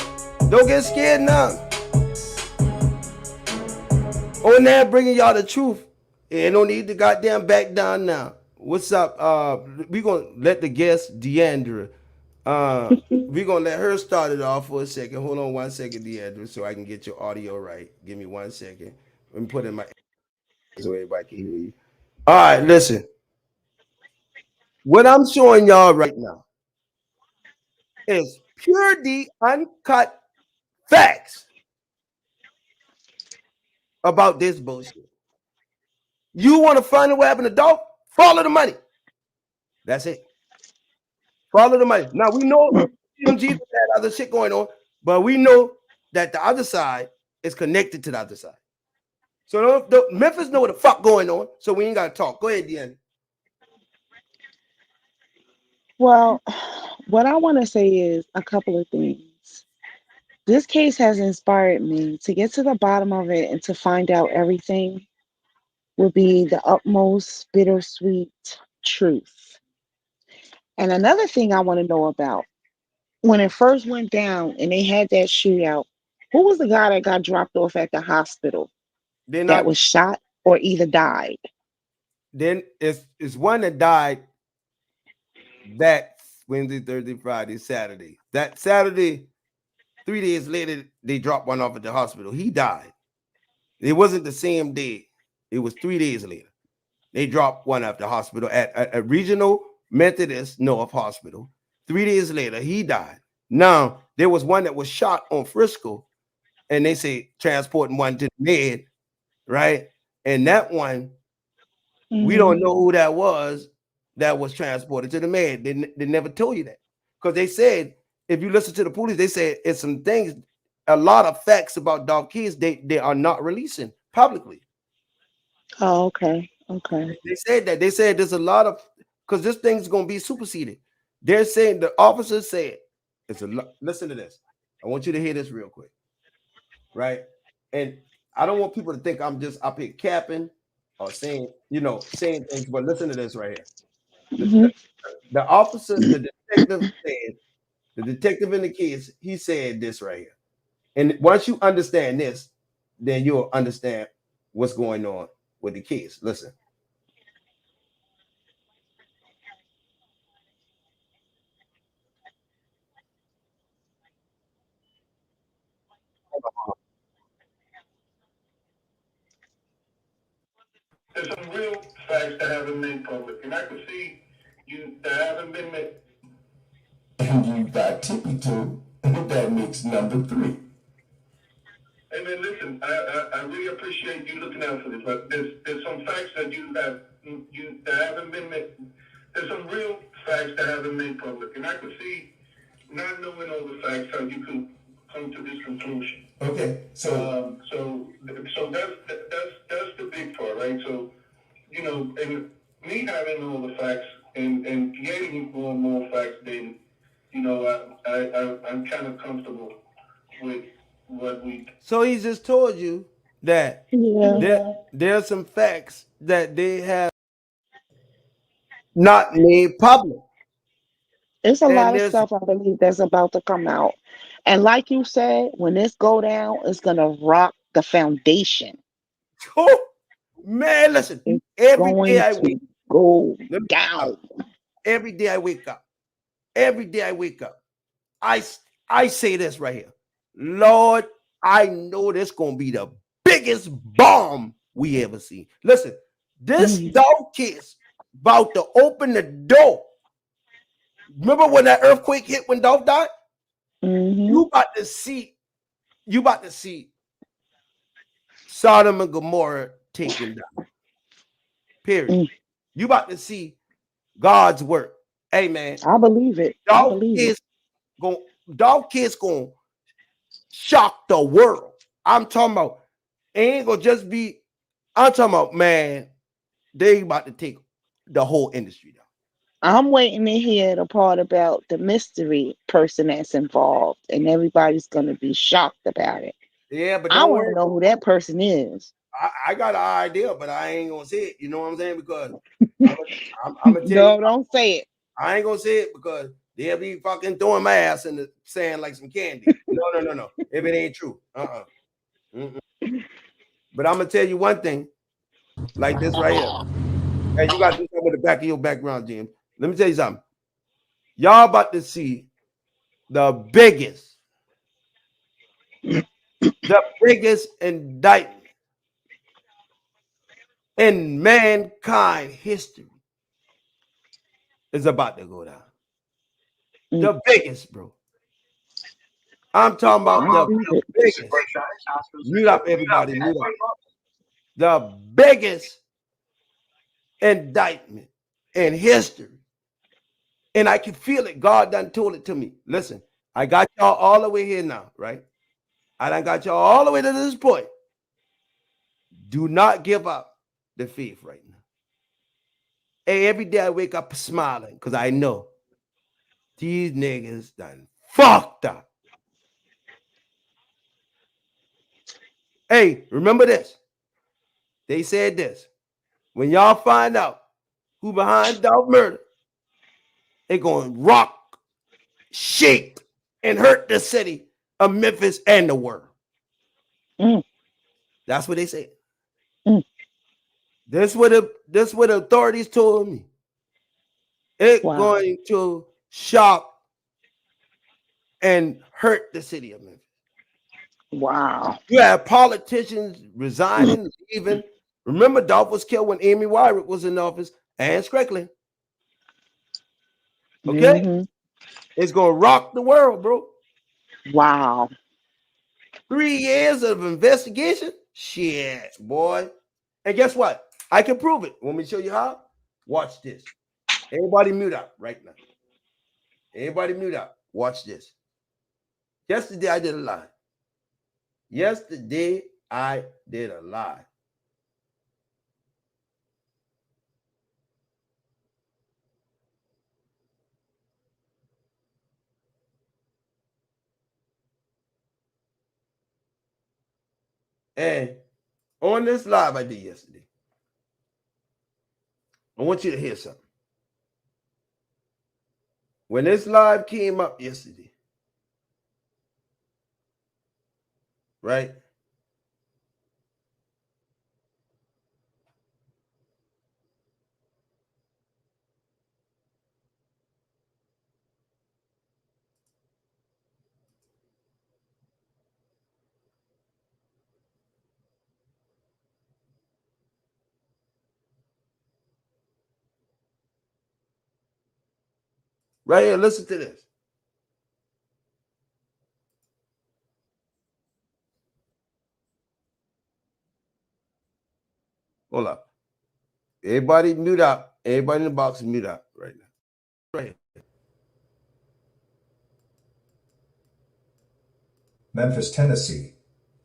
Don't get scared now. ONAN bringing y'all the truth. Ain't no need to goddamn back down now. What's up? We gonna let the guest Deandra. We gonna let her start it off for a second. Hold on 1 second, Deandra, so I can get your audio right. Give me 1 second. Let me put in my so everybody can hear you. All right, listen. What I'm showing y'all right now is purely uncut facts about this bullshit. You want to find out what happened to Dolph? Follow the money. That's it. Follow the money. Now, we know TMG had other shit going on, but we know that the other side is connected to the other side. So Memphis know what the fuck going on, so we ain't got to talk. Go ahead, Deanna. Well, what I want to say is a couple of things. This case has inspired me to get to the bottom of it, and to find out everything will be the utmost bittersweet truth. And another thing I want to know about, when it first went down and they had that shootout, who was the guy that got dropped off at the hospital that was shot or either died? Then it's one that died that Wednesday, Thursday, Friday, Saturday. That Saturday, 3 days later, they dropped one off at the hospital. He died. It wasn't the same day. It was 3 days later. They dropped one off the hospital at a regional Methodist North Hospital. 3 days later, he died. Now, there was one that was shot on Frisco, and they say transporting one to the med, right? And that one, we don't know who that was transported to the med. They never told you that. Because they said, if you listen to the police, they said it's some things, a lot of facts about Dolph kids they are not releasing publicly. Oh, okay. Okay. They said that. They said there's a lot of, because this thing's going to be superseded. They're saying, the officers said, it's a lot. Listen to this. I want you to hear this real quick. Right? And I don't want people to think I'm just up here capping or saying things, but listen to this right here. The officer, the detective said, the detective in the case, he said this right here. And once you understand this, then you'll understand what's going on with the case. Listen. There's some real facts that haven't been public, and I can see that haven't been made. And you got tippy toe. That makes number 3. Hey man, listen, I really appreciate you looking out for this, but there's some facts that that haven't been made. There's some real facts that haven't been public, and I can see, not knowing all the facts, how you could come to this conclusion. Okay, so that's the big part, right? So, and me having all the facts and getting more and more facts, then, I'm kind of comfortable with what we. So he just told you that there are some facts that they have not made public. It's a lot of stuff I believe that's about to come out. And like you said, when this go down, it's gonna rock the foundation. Oh man, listen. Every day I wake go down. Every day I wake up. I say this right here. Lord, I know this gonna be the biggest bomb we ever seen. Listen, this Dolph kid's about to open the door. Remember when that earthquake hit when Dolph died? You about to see Sodom and Gomorrah taken down. Period. You about to see God's work. Hey man, I believe it. Dolph kids gonna shock the world. I'm talking about, ain't gonna just be. I'm talking about, man, they about to take the whole industry down. I'm waiting to hear the part about the mystery person that's involved, and everybody's gonna be shocked about it. Yeah, but I want to know who that person is. I got an idea, but I ain't gonna say it. You know what I'm saying? Because I'm gonna tell No, you, don't say it. I ain't gonna say it because they'll be fucking throwing my ass in the sand like some candy. No. If it ain't true, But I'm gonna tell you one thing, like this right here. Hey, you got to do something with the back of your background, James. Let me tell you something. Y'all about to see the biggest indictment in mankind history is about to go down. The biggest, bro. I'm talking about the biggest. Mute up, everybody. Mute up. The biggest indictment in history. And I can feel it. God done told it to me. Listen, I got y'all all the way here now, right? I done got y'all all the way to this point. Do not give up the faith right now. Hey, every day I wake up smiling because I know these niggas done fucked up. Hey, remember this. They said this. When y'all find out who behind Dolph murder, they gonna rock, shake, and hurt the city of Memphis and the world. That's what they said. This what the authorities told me. It's going to shock and hurt the city of Memphis. Wow. You have politicians resigning, leaving. Remember, Dolph was killed when Amy Wyrick was in office and Strickland. Okay? It's going to rock the world, bro. Wow. 3 years of investigation? Shit, boy. And guess what? I can prove it. Want me to show you how? Watch this. Everybody mute up right now. Everybody mute up. Watch this. Yesterday I did a live. Yesterday I did a live. And on this live I did yesterday, I want you to hear something. When this live came up yesterday, right? Right here, listen to this. Hold up. Everybody mute up. Everybody in the box mute up right now. Right here. Memphis, Tennessee.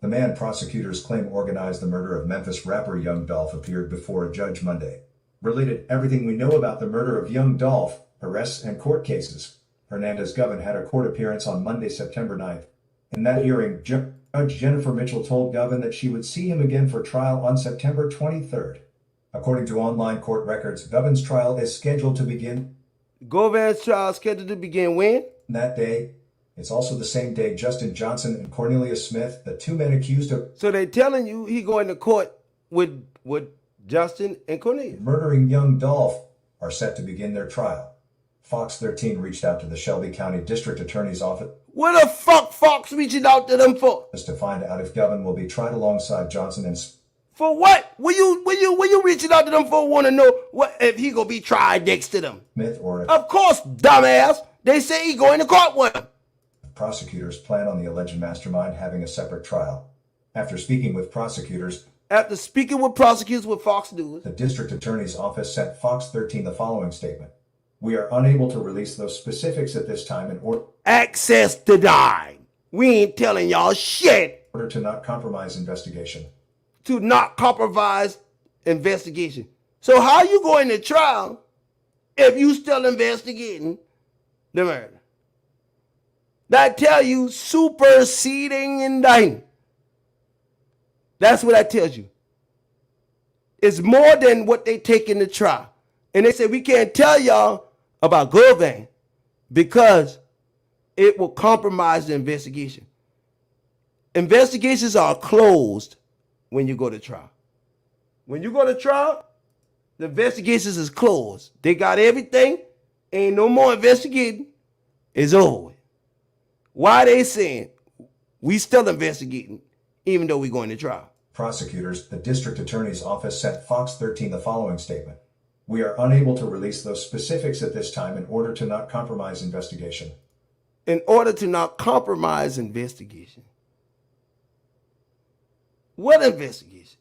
The man prosecutors claim organized the murder of Memphis rapper Young Dolph appeared before a judge Monday. Related everything we know about the murder of Young Dolph, arrests and court cases. Hernandez Govan had a court appearance on Monday, September 9th. In that hearing, Judge Jennifer Mitchell told Govan that she would see him again for trial on September 23rd. According to online court records, Govan's trial is scheduled to begin. Govan's trial is scheduled to begin when? That day. It's also the same day Justin Johnson and Cornelia Smith, the two men accused of... So they're telling you he going to court with Justin and Cornelia. ...murdering Young Dolph are set to begin their trial. Fox 13 reached out to the Shelby County District Attorney's Office. What the fuck Fox reaching out to them for? ...to find out if Govan will be tried alongside Johnson and... For what? Will you reaching out to them for? Want to know what if he gonna be tried next to them? Smith or... Of course, dumbass. They say he going to court with them. Prosecutors plan on the alleged mastermind having a separate trial. After speaking with prosecutors with Fox News, the district attorney's office sent Fox 13 the following statement. We are unable to release those specifics at this time in order... Access denied. We ain't telling y'all shit. ...in order to not compromise investigation. To not compromise investigation. So how you going to trial if you still investigating the murder? That tell you superseding indictment. That's what that tells you. It's more than what they take in the trial. And they say we can't tell y'all about Govan because it will compromise the investigation. Investigations are closed when you go to trial. When you go to trial, the investigations is closed. They got everything. Ain't no more investigating. It's over. Why they saying we still investigating even though we're going to trial? Prosecutors, the district attorney's office sent Fox 13 the following statement. We are unable to release those specifics at this time in order to not compromise investigation. In order to not compromise investigation. What investigation?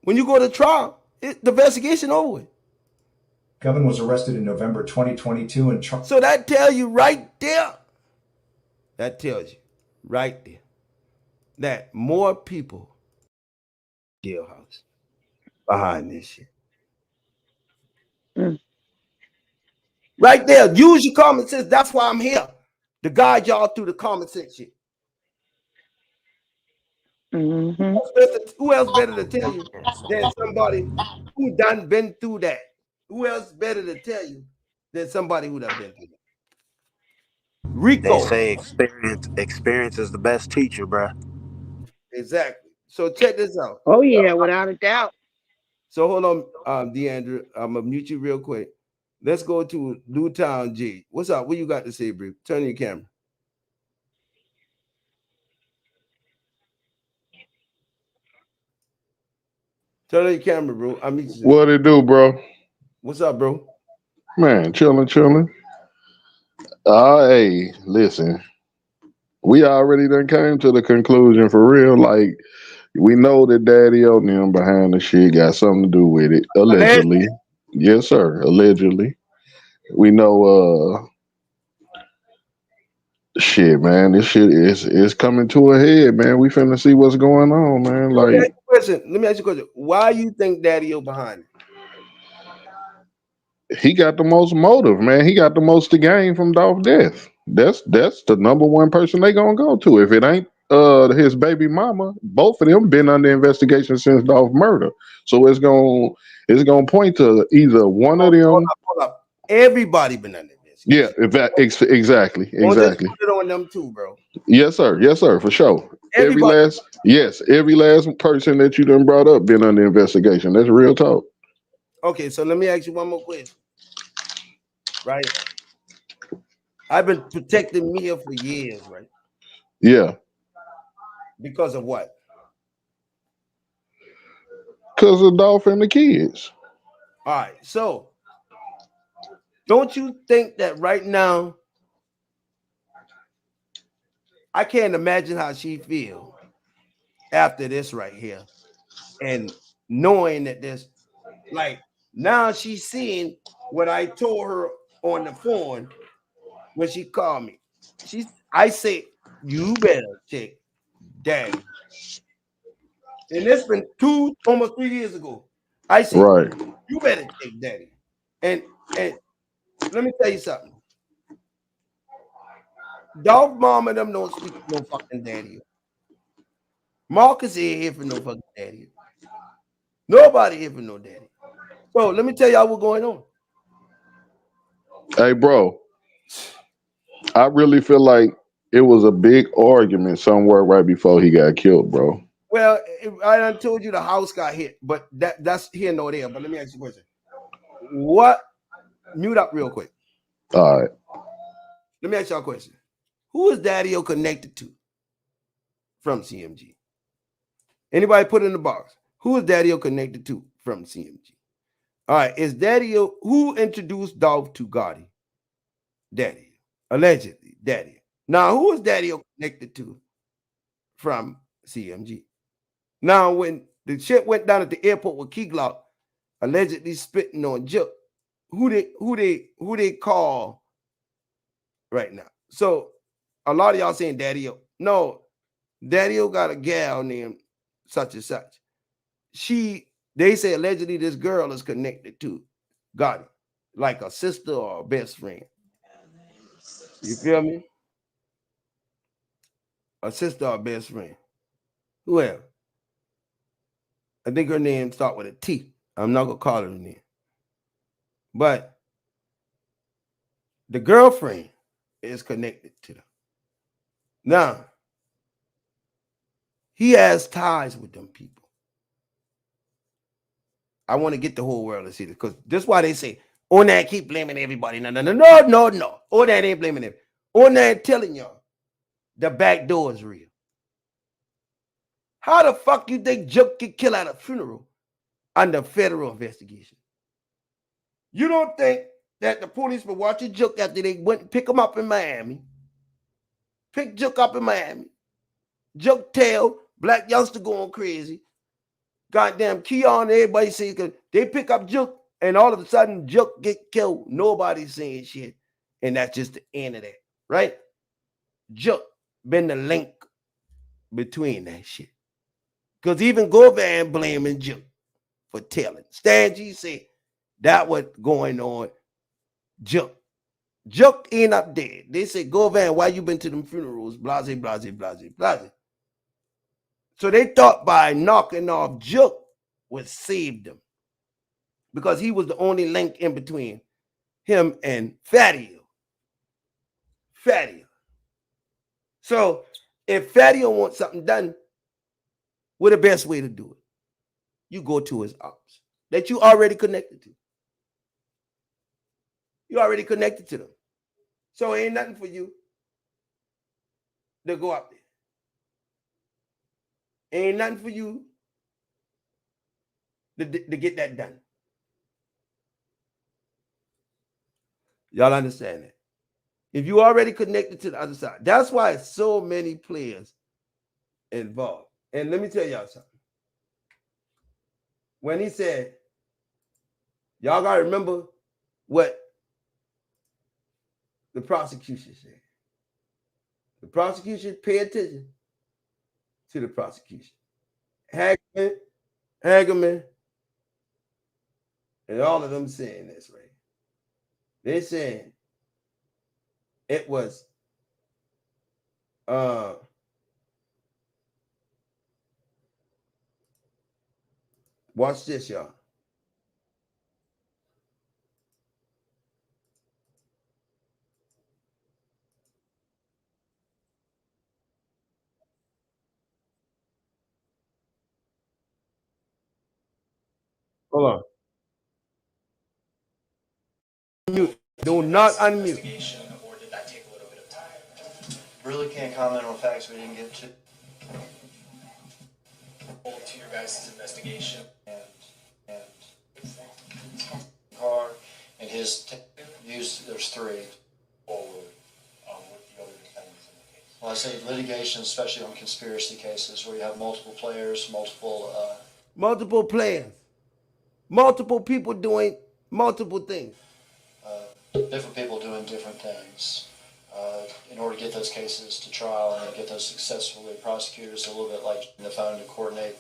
When you go to trial, the investigation over. Govan was arrested in November 2022 and so that tells you right there. That tells you right there that more people jailhouse behind this shit. Right there. Use your common sense. That's why I'm here. To guide y'all through the common sense shit. Mm-hmm. Who else better to tell you than somebody who done been through that? Who else better to tell you than somebody who done been through that? Rico. They say experience is the best teacher, bro. Exactly. So check this out. Oh yeah, without a doubt. So hold on, DeAndre. I'm gonna mute you real quick. Let's go to Newtown G. What's up? What you got to say, bro? Turn your camera. Turn on your camera, bro. I mean, what it do, bro? What's up, bro? Man, chilling. Hey, listen. We already done came to the conclusion for real. Like, We know that Daddyo behind the shit got something to do with it. Allegedly. Yes, sir. Allegedly. We know shit, man. This shit is coming to a head, man. We finna see what's going on, man. Let me ask Like, you a question. Let me ask you a question. Why you think Daddyo behind it? he got the most motive, man. He got the most to gain from Dolph death. That's the number one person they gonna go to. If it ain't his baby mama, both of them been under investigation since Dolph murder. So it's gonna point to either one of them. Hold up. Everybody been under investigation. Yeah, exactly. Don't just put it on them too, bro. Yes, sir, for sure. Everybody. Every last person that you done brought up been under investigation. That's real talk. Okay, so let me ask you one more question. Right? I've been protecting Mia for years, right? Yeah. Because of what? Because of Dolph and the kids. All right, so don't you think that right now, I can't imagine how she feels after this right here, and knowing that this, like, now she's seeing what I told her on the phone when she called me. I said, you better check Daddy. And it's been almost 3 years ago. I said, right, you better check Daddy. And let me tell you something. Dolph mom and them don't speak no fucking Daddy. Marcus ain't here for no fucking Daddy. Nobody here for no Daddy. So let me tell y'all what's going on. Hey, bro, I really feel like it was a big argument somewhere right before he got killed, bro. Well, I done told you the house got hit, but that's here nor there. But let me ask you a question. What? Mute up real quick. All right. Let me ask y'all a question. Who is Daddyo connected to from CMG? Anybody put in the box? Who is Daddyo connected to from CMG? All right, is Daddyo, who introduced Dolph to Gotti? Daddyo. Allegedly, Daddyo. Now, who is Daddyo connected to from CMG? Now, when the shit went down at the airport with Key Glock, allegedly spitting on Jook, who they call right now? So a lot of y'all saying Daddyo. No, Daddyo got a gal named such and such. They say allegedly this girl is connected to Gotti, like a sister or a best friend. You feel me? A sister or a best friend. Who else? I think her name starts with a T. I'm not gonna call her name. But the girlfriend is connected to them. Now, he has ties with them people. I want to get the whole world to see this, because this is why they say, ONAN keep blaming everybody. No. ONAN ain't blaming them. ONAN telling y'all the back door is real. How the fuck you think Jook get killed at a funeral under federal investigation? You don't think that the police were watching Jook after they went and pick him up in Miami? Pick Jook up in Miami. Jook tail, black youngster going crazy. Goddamn Keon, everybody say, they pick up Jook, and all of a sudden Jook get killed. Nobody's saying shit. And that's just the end of that, right? Jook been the link between that shit. Because even Govan blaming Jook for telling. Stan G said that was going on. Jook ain't up dead. They said, Govan, why you been to them funerals? Blase, blase, blase, blase. So they thought by knocking off Jook would save them, because he was the only link in between him and Fadio. So if Fadio wants something done, what's the best way to do it? You go to his ops that you already connected to. You already connected to them. So it ain't nothing for you to go up there. Ain't nothing for you to get that done. Y'all understand that? If you already connected to the other side, that's why so many players involved. And let me tell y'all something. When he said, y'all got to remember what the prosecution said. The prosecution, pay attention to the prosecution. Hagerman, and all of them saying this, right? They saying it was watch this, y'all. Hold on. Mute. Do not unmute. Or did that take a little bit of time? Really can't comment on facts we didn't get to. To your guys' investigation and car and his use. There's three. Forward with the other defendants in the case. Well, I say litigation, especially on conspiracy cases where you have multiple players, multiple players, multiple people doing multiple things. Different people doing different things. In order to get those cases to trial and then get those successfully prosecuted, it's a little bit like the phone to coordinate.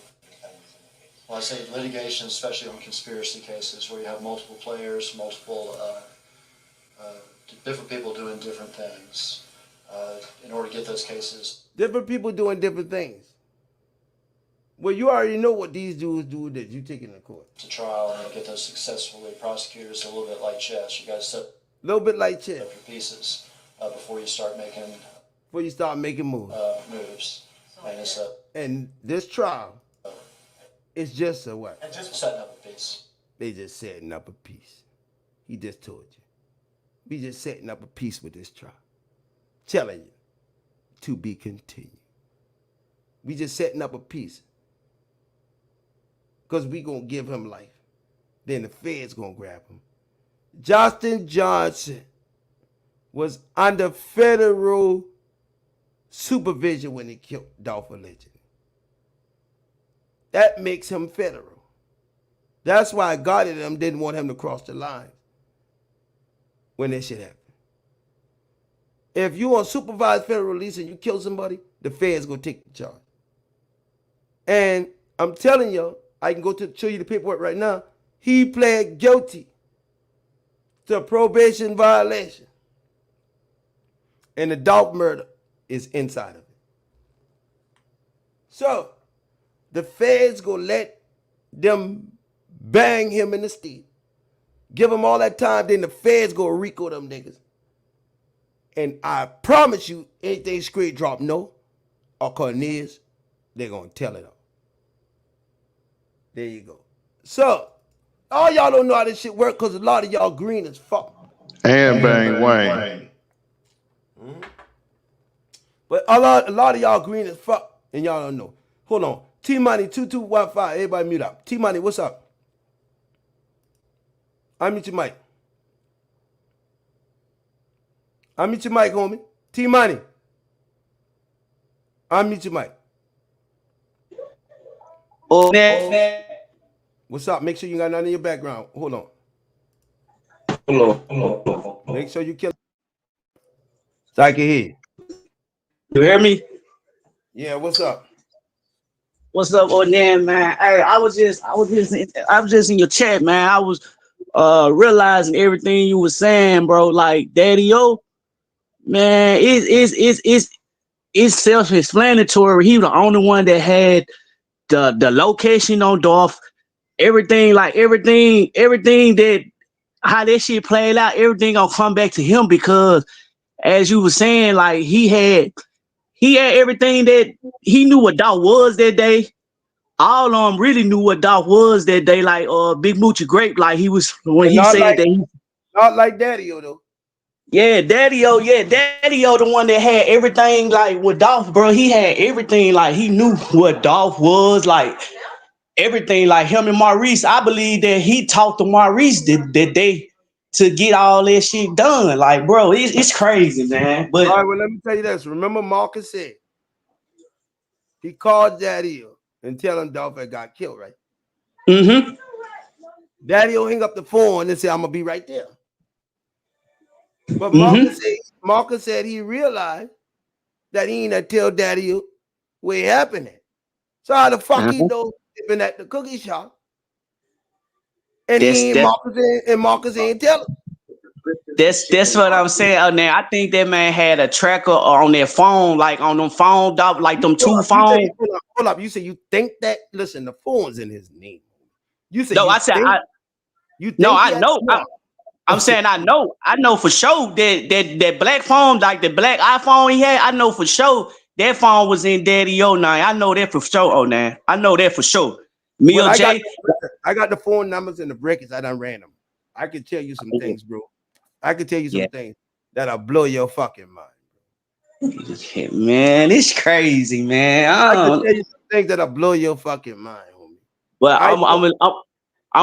Well, I say litigation, especially on conspiracy cases where you have multiple players, different people doing different things. In order to get those cases. Different people doing different things. Well, you already know what these dudes do that you take into court. To trial and then get those successfully prosecuted, it's a little bit like chess. You got to set. A little bit like chess. Your pieces before you start making. Before you start making moves. Moves. And it's and this trial is just a what? And just setting up a piece. They just setting up a piece. He just told you. We just setting up a piece with this trial. Telling you to be continued. We just setting up a piece. Because we gonna give him life. Then the feds gonna grab him. Justin Johnson was under federal supervision when he killed Dolph allegedly. That makes him federal. That's why God and them didn't want him to cross the line when that shit happened. If you on supervised federal release and you kill somebody, the feds gonna take the charge. And I'm telling you, I can go to show you the paperwork right now. He pled guilty to probation violation. And the Dolph murder is inside of it. So, the feds gonna let them bang him in the street. Give him all that time, then the feds gonna RICO them niggas. And I promise you, anything straight drop no or Cornelius, they're gonna tell it all. There you go. So, all y'all don't know how this shit work because a lot of y'all green as fuck. And bang Wayne. But a lot of y'all green as fuck and y'all don't know. Hold on. T-Money 2215. Everybody mute up. T-Money, what's up? Unmute your mic. Unmute your mic, homie. T-Money. Unmute your mic. Oh, what's up? Make sure you got nothing in your background. Hold on. Hello. Make sure you kill. So I can hear you. You hear me? Yeah, what's up? What's up, ONAN, man? Hey, I was just in your chat, man. I was realizing everything you were saying, bro. Like Daddyo, man, it's self-explanatory. He was the only one that had the location on Dolph, everything that how that shit played out, everything gonna come back to him because, as you were saying, like he had everything that he knew what Dolph was that day. All of them really knew what Dolph was that day, like Big Moochie Grape, like he was when he said like, that he not like Daddyo though. Yeah, Daddyo, the one that had everything like with Dolph, bro. He had everything, like he knew what Dolph was, like everything, like him and Maurice. I believe that he talked to Maurice that day to get all that shit done. Like, bro, it's crazy, man. But all right, well, let me tell you this. Remember Marcus said he called Daddyo and tell him Dolph had got killed, right? Mm-hmm. Daddyo hang up the phone and say, I'm gonna be right there. But Mm-hmm. Marcus said he realized that he ain't tell Daddyo where it happened at. So how the fuck he know been at the cookie shop? And Marcus ain't tell him. That's what I'm saying. Now I think that man had a tracker on their phone, like on them phone, like them two phones. Hold up. You say you think that? Listen, the phone's in his name. You say no. I said I know. I'm saying I know for sure that black phone, like the black iPhone he had, I know for sure that phone was in Daddyo now. I know that for sure. Oh, now I know that for sure. I got the phone numbers and the brackets. I done ran them. I can tell you some things, bro. I can tell you some things that'll blow your fucking mind. Man, it's crazy, man. I can tell you some things that'll blow your fucking mind, homie. But I'm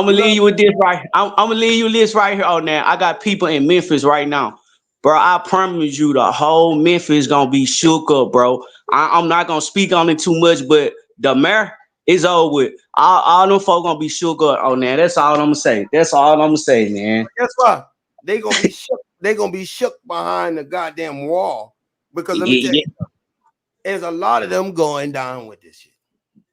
gonna leave you with this right. I'm gonna leave you this right here. Oh, now I got people in Memphis right now, bro. I promise you, the whole Memphis gonna be shook up, bro. I'm not gonna speak on it too much, but the mayor is over with. All them folk gonna be shook up on that. That's all I'm gonna say. That's all I'm gonna say, man. Guess what? They gonna be shook. They gonna be shook behind the goddamn wall because let me tell you, there's a lot of them going down with this shit.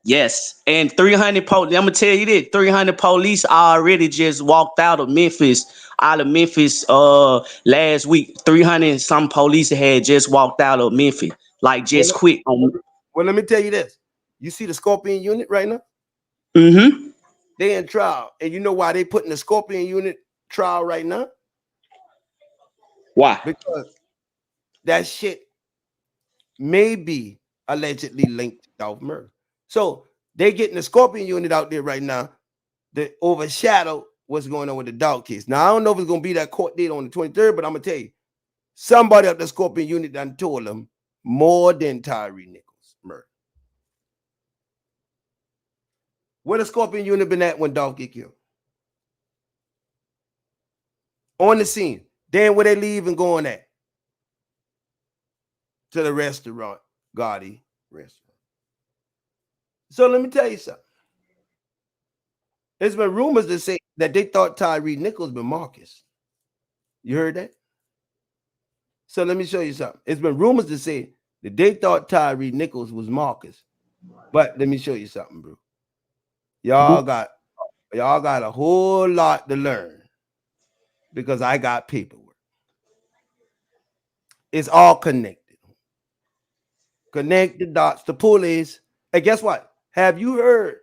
Yes, and 300 police. I'm gonna tell you this: 300 police already just walked out of Memphis. Last week. 300 some police had just walked out of Memphis, like just quick. Well, let me tell you this: you see the Scorpion unit right now? Mm-hmm. They in trial, and you know why they putting the Scorpion unit trial right now? Why? Because that shit may be allegedly linked to Dolph murder. So they getting the Scorpion unit out there right now that overshadow what's going on with the dog case. Now, I don't know if it's going to be that court date on the 23rd, but I'm going to tell you, somebody up the Scorpion unit done told them more than Tyree Nichols' murder. Where the Scorpion unit been at when Dolph get killed? On the scene. Then where they leave and going at? To the restaurant, Gotti restaurant. So let me tell you something. There's been rumors that say that they thought Tyree Nichols been Marcus. You heard that? So let me show you something. It's been rumors that say that they thought Tyree Nichols was Marcus. But let me show you something, bro. Y'all got a whole lot to learn because I got paperwork. It's all connected. Connect the dots, the police. And guess what? Have you heard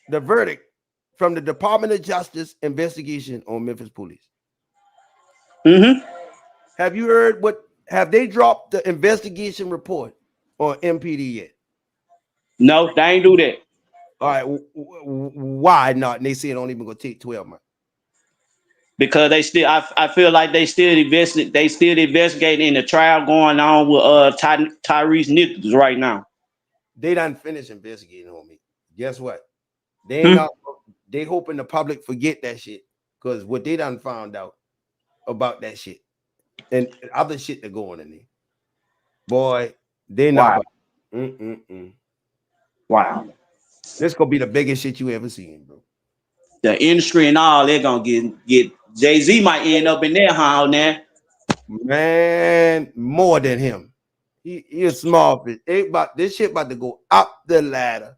the verdict from the Department of Justice investigation on Memphis police? Mm-hmm. Have you heard have they dropped the investigation report on MPD yet? No, they ain't do that. All right, why not? And they say it don't even go take 12 months. Because they still, I feel like they still investigating in the trial going on with Tyrese Nichols right now. They done finished investigating on me. Guess what? They ain't not. They hoping the public forget that shit because what they done found out about that shit and other shit that going in there. Boy, they not. Wow. This gonna be the biggest shit you ever seen, bro. The industry and all, they're gonna get Jay-Z might end up in there, huh, now? Man, more than him. He a small fish. This shit about to go up the ladder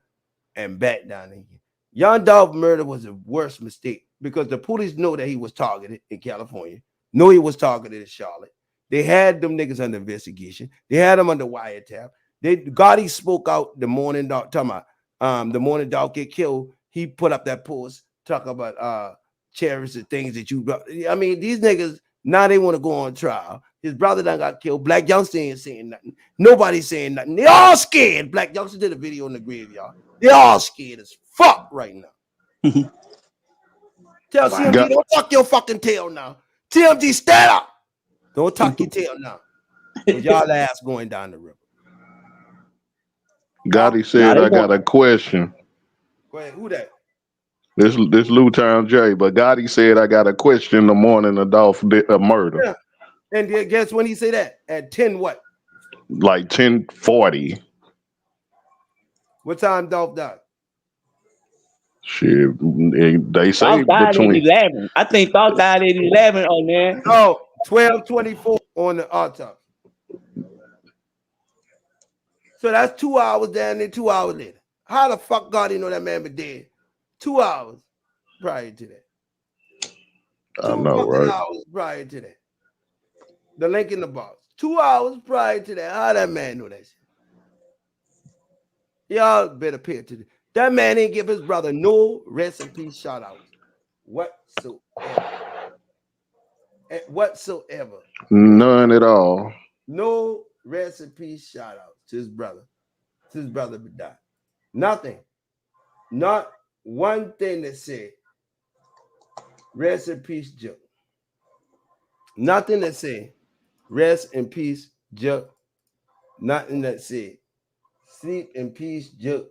and back down again. Young Dolph murder was the worst mistake because the police know that he was targeted in California. Know he was targeted in Charlotte. They had them niggas under investigation. They had them under wiretap. Gotti spoke out the morning dog, talking about the morning dog get killed. He put up that post talking about cherish the things that you brought. I mean, these niggas now they want to go on trial. His brother done got killed. Black Youngster ain't saying nothing. Nobody's saying nothing. They all scared. Black Youngster did a video in the graveyard. They all scared as fuck right now. Tell CMG, don't tuck your fucking tail now. TMG, stand up. Don't tuck your tail now. With y'all ass going down the river. Gotti said, I got a question. Go ahead, who that? This Lewtown J, but Gotti said, I got a question the morning of Dolph murder. Yeah. And guess when he say that? At 10 what? Like 10:40. What time Dolph died? Shit, they say Dolph died at between 11. I think Dolph died at 11. Oh man. No, 12:24 on the autopsy. So that's 2 hours down there, 2 hours later. How the fuck God didn't know that man was dead? 2 hours prior to that. I know, right? 2 hours prior to that. The link in the box. 2 hours prior to that. How that man know that shit? Y'all better pay attention. That man ain't give his brother no rest in peace shout outs whatsoever. Whatsoever. None at all. No rest in peace shout outs to his brother. To his brother but died. Nothing. Not one thing that said rest in peace, Joe. Nothing that said rest in peace, Joe. Nothing that said sleep in peace, Joe.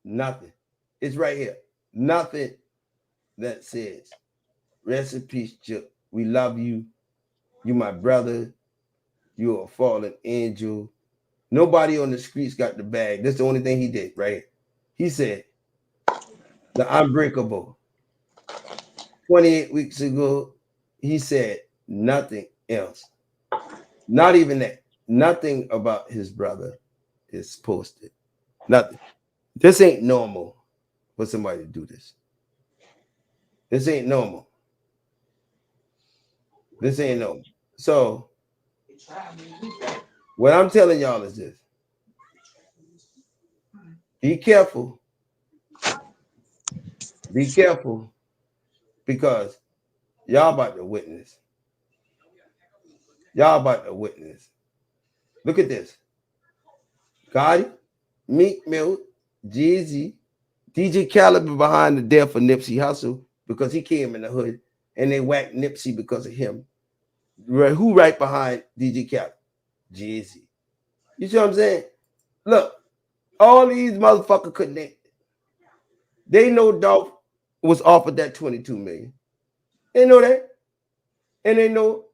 Nothing. It's right here. Nothing that says rest in peace, Joe. We love you. You my brother. You're a fallen angel. Nobody on the streets got the bag. That's the only thing he did, right? He said, the unbreakable. 28 weeks ago, he said nothing else. Not even that. Nothing about his brother is posted. Nothing. This ain't normal for somebody to do this. This ain't normal. This ain't normal. So, what I'm telling y'all is this. Be careful. Be careful because y'all about to witness. Y'all about to witness. Look at this. Gotti, Meek Mill, Jeezy, DJ Caliber behind the death of Nipsey Hussle because he came in the hood and they whacked Nipsey because of him. Who right behind DJ Caliber? Jeezy. You see what I'm saying? Look, all these motherfuckers connected. They know Dolph was offered that $22 million. They know that. And they know,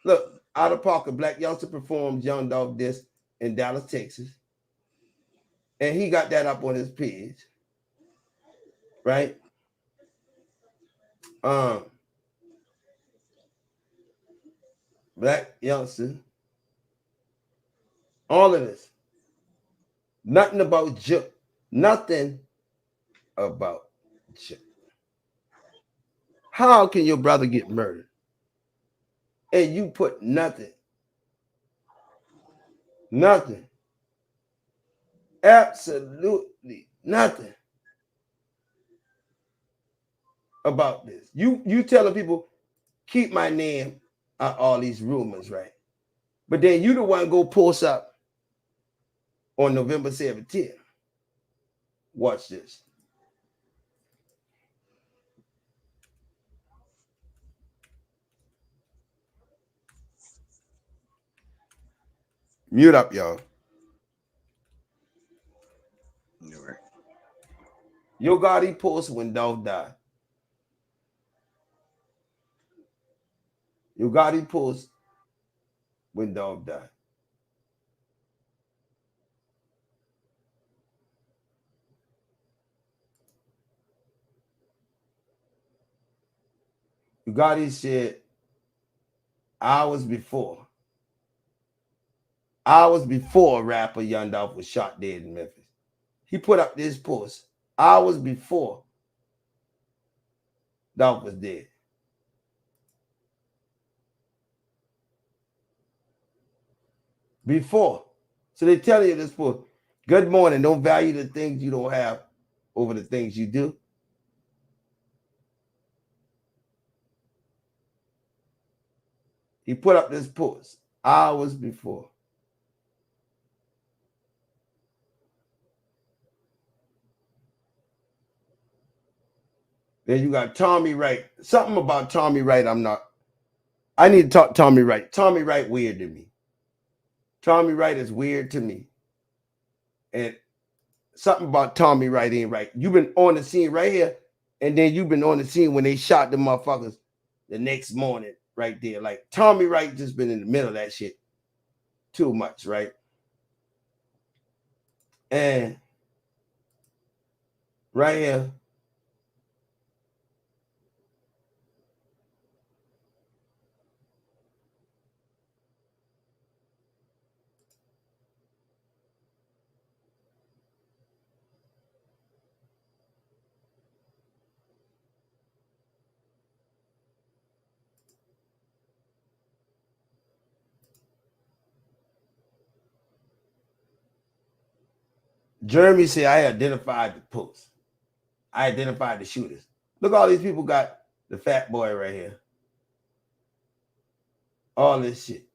look, out of pocket, Black Youngster performed Young Dolph this in Dallas, Texas. And he got that up on his page. Right? Black Youngster. All of this. Nothing about Joe. Nothing about Joe. How can your brother get murdered? And you put nothing. Nothing. Absolutely nothing about this. You telling people, keep my name out all these rumors, right? But then you the one go post up on November 17th. Watch this. Mute up, y'all. Yo Gotti post when Dolph died. Yo Gotti post when Dolph died. Yo Gotti said hours before rapper Young Dolph was shot dead in Memphis. He put up this post hours before Dolph was dead. Before. So they tell you this post. Good morning. Don't value the things you don't have over the things you do. He put up this post hours before. Then you got Tommy Wright. Something about Tommy Wright I need to talk to Tommy Wright. Tommy Wright weird to me. Tommy Wright is weird to me. And something about Tommy Wright ain't right. You've been on the scene right here, and then you've been on the scene when they shot the motherfuckers the next morning right there. Like Tommy Wright just been in the middle of that shit too much, right? And Right here. Jeremy said, I identified the post. I identified the shooters. Look, all these people got the fat boy right here. All this shit.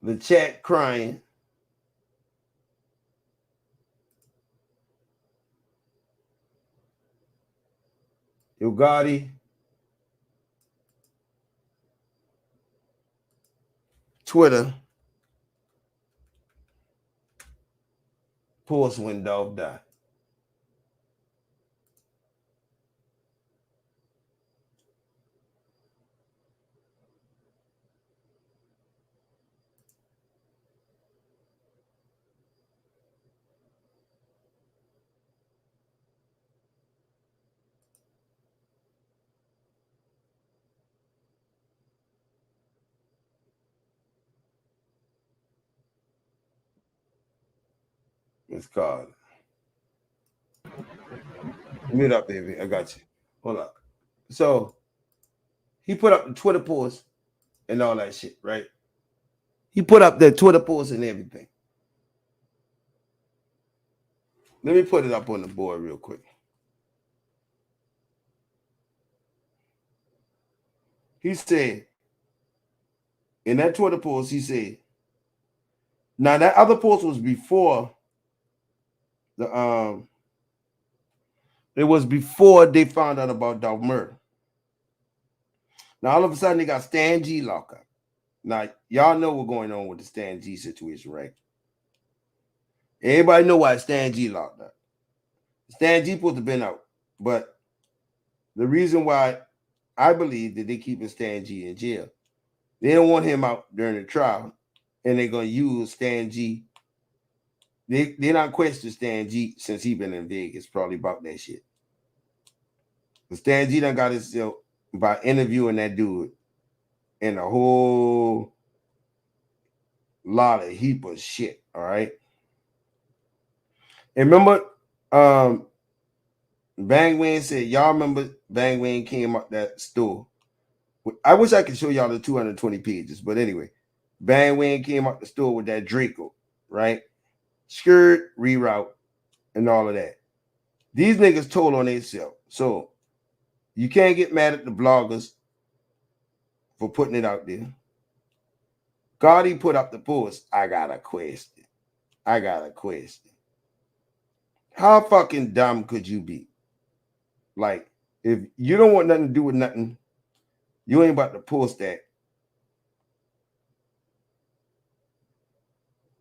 The chat crying. Ugadi. Twitter. Post when Dolph died. It's called. Mute up, baby. I got you. Hold up. So he put up the Twitter post and all that shit, right? He put up the Twitter post and everything. Let me put it up on the board real quick. He said, in that Twitter post, he said, now that other post was before the it was before they found out about Dolph murder. Now all of a sudden they got Stan G locked up. Now y'all know what's going on with the Stan G situation, right? Everybody know why Stan G locked up. Stan G supposed to been out, but the reason why I believe that they keeping Stan G in jail, they don't want him out during the trial, and they're gonna use Stan G. They not question Stan G since he been in Vegas, probably about that shit. But Stan G done got himself by interviewing that dude and a whole lot of heap of shit. All right. And remember, Bang Wayne said, y'all remember Bang Wayne came up that store. I wish I could show y'all the 220 pages, but anyway, Bang Wayne came up the store with that Draco, right? Skirt, reroute, and all of that. These niggas told on themselves. So you can't get mad at the bloggers for putting it out there. Gotti put up the post. I got a question. How fucking dumb could you be? Like, if you don't want nothing to do with nothing, you ain't about to post that.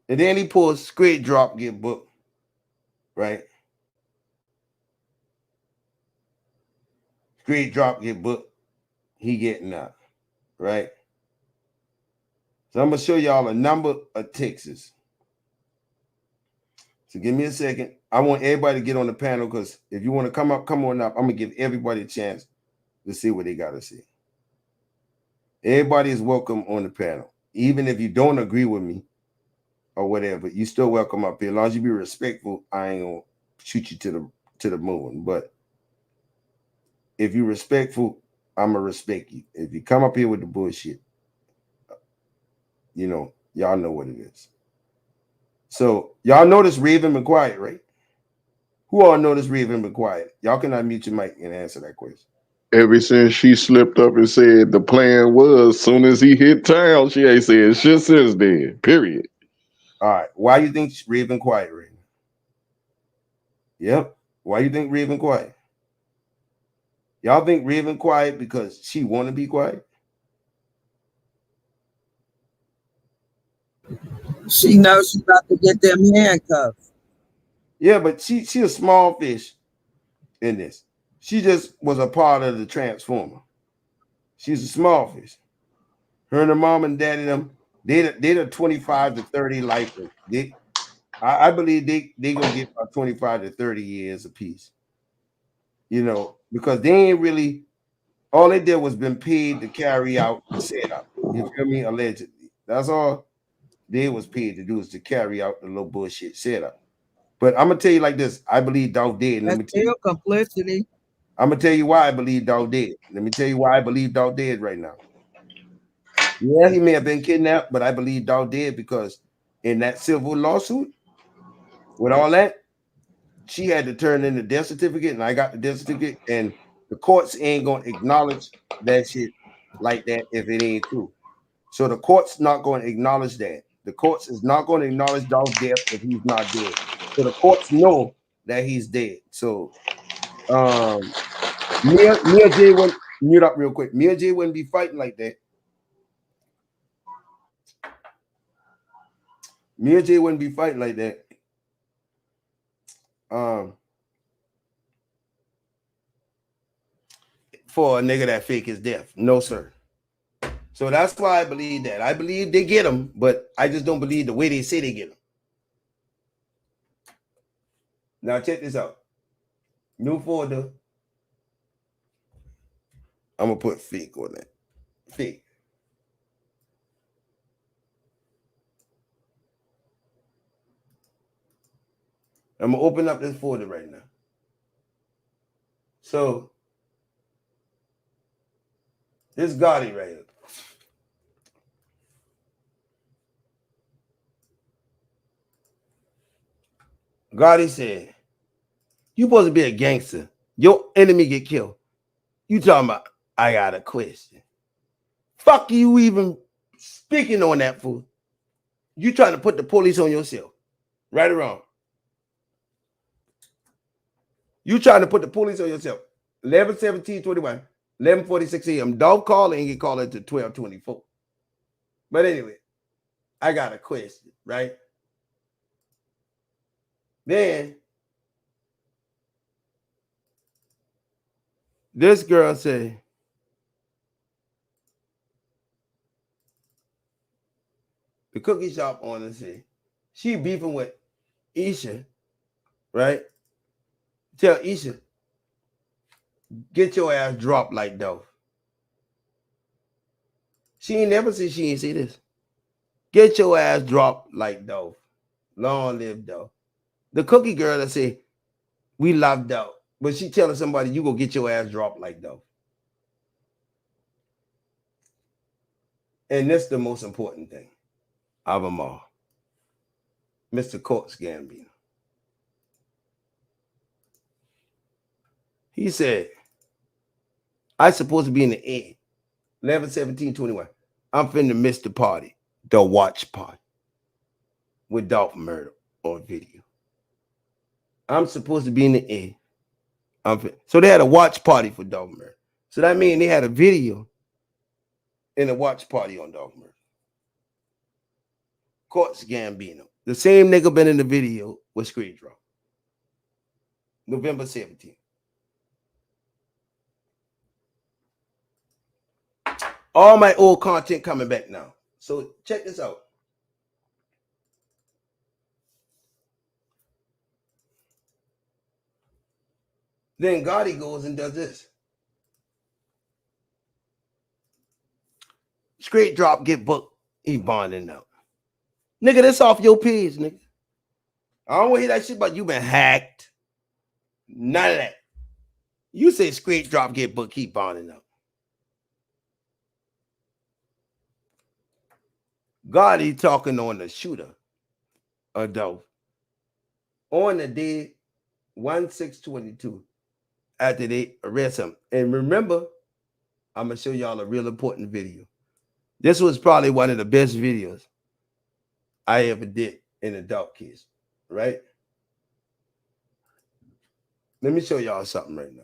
And then he posts straight drop, get booked. Right? Straight drop, get booked. He getting up. Right? So I'm going to show y'all a number of Texas. So give me a second. I want everybody to get on the panel because if you want to come up, come on up. I'm going to give everybody a chance to see what they got to say. Everybody is welcome on the panel. Even if you don't agree with me or whatever, you still welcome up here. As long as you be respectful, I ain't going to shoot you to the moon. But if you're respectful, I'm going to respect you. If you come up here with the bullshit, you know, y'all know what it is. So y'all notice Raven been quiet, right? Who all notice Raven been quiet? Y'all can unmute your mic and answer that question. Ever since she slipped up and said the plan was soon as he hit town, she ain't said shit since then. Period. All right. Why you think Raven quiet, Raven? Yep. Why you think Raven quiet? Y'all think Raven quiet because she want to be quiet? She knows she's about to get them handcuffs. Yeah, but she a small fish in this. She just was a part of the Transformer. She's a small fish. Her and her mom and daddy, them, they the 25 to 30 lifers. I believe they gonna get about 25 to 30 years apiece. You know, because they ain't really all they did was been paid to carry out the setup. You feel me? Allegedly. That's all they was paid to do is to carry out the little bullshit setup. But I'm gonna tell you like this: I believe Dolph dead. And let That's me tell you, still complicity. I'm gonna tell you why I believe Dolph dead. Let me tell you why I believe Dolph dead right now. Yeah, he may have been kidnapped, but I believe Dolph dead because in that civil lawsuit, with all that, she had to turn in the death certificate, and I got the death certificate, and the courts ain't gonna acknowledge that shit like that if it ain't true. So the court's not going to acknowledge that. The courts is not going to acknowledge Dolph's death if he's not dead. So the courts know that he's dead. So Mia J wouldn't mute up real quick. Mia J wouldn't be fighting like that. Mia J wouldn't be fighting like that. For a nigga that fake his death. No, sir. So that's why I believe that. I believe they get him, but I just don't believe the way they say they get him. Now check this out. New folder. I'm gonna put fake on that. Fake. I'm gonna open up this folder right now. So this Gotti right here. Gotti said, "You supposed to be a gangster. Your enemy get killed. You talking about? I got a question. Fuck you even speaking on that fool. You trying to put the police on yourself, right or wrong? You trying to put the police on yourself. 11/17/21, 11:46 a.m. Dolph call and get called into 12:24. But anyway, I got a question, right? Then this girl said, the cookie shop owner said, she beefing with Isha, right? Tell Isha, get your ass dropped like Dolph. She ain't never said she ain't say this. Get your ass dropped like Dolph. Long live Dolph. The cookie girl that say, we love Dolph. But she telling somebody, you go get your ass dropped like Dolph. And that's the most important thing of them all. Mr. Courts Gambino. He said, I supposed to be in the A. 11/17/21. I'm finna miss the party. The watch party. With Dolph murder on video. I'm supposed to be in the A. So they had a watch party for Dolph murder. So that means they had a video in a watch party on Dolph murder. Courts Gambino. The same nigga been in the video with Screen Drop. November 17th. All my old content coming back now. So check this out. Then Gotti goes and does this. Straight drop, get booked. He bonding out. Nigga, this off your page, nigga. I don't want to hear that shit about you been hacked. None of that. You say straight drop, get booked, keep bonding out. Gotti talking on the shooter, Dolph, on the day 1/6/22 after they arrest him. And remember, I'm going to show y'all a real important video. This was probably one of the best videos I ever did in a Dolph case, right? Let me show y'all something right now.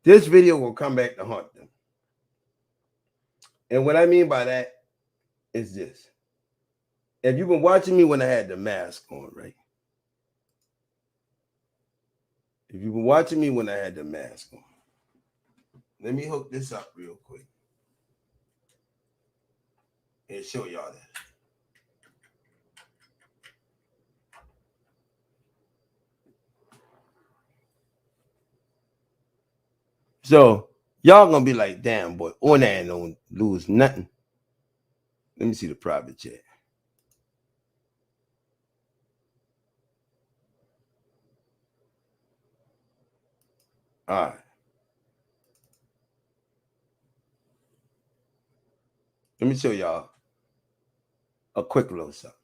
This video will come back to haunt them. And what I mean by that is this. If you've been watching me when I had the mask on, right? If you've been watching me when I had the mask on, let me hook this up real quick and show y'all that. So y'all gonna be like, damn boy, ONAN don't lose nothing. Let me see the private chat. All right. Let me show y'all a quick little something.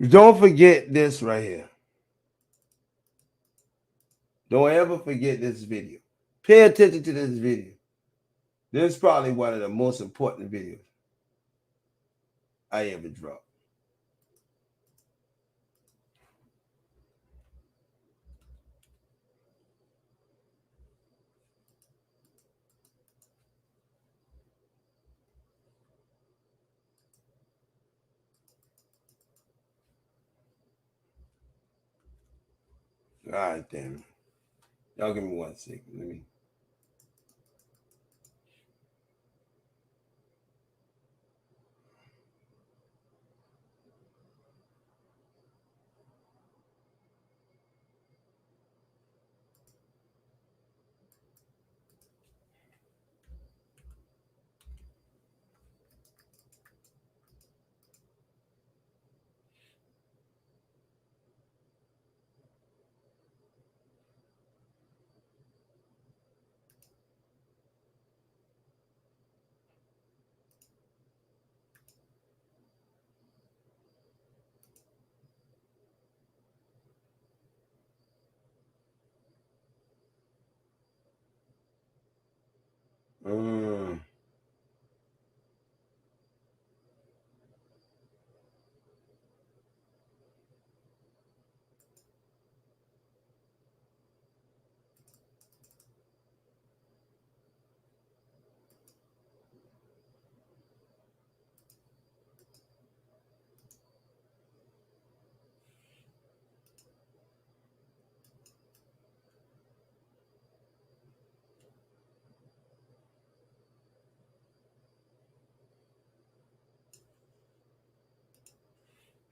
Don't forget this right here. Don't ever forget this video. Pay attention to this video. This is probably one of the most important videos I ever dropped. All right, damn it. Y'all give me 1 second. Let me.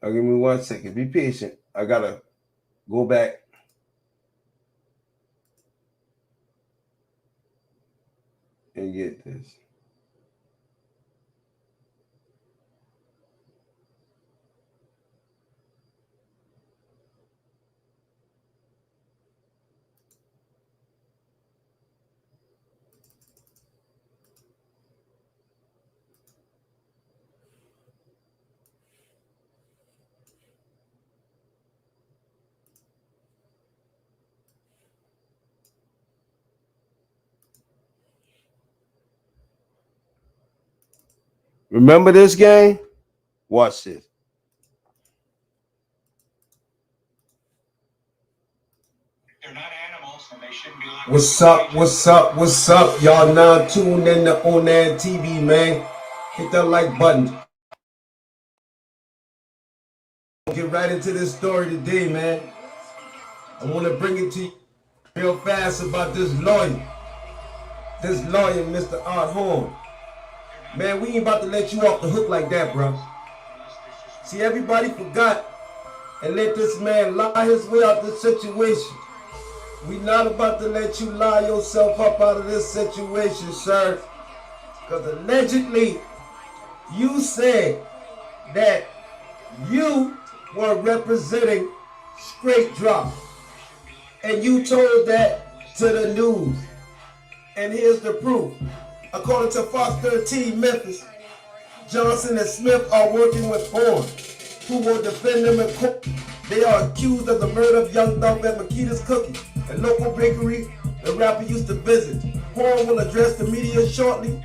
Give me 1 second. Be patient. I gotta go back and get this. Remember this game? Watch this. What's up? What's up? What's up? Y'all now tuned in to ONAN TV, man. Hit that like button. Get right into this story today, man. I want to bring it to you real fast about this lawyer. This lawyer, Mr. Art Horn. Man, we ain't about to let you off the hook like that, bro. See, everybody forgot and let this man lie his way out this situation. We not about to let you lie yourself up out of this situation, sir. Because allegedly, you said that you were representing Straight Drop. And you told that to the news. And here's the proof. According to Fox 13 Memphis, Johnson and Smith are working with Horn, who will defend them in court. They are accused of the murder of Young Dolph at Makita's Cookie, a local bakery the rapper used to visit. Horn will address the media shortly,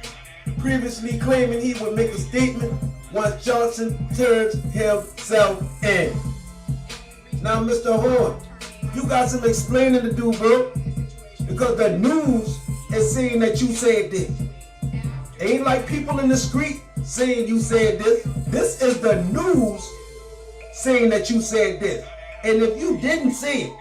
previously claiming he would make a statement once Johnson turns himself in. Now, Mr. Horn, you got some explaining to do, bro, because the news is saying that you said this. Ain't like people in the street saying you said this. This is the news saying that you said this. And if you didn't say it,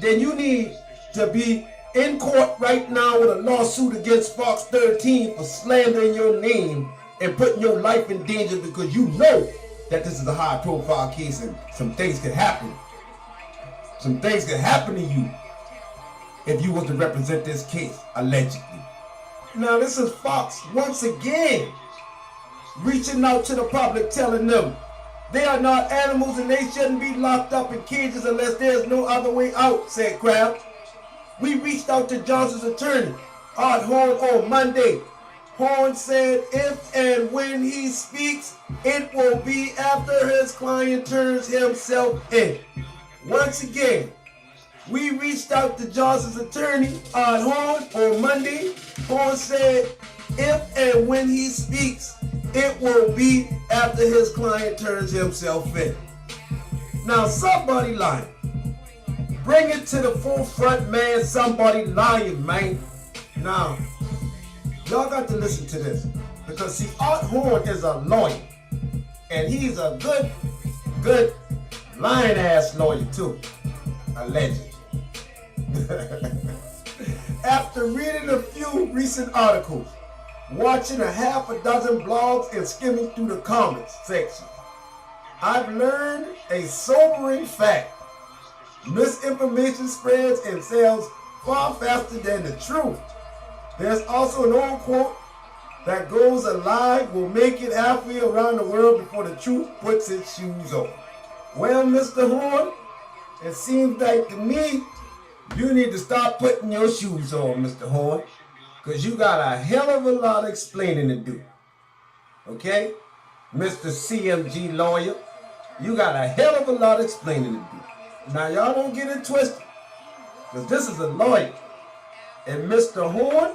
then you need to be in court right now with a lawsuit against Fox 13 for slandering your name and putting your life in danger, because you know that this is a high profile case and some things could happen. Some things could happen to you if you was to represent this case, allegedly. Now this is Fox once again reaching out to the public, telling them they are not animals and they shouldn't be locked up in cages unless there's no other way out, said Crab. We reached out to Johnson's attorney, Art Horn, on Monday. Horn said if and when he speaks, it will be after his client turns himself in. Once again, we reached out to Johnson's attorney, Art Horn, on Monday. Horn said if and when he speaks, it will be after his client turns himself in. Now, somebody lying. Bring it to the forefront, man. Somebody lying, man. Now, y'all got to listen to this. Because, see, Art Horn is a lawyer. And he's a good lying-ass lawyer, too. Allegedly. After reading a few recent articles, watching a half a dozen blogs and skimming through the comments section, I've learned a sobering fact. Misinformation spreads and sells far faster than the truth. There's also an old quote that goes, a lie will make it halfway around the world before the truth puts its shoes on. Well, Mr. Horn, it seems like to me you need to start putting your shoes on, Mr. Horn, because you got a hell of a lot of explaining to do. Okay? Mr. CMG lawyer, you got a hell of a lot of explaining to do. Now, y'all don't get it twisted, because this is a lawyer. And Mr. Horn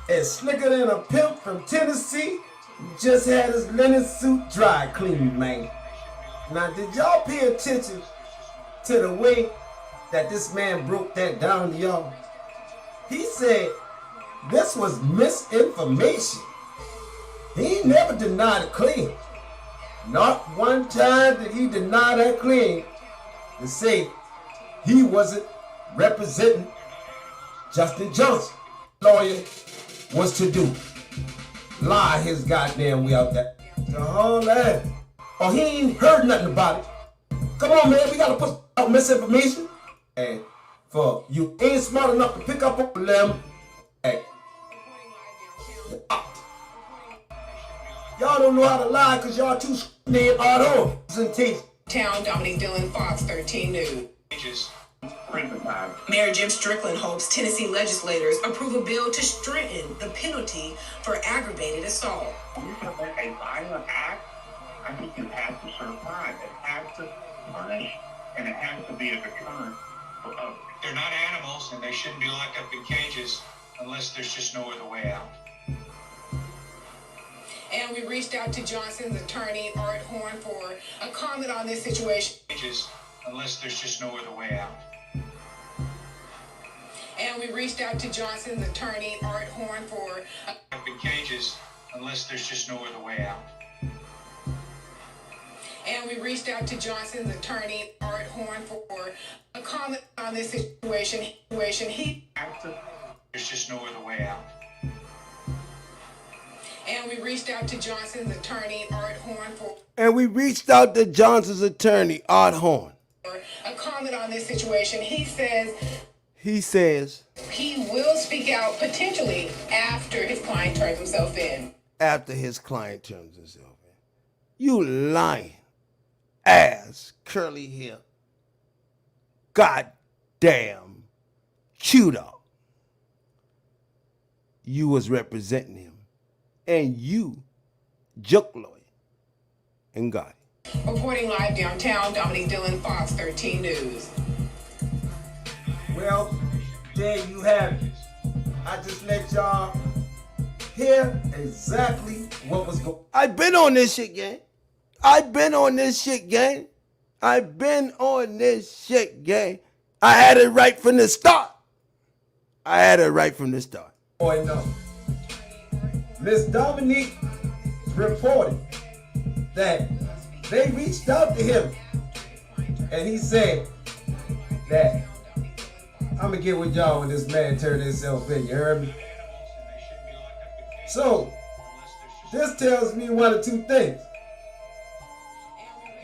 is slicker than a pimp from Tennessee who just had his linen suit dry cleaned, man. Now, did y'all pay attention to the way that this man broke that down to y'all? He said this was misinformation. He never denied a claim. Not one time did he deny that claim to say he wasn't representing Justin Johnson. Lawyer was to do. Lie his goddamn way out there. To all that. Or he ain't heard nothing about it. Come on, man, we gotta put out misinformation. And for you ain't smart enough to pick up on them, hey, y'all don't know how to lie because y'all too damn hard on. Town, Dominic Dillon, Fox 13 News. Mayor Jim Strickland hopes Tennessee legislators approve a bill to strengthen the penalty for aggravated assault. When you commit a violent act, I think you have to serve time. It has to punish, and it has to be a deterrent for others. They're not animals, and they shouldn't be locked up in cages unless there's just no other way out. And we reached out to Johnson's attorney, Art Horn, for a comment on this situation. Unless there's just no other way out. And we reached out to Johnson's attorney, Art Horn, for Up in cages, unless there's just no other way out. And we reached out to Johnson's attorney, Art Horn, for a comment on this situation. There's just no other way out. And we reached out to Johnson's attorney, Art Horn, for a comment on this situation. He says he will speak out potentially after his client turns himself in. You lying ass, curly hair, goddamn Q-Dog. You was representing him, and you, joke lawyer, and got it. Reporting live downtown, Dominique Dillon, Fox 13 News. Well, there you have it. I just let y'all hear exactly what was going on. I've been on this shit, gang. I had it right from the start. Boy, no. Miss Dominique reported that they reached out to him and he said that I'm gonna get with y'all when this man turned himself in, you heard me? So, this tells me one of two things.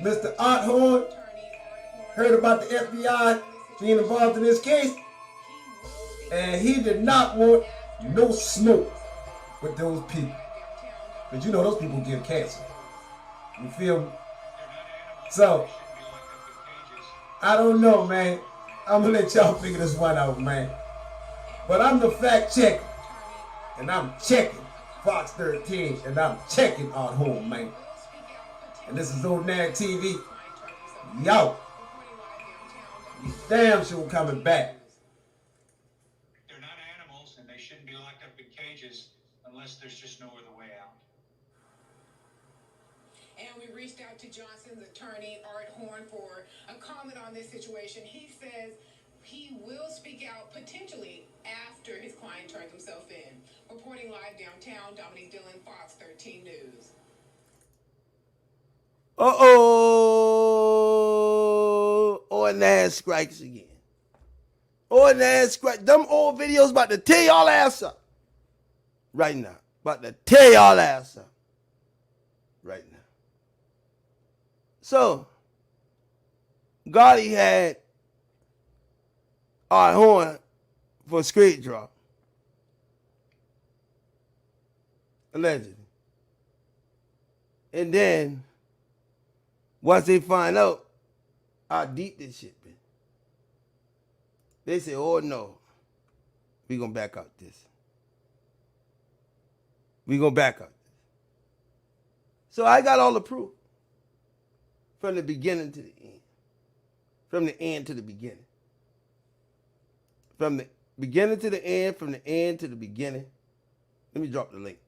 Mr. Art Horn heard about the FBI being involved in this case, and he did not want no smoke with those people. But you know those people give cancer. You feel me? So, I don't know, man. I'm gonna let y'all figure this one out, man. But I'm the fact checker, and I'm checking Fox 13, and I'm checking Art Horn, man. And this is ONAN TV. Yo. You damn sure coming back. They're not animals, and they shouldn't be locked up in cages unless there's just no other way out. And we reached out to Johnson's attorney, Art Horn, for a comment on this situation. He says he will speak out potentially after his client turns himself in. Reporting live downtown, Dominique Dillon, Fox 13 News. ONAN strikes again. ONAN strikes. Them old videos about to tear y'all ass up. Right now. So, Gotti had Art Horn for a straight draw. Allegedly. And then, once they find out how deep this shit been, they say, oh no, we gonna back out this. So I got all the proof. From the beginning to the end. From the end to the beginning. From the beginning to the end, from the end to the beginning. Let me drop the link.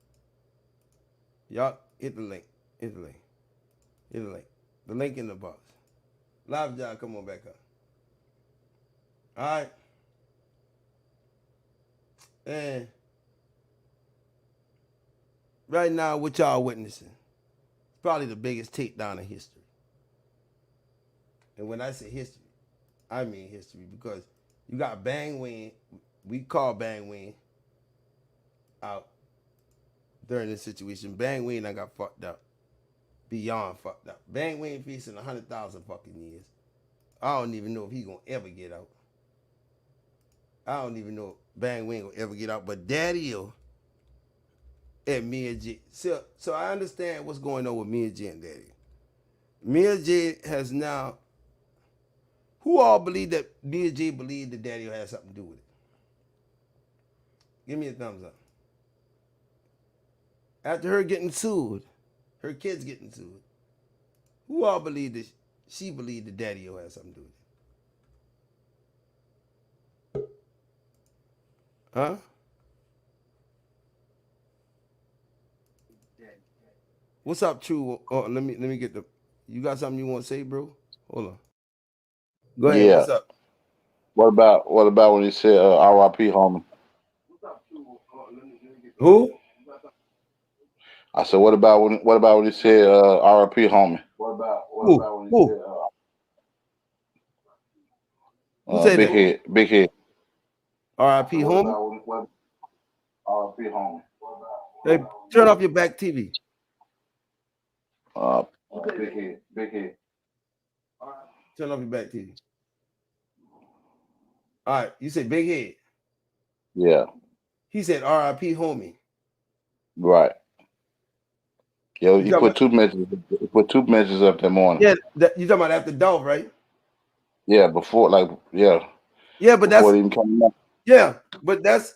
Y'all hit the link. The link in the box. Live John, come on back up. All right. And right now, what y'all witnessing, it's probably the biggest takedown in history. And when I say history, I mean history, because you got Bang Wing, we call Bang Wing out during this situation. Bang Wing, I got fucked up. Beyond fucked up. Bang Wing facing 100,000 fucking years. I don't even know if he gonna ever get out. I don't even know if Bang Wing gonna ever get out. But Daddyo and Mia J. So I understand what's going on with Mia J and Daddyo. Mia J has now. Who all believe that Mia J believed that Daddyo had something to do with it? Give me a thumbs up. After her getting sued, her kids getting sued, who all believed that she believed that Daddyo had something to do with it? Huh? What's up, True? Oh, let me get the. You got something you want to say, bro? Hold on. Go ahead. Yeah. What's up? What about when he said R.I.P. homie? Who? I said, what about when he said R.I.P. homie? What about when he said Who said that? Big head. R.I.P. homie? R.I.P. homie. Hey, turn off your back TV. Big head, big head. Turn off your back TV. All right, you said big head. Yeah. He said R.I.P. homie. Right. Yo, You he talking put two messages. He put two messages up that morning. Yeah, you talking about after Dolph, right? Yeah, before Yeah, but before that's it even coming up. yeah, but that's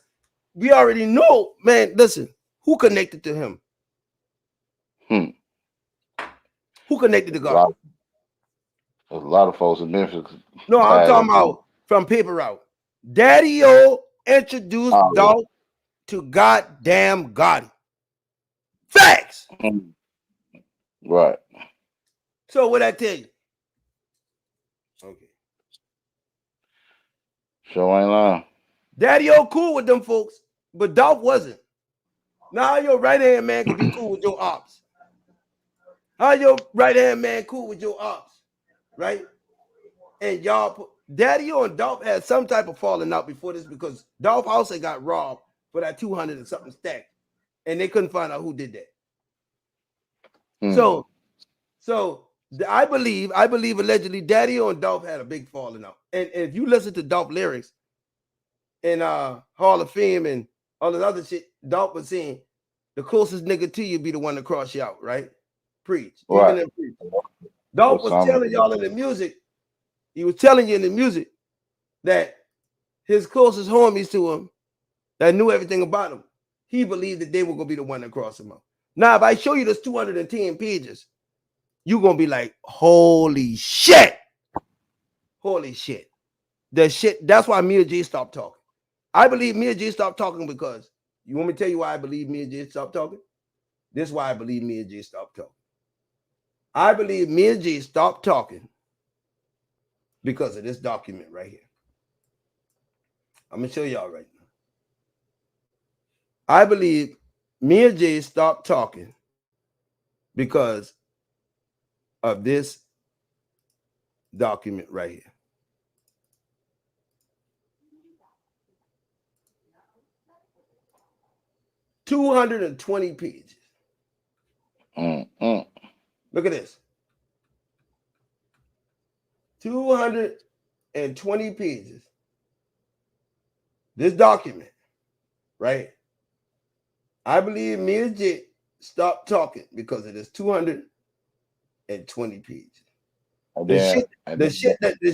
we already know, man. Listen, who connected to him? Who connected to God? There's a lot of folks in Memphis. No, I'm talking about from paper route. Daddyo introduced Dolph to goddamn God. Facts. Right. So what I tell you? Okay. Sure ain't lying. Daddyo cool with them folks, but Dolph wasn't. Now how your right hand man can be cool with your ops? How your right hand man cool with your ops? Right? And y'all Daddyo and Dolph had some type of falling out before this because Dolph also got robbed for that 200 and something stack. And they couldn't find out who did that. So I believe allegedly Daddyo and Dolph had a big falling out. And if you listen to Dolph lyrics in Hall of Fame and all this other shit, Dolph was saying the closest nigga to you be the one to cross you out, right? Preach. Right. Even in preach. Dolph was telling y'all in the music, he was telling you in the music that his closest homies to him that knew everything about him, he believed that they were gonna be the one to cross him out. Now, if I show you this 210 pages, you're gonna be like, holy shit. Holy shit. The shit, that's why me and Jay stopped talking. I believe me and Jay stopped talking because you want me to tell you why I believe me and Jay stopped talking? This is why I believe me and Jay stopped talking. I believe me and Jay stopped talking because of this document right here. I'm gonna show y'all right now. I believe me and Jay stopped talking because of this document right here. $220 pages. Look at this. 220 pages. This document, right? I believe me and Jay stopped talking because of this 220 pages. The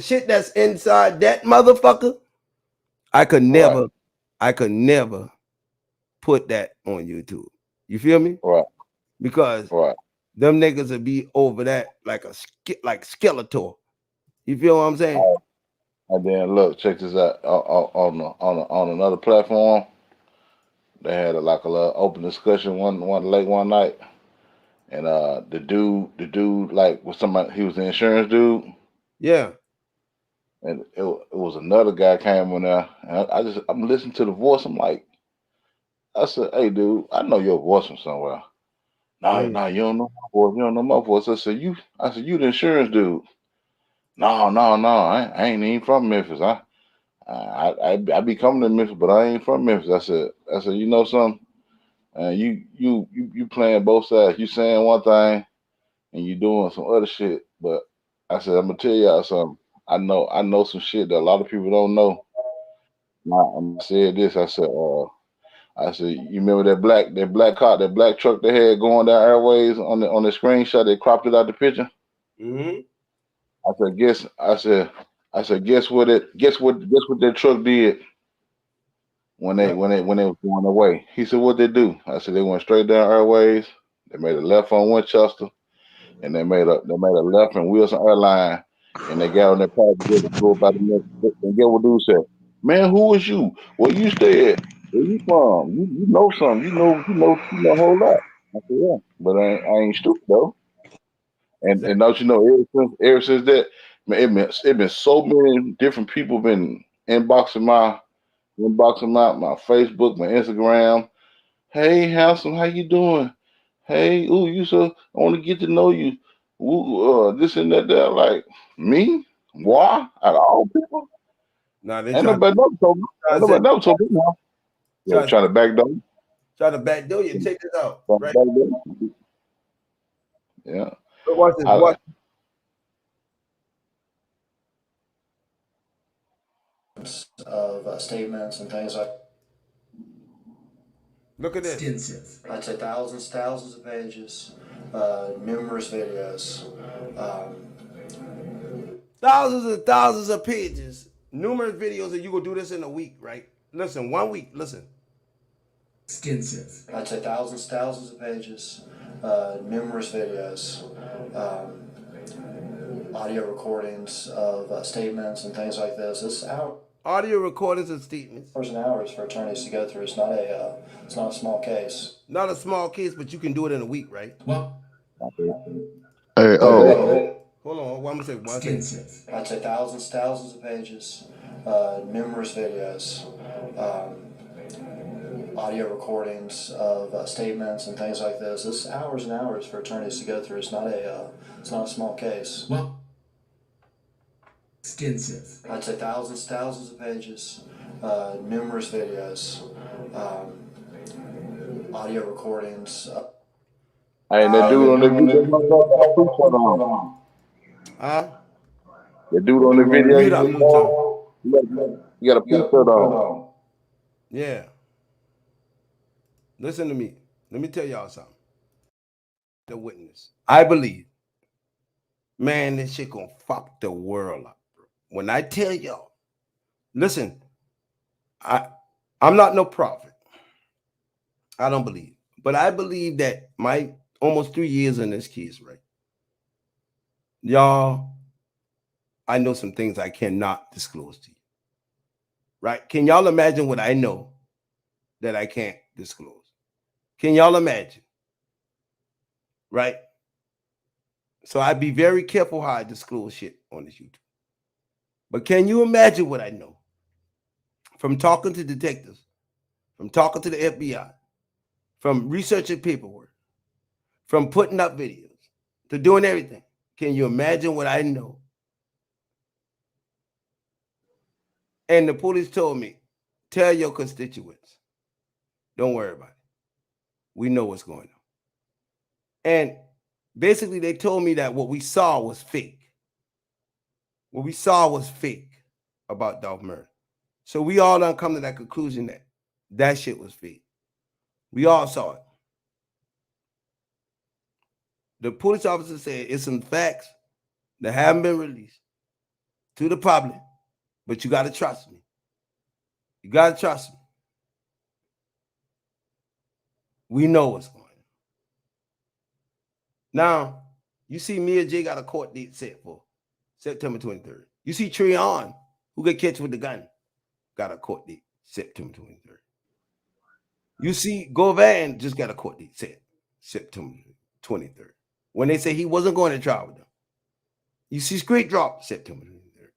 shit that's inside that motherfucker, I could never put that on YouTube. You feel me? Right. Because them niggas would be over that like Skeletor. You feel what I'm saying? And then look, check this out. On another platform, they had a little open discussion one night, and the dude like was somebody. He was the insurance dude. Yeah. And it was another guy came on there, and I'm listening to the voice. I'm like, I said, hey dude, I know your voice from somewhere. No, you don't know my voice. You don't know my voice. I said, you the insurance dude. No, I ain't even from Memphis. I be coming to Memphis, but I ain't from Memphis. I said, you know something? You playing both sides. You saying one thing and you doing some other shit. But I said, I'm gonna tell y'all something. I know some shit that a lot of people don't know. I said this. I said, you remember that black car, that black truck they had going down airways on the screenshot? They cropped it out the picture. Mm-hmm. I said, guess what that truck did when they was going away. He said, what they do? I said, they went straight down airways. They made a left on Winchester, and they made a left in Wilson Airline, and they got on their passenger to go about the next. And get what dude said, man, who is you? Where you stay at? Where you from? You know something? You know a whole lot. I said, yeah, but I ain't stupid though. And don't you know, ever since that, man, it been so many different people been inboxing my Facebook, my Instagram. Hey, handsome, how you doing? Hey, ooh, you so I want to get to know you. Ooh, this and that. Like me, why? Out of all people, nah, they ain't nobody never told me. Ain't nobody never told me. Now. Yeah, trying to back down. Try to backdoor you. Check this out. Right? Yeah. But watch this. I- Watch. Of statements and things like. Look at this. Extensive. I'd say thousands of pages, numerous videos. Thousands and thousands of pages, numerous videos, and you gonna do this in a week, right? Listen, 1 week. Listen. Extensive. I'd say thousands of pages, numerous videos, audio recordings of statements and things like this. It's out. Audio recordings and statements. Hours and hours for attorneys to go through. It's not a small case. Not a small case, but you can do it in a week, right? Well, Hey, hold on. One second. Extensive. I'd say thousands of pages, numerous videos, audio recordings of statements and things like this. It's hours and hours for attorneys to go through. It's not a small case. Well, extensive. I'd say thousands of pages, numerous videos, audio recordings. Hey, that dude on the video, the dude on the video, you got a piece on. Yeah. Listen to me. Let me tell y'all something. The witness. I believe, man, this shit gonna fuck the world up, bro. When I tell y'all, listen, I'm not no prophet. I don't believe. But I believe that my almost 3 years in this case, right? Y'all, I know some things I cannot disclose to you. Right? Can y'all imagine what I know that I can't disclose? Can y'all imagine? Right? So I'd be very careful how I disclose shit on this YouTube. But can you imagine what I know? From talking to detectives, from talking to the FBI, from researching paperwork, from putting up videos, to doing everything. Can you imagine what I know? And the police told me, tell your constituents, don't worry about it. We know what's going on. And basically they told me that what we saw was fake. What we saw was fake about Dolph murder. So we all done come to that conclusion that that shit was fake. We all saw it. The police officer said it's some facts that haven't been released to the public, but you got to trust me. You got to trust me. We know what's going on. Now, you see Mia J got a court date set for September 23rd. You see Treon, who got catch with the gun, got a court date September 23rd. You see Govan just got a court date set September 23rd. When they say he wasn't going to trial with them. You see Street Drop September 23rd.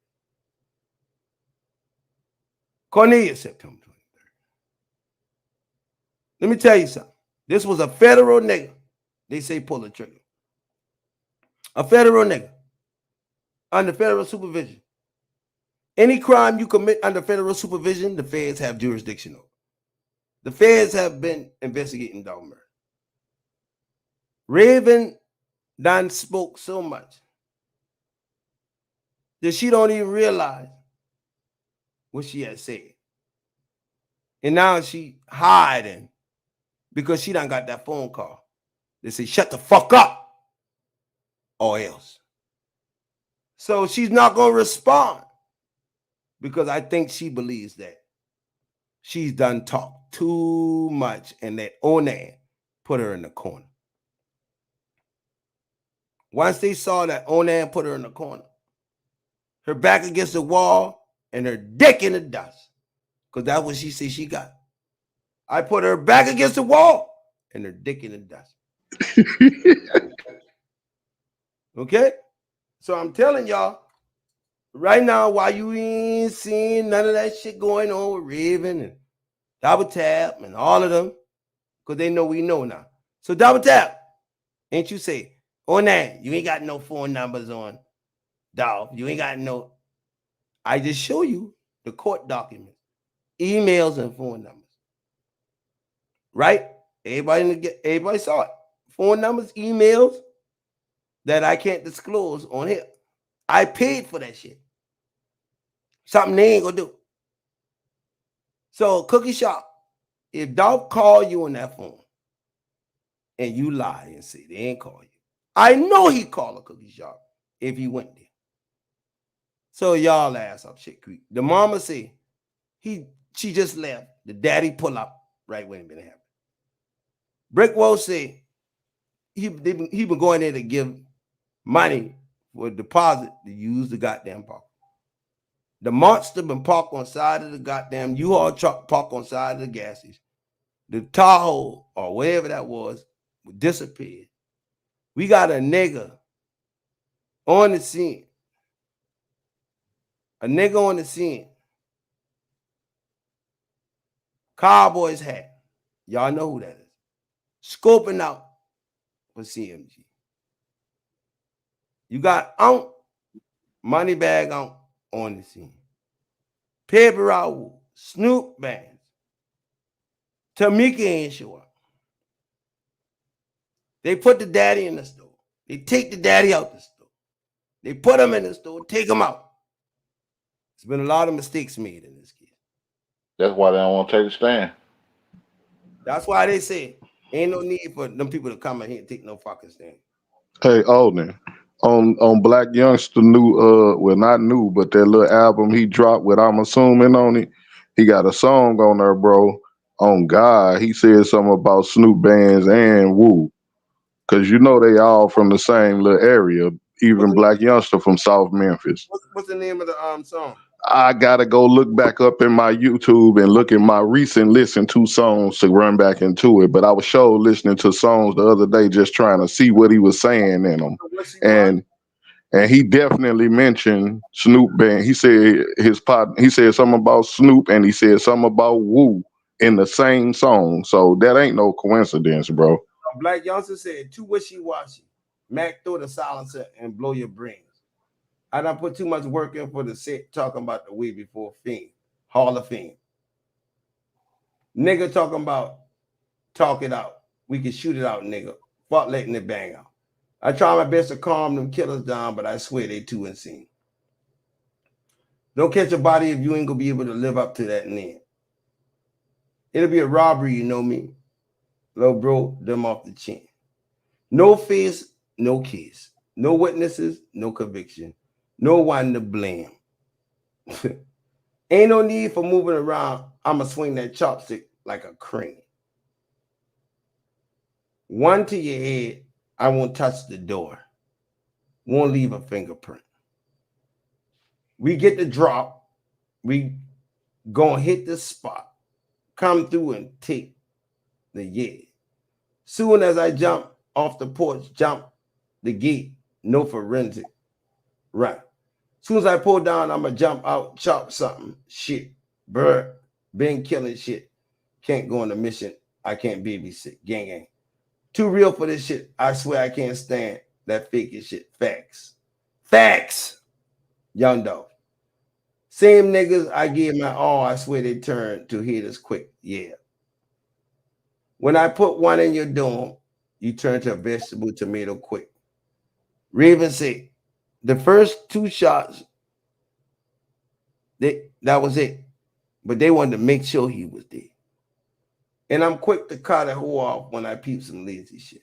Cornelius September 23rd. Let me tell you something. This was a federal nigga. They say pull the trigger. A federal nigga. Under federal supervision. Any crime you commit under federal supervision, the feds have jurisdiction over. The feds have been investigating Dolph murder. Raven done spoke so much that she don't even realize what she had said. And now she hiding because she done got that phone call. They say, shut the fuck up or else. So she's not going to respond because I think she believes that she's done talked too much and that ONAN put her in the corner. Once they saw that ONAN put her in the corner, her back against the wall and her dick in the dust, because that's what she said she got. I put her back against the wall and her dick in the dust. Okay? So I'm telling y'all, right now, while you ain't seeing none of that shit going on with Raven and Double Tap and all of them, because they know we know now. So Double Tap, ain't you say, ONAN, you ain't got no phone numbers on Dolph. You ain't got no. I just show you the court documents, emails and phone numbers. right? Everybody saw it. Phone numbers, emails that I can't disclose on here. I paid for that shit. Something they ain't gonna do. So cookie shop, if Dolph call you on that phone and you lie and say they ain't call you, I know he called a cookie shop if he went there. So y'all ass up shit creek. The mama say she just left. The daddy pull up right when it been happening. Brickwell say he been going there to give money for a deposit to use the goddamn park. The monster been parked on side of the goddamn U-Haul truck, parked on side of the gas station. The Tahoe or whatever that was disappeared. We got a nigga on the scene. A nigga on the scene. Cowboys hat. Y'all know who that is. Scoping out for CMG. You got money bag on the scene. Paper Raul, Snoop bands. Tamika ain't show up. They put the daddy in the store. They take the daddy out the store. They put him in the store, take him out. There's been a lot of mistakes made in this case. That's why they don't want to take the stand. That's why they say ain't no need for them people to come in here and take no fucking stand. Hey, Onan, on Black Youngster new, well not new, but that little album he dropped with I'm Assuming on it, he got a song on there, bro. On God, he said something about Snoop bands and Woo, cause you know they all from the same little area. Even Black Youngster from South Memphis. What's the name of the song? I gotta go look back up in my YouTube and look at my recent listen to songs to run back into it. But I was sure listening to songs the other day, just trying to see what he was saying in them. And he definitely mentioned Snoop band. He said he said something about Snoop and he said something about Woo in the same song. So that ain't no coincidence, bro. Black Youngster said too wishy-washy. Mac throw the silencer and blow your brains. I done put too much work in for the set talking about the way before Fame, Hall of Fame. Nigga talking about talk it out. We can shoot it out, nigga. Fuck letting it bang out. I try my best to calm them killers down, but I swear they too insane. Don't catch a body if you ain't gonna be able to live up to that name. It'll be a robbery, you know me. Little bro, them off the chin. No face, no case. No witnesses, no conviction. No one to blame. Ain't no need for moving around. I'ma swing that chopstick like a crane. One to your head, I won't touch the door. Won't leave a fingerprint. We get the drop. We gonna hit the spot. Come through and take the yeah. Soon as I jump off the porch, jump the gate, no forensic. Right. Soon as I pull down, I'ma jump out, chop something. Shit. Bird. Been killing shit. Can't go on a mission. I can't babysit. Gang. Too real for this shit. I swear I can't stand that fake shit. Facts. Young Dolph. Same niggas I gave my all, I swear they turn to haters quick. Yeah. When I put one in your dome, you turn to a vegetable tomato quick. Raven said, the first two shots, that was it. But they wanted to make sure he was dead. And I'm quick to cut a hoe off when I peep some lazy shit.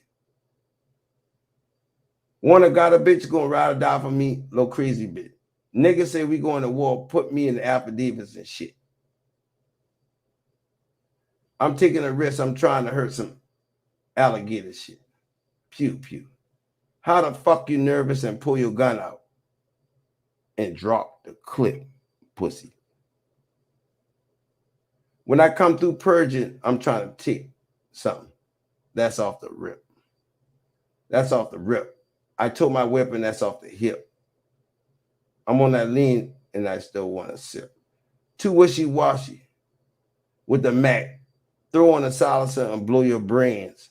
Wanna got a bitch gonna ride or die for me, little crazy bitch. Niggas say we going to war, put me in the affidavits and shit. I'm taking a risk. I'm trying to hurt some alligator shit. Pew, pew. How the fuck you nervous and pull your gun out and drop the clip, pussy? When I come through purging, I'm trying to take something. That's off the rip. That's off the rip. I took my weapon, that's off the hip. I'm on that lean and I still want to sip. Too wishy-washy with the Mac. Throw on a silencer and blow your brains.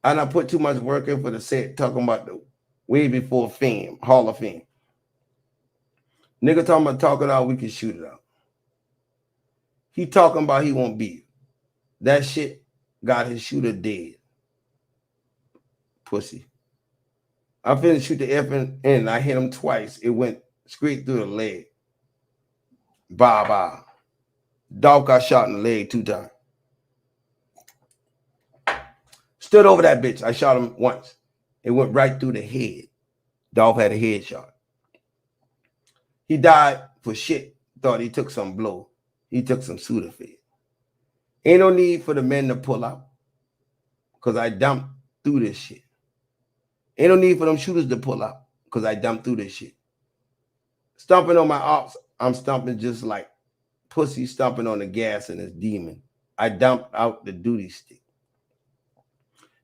I done put too much work in for the set talking about the way before Fame, Hall of Fame. Nigga talking about talk it out, we can shoot it out. He talking about he won't beat. That shit got his shooter dead. Pussy. I finished shoot the effing and I hit him twice. It went straight through the leg. Bye. Dolph got shot in the leg 2 times. Stood over that bitch. I shot him once. It went right through the head. Dolph had a headshot. He died for shit. Thought he took some blow. He took some Sudafed. Ain't no need for the men to pull out. Because I dumped through this shit. Ain't no need for them shooters to pull out. Because I dumped through this shit. Stomping on my ops, I'm stomping just like pussy stomping on the gas in his demon. I dumped out the duty stick.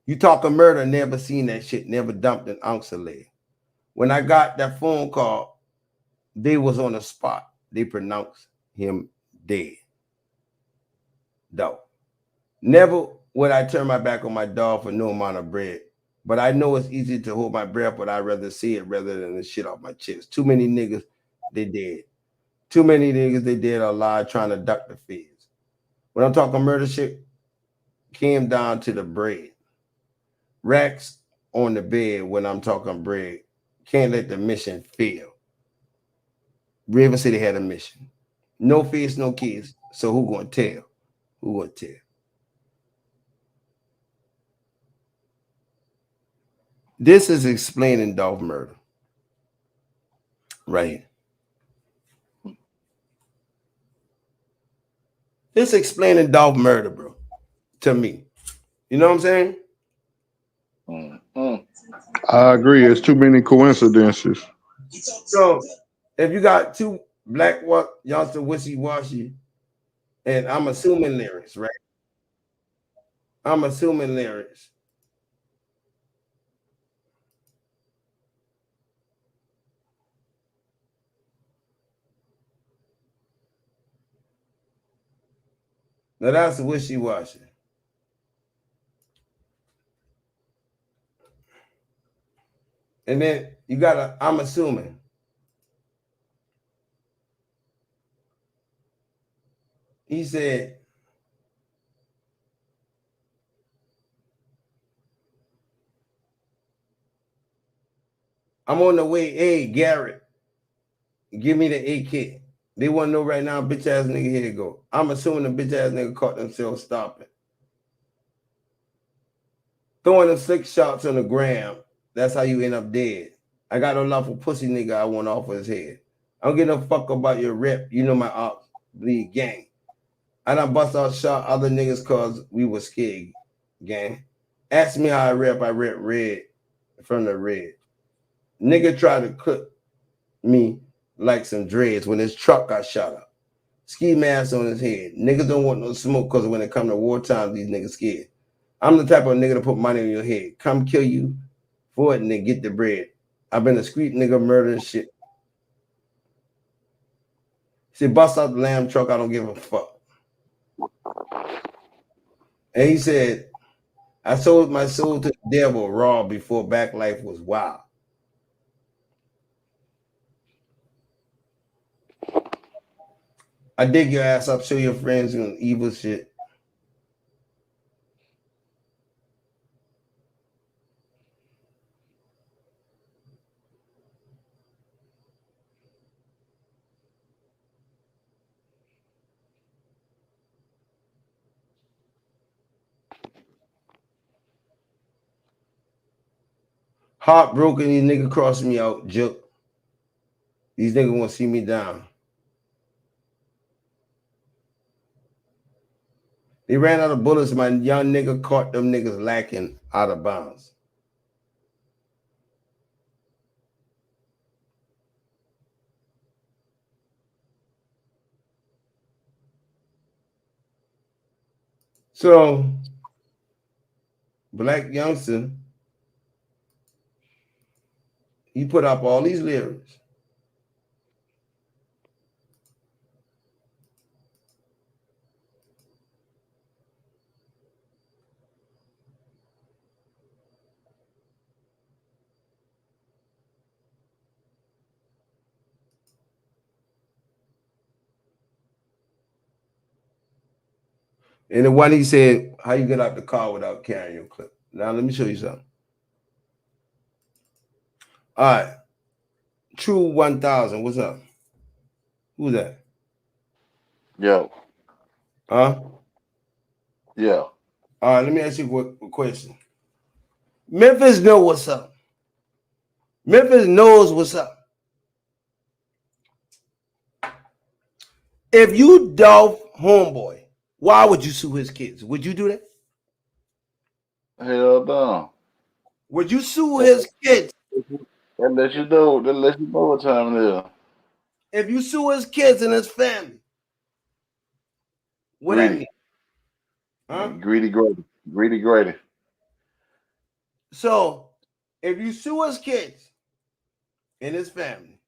You talking murder, never seen that shit, never dumped an ounce of lead. When I got that phone call, they was on the spot. They pronounced him dead. Though. Never would I turn my back on my dog for no amount of bread. But I know it's easy to hold my breath, but I'd rather see it rather than the shit off my chest. Too many niggas, they dead. Too many niggas, they dead or alive trying to duck the feds. When I'm talking murder shit, came down to the bread. Racks on the bed when I'm talking bread. Can't let the mission fail. River City had a mission. No face, no kids. So who gonna tell? Who gonna tell? This is explaining Dolph murder. Right here. This explaining Dolph murder, bro. To me. You know what I'm saying? I agree. It's too many coincidences. So if you got 2 black youngster wishy-washy, and I'm assuming lyrics, right? I'm assuming lyrics. Now that's wishy-washy. And then you got I'm assuming. He said, I'm on the way. Hey, Garrett, give me the AK. They want to know right now, bitch ass nigga, here you go. I'm assuming the bitch ass nigga caught themselves stopping. Throwing them 6 shots on the ground. That's how you end up dead. I got no love for pussy nigga I want off of his head. I don't give no fuck about your rep. You know my ops bleed gang. I done bust out shot other niggas cause we was scared, gang. Ask me how I rep red from the red. Nigga tried to cook me like some dreads when his truck got shot up. Ski mask on his head. Niggas don't want no smoke because when it come to wartime, these niggas scared. I'm the type of nigga to put money on your head. Come kill you for it and then get the bread. I've been a street nigga murdering shit. See, bust out the lamb truck, I don't give a fuck. And he said, I sold my soul to the devil raw before back life was wild. I dig your ass up, show your friends and evil shit. Heartbroken, these niggas crossing me out, joke. These niggas want to see me down. They ran out of bullets. My young nigga caught them niggas lacking out of bounds. So, Black youngster, he put up all these lyrics. And the one he said, how you get out the car without carrying your clip. Now let me show you something. All right. True 1000. What's up? Who's that? Yo. Huh? Yeah. All right, let me ask you a question. Memphis know what's up. Memphis knows what's up. If you Dolph homeboy, why would you sue his kids? Would you do that? Hell no. Would you sue his kids? That let you know. That let you know what time it is. If you sue his kids and his family, what that mean? Huh? Greedy Grady. Greedy Grady. So, if you sue his kids and his family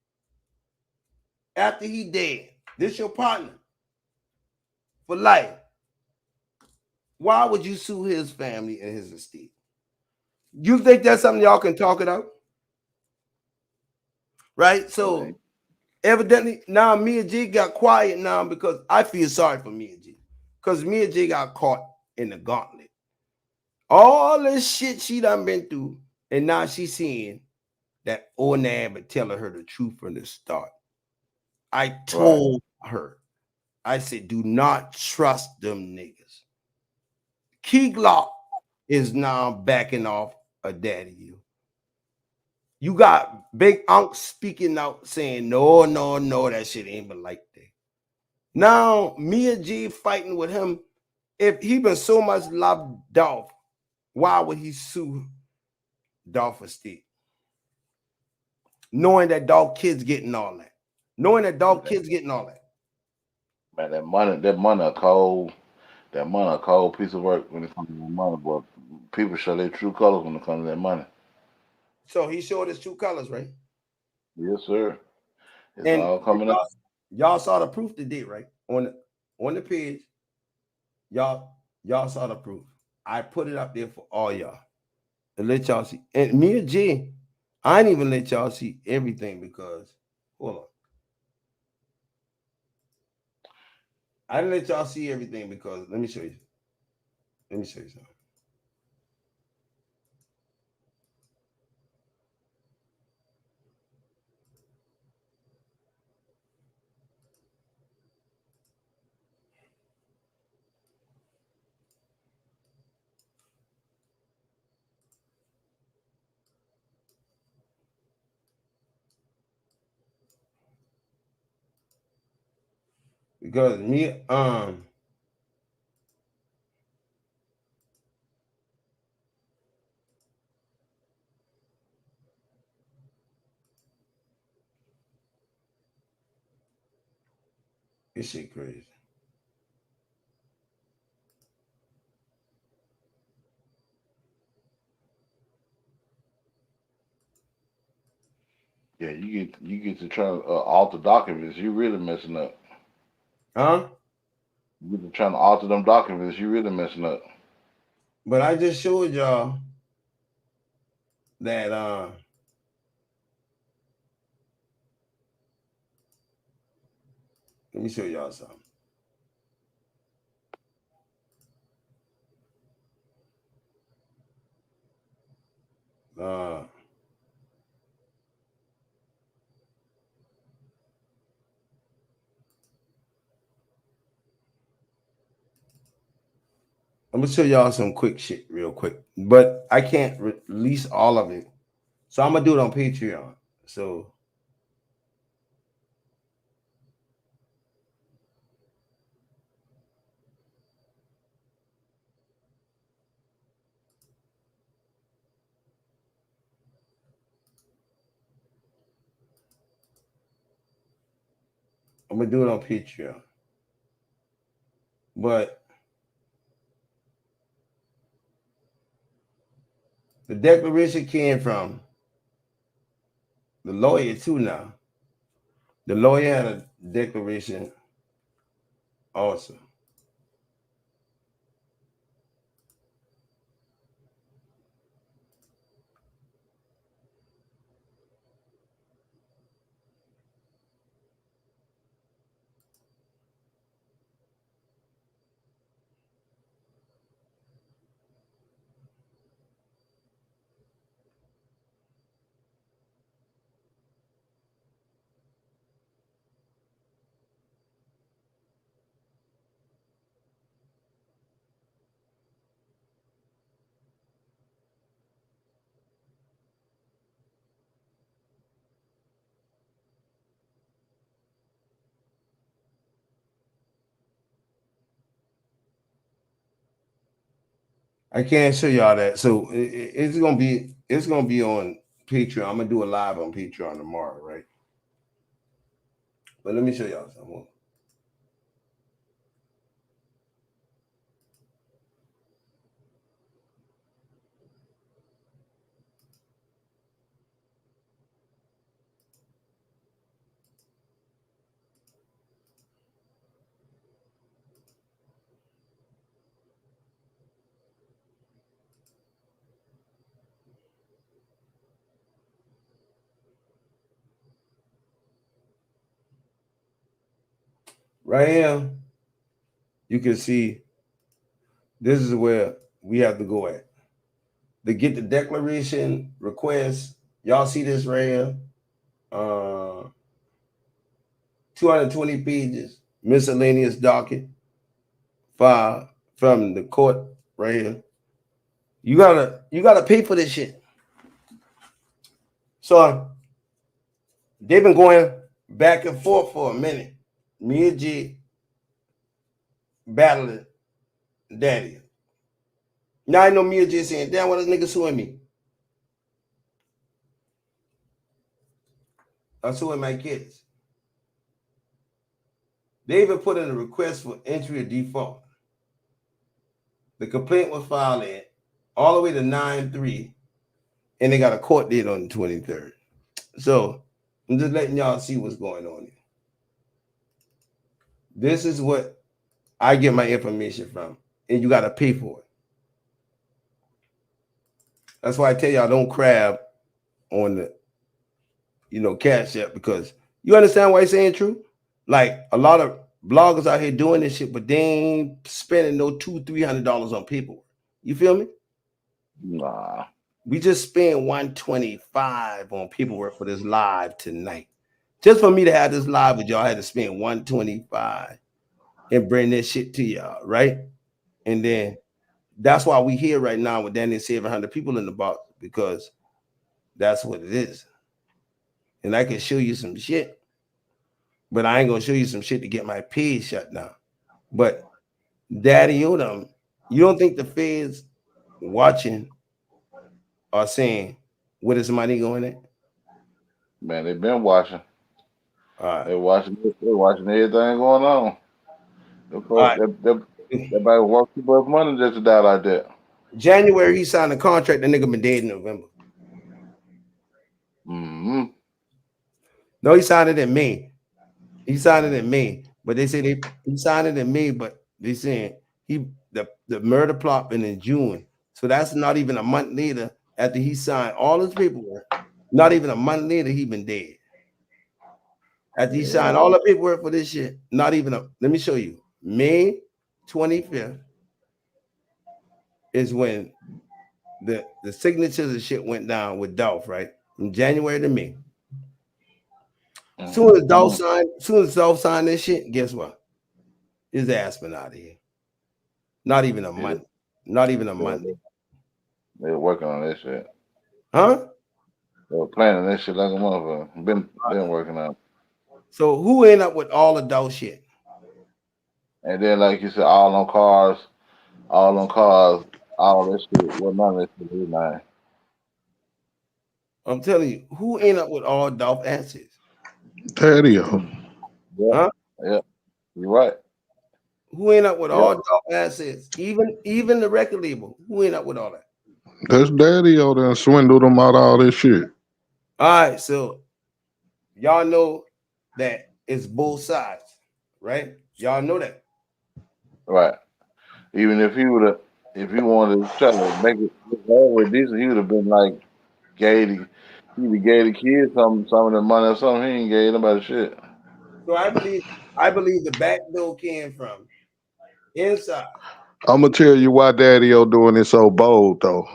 after he dead, this your partner for life. Why would you sue his family and his estate? You think that's something y'all can talk it out? Right? So evidently now Mia G got quiet now because I feel sorry for Mia G. Because Mia G got caught in the gauntlet. All this shit she done been through, and now she's seeing that ONAN been telling her the truth from the start. I told her, I said, do not trust them niggas. Key Glock is now backing off a Daddyo. You got Big Unc speaking out saying, no, that shit ain't been like that. Now, Mia G fighting with him. If he been so much love Dolph, why would he sue Dolph estate? Knowing that Dolph kids getting all that. Knowing that Dolph kids getting all that. Man, that money a cold piece of work when it comes to that money, but people show their true colors when it comes to that money. So he showed his true colors, right? Yes, sir. It's And all coming up. Y'all saw the proof today, right? On the page. Y'all saw the proof. I put it up there for all y'all to let y'all see. And me and G, I didn't even let y'all see everything because hold on. I didn't let y'all see everything because let me show you. Let me show you something. Because me, this shit crazy. Yeah, you get to try to alter documents. You really messing up. Huh? You get to trying to alter them documents. You really messing up. But I just showed y'all that let me show y'all something. I'm gonna show y'all some quick shit real quick, but I can't release all of it, so I'm gonna do it on Patreon. So I'm gonna do it on Patreon, but the declaration came from the lawyer too. Now the lawyer had a declaration also. I can't show y'all that. So it's gonna be on Patreon. I'm gonna do a live on Patreon tomorrow, right? But let me show y'all something. Right here, you can see this is where we have to go at. To get the declaration request, y'all see this right here? 220 pages, miscellaneous docket file from the court right here. You gotta pay for this shit. So they've been going back and forth for a minute. Me and G battling Daddy. Now I know me and G saying, damn, what this nigga suing me? I'm suing my kids. They even put in a request for entry of default. The complaint was filed at all the way to 9/3, and they got a court date on the 23rd. So I'm just letting y'all see what's going on here. This is what I get my information from, and you got to pay for it. That's why I tell y'all don't crab on the, Cash App, because you understand why I'm saying true? Like a lot of bloggers out here doing this shit, but they ain't spending no $200-300 on paperwork. You feel me? Nah. We just spent $125 on paperwork for this live tonight. Just for me to have this live with y'all, I had to spend $125 and bring this shit to y'all, right? And then that's why we here right now with Danny 700 people in the box, because that's what it is. And I can show you some shit, but I ain't gonna show you some shit to get my page shut down. But Daddyo, you don't think the feds watching are saying, where is money going at? Man, they've been watching. All right. They're watching everything going on. Everybody works too much money just to die like that. January, he signed a contract. The nigga been dead in November. Mm-hmm. No, he signed it in May. He signed it in May, but they say he signed it in May, but they saying the murder plot been in June. So that's not even a month later after he signed all his paperwork. Not even a month later, he been dead. After he signed all the paperwork for this shit, not even let me show you. May 25th is when the signatures and shit went down with Dolph, right? From January to May. Soon as Dolph signed this shit, guess what? His ass been out of here. Not even a month. Not even a month. They were working on this shit. Huh? They were planning this shit like a motherfucker. Been working on it. So who ended up with all the Dolph shit? And then, like you said, all on cars, all that shit. Well, none of that shit is mine. I'm telling you, who ended up with all Dolph assets? Daddyo. Yeah. Huh? Yeah. You're right. Who ended up with all Dolph assets? Even the record label. Who ended up with all that? That's Daddyo that swindled them out of all this shit. All right, so y'all know that it's both sides, right? Y'all know that. Right. Even if he wanted to try to make it over decent, he would have been like he gave the kids some of the money or something. He ain't gave nobody shit. So I believe the back door came from inside. I'm gonna tell you why Daddyo doing it so bold though.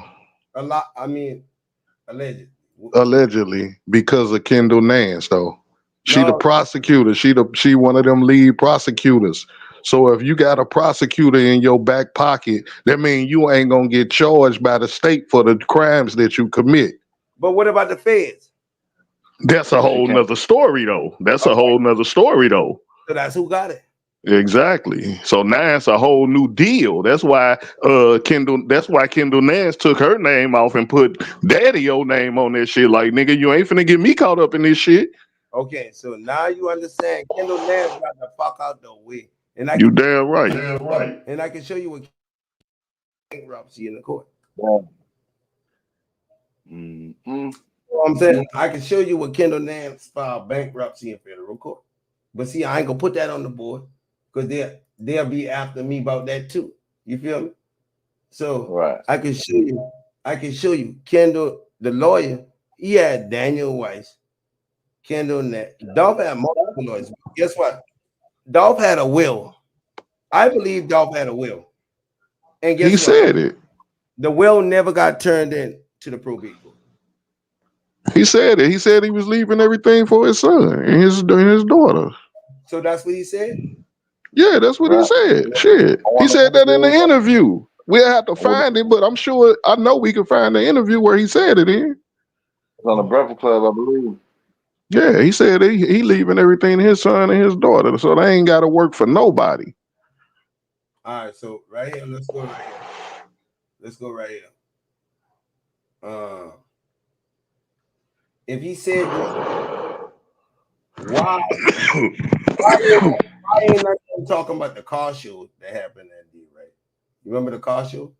Allegedly, because of Kendall Nance though. She the prosecutor. She one of them lead prosecutors. So if you got a prosecutor in your back pocket, that means you ain't gonna get charged by the state for the crimes that you commit. But what about the feds? That's a whole nother story though. So that's who got it. Exactly. So now it's a whole new deal. That's why Kendall Nance took her name off and put Daddyo name on that shit. Like, nigga, you ain't finna get me caught up in this shit. Okay, so now you understand. Kendall Nance got the fuck out the way. And You damn right. And I can show you what bankruptcy in the court. Mm-hmm. You know what I'm saying? I can show you what Kendall Nance filed bankruptcy in federal court. But see, I ain't gonna put that on the board because they'll be after me about that too. You feel me? So I can show you Kendall, the lawyer, he had Daniel Weiss, Kendall Nance. Dolph had multiple lawyers. Guess what? Dolph had a will. I believe Dolph had a will. And guess he what? said it. The will never got turned in to the probate court. He said it. He said he was leaving everything for his son and his daughter. So that's what he said? Yeah, that's what he said. Shit. He said that in the interview. We'll have to find it, but I know we can find the interview where he said it in. It's on the Breakfast Club, I believe. Yeah, he said he leaving everything to his son and his daughter, so they ain't got to work for nobody. All right, so right here, let's go right here. Let's go right here. If he said why ain't I talking about the car show that happened that day, right? You remember the car show?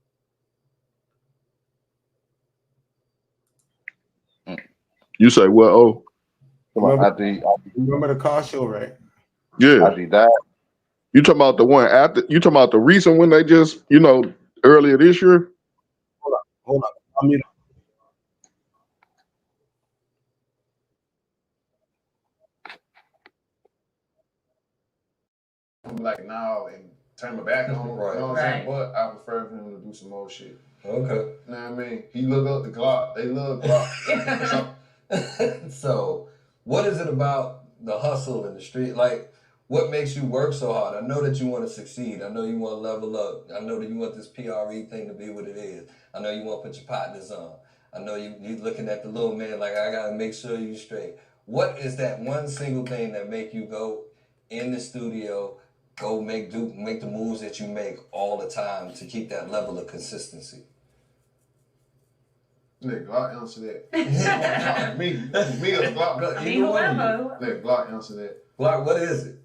You say what? Oh, remember the car show, right? Yeah. After he died. You talking about the one after? You talking about the recent one they just earlier this year? Hold up. I mean, I'm like, no, and turn my back on him. You know what I'm saying? But I prefer for him to do some more shit. Okay. You know what I mean? He look up the Glock. They love Glock. So, what is it about the hustle in the street? Like, what makes you work so hard? I know that you want to succeed. I know you want to level up. I know that you want this PRE thing to be what it is. I know you want to put your partners on. I know you looking at the little man like, I got to make sure you straight. What is that one single thing that make you go in the studio, go make the moves that you make all the time to keep that level of consistency? Let Glock answer that. me or Glock? Let Glock answer that. Glock, what is it?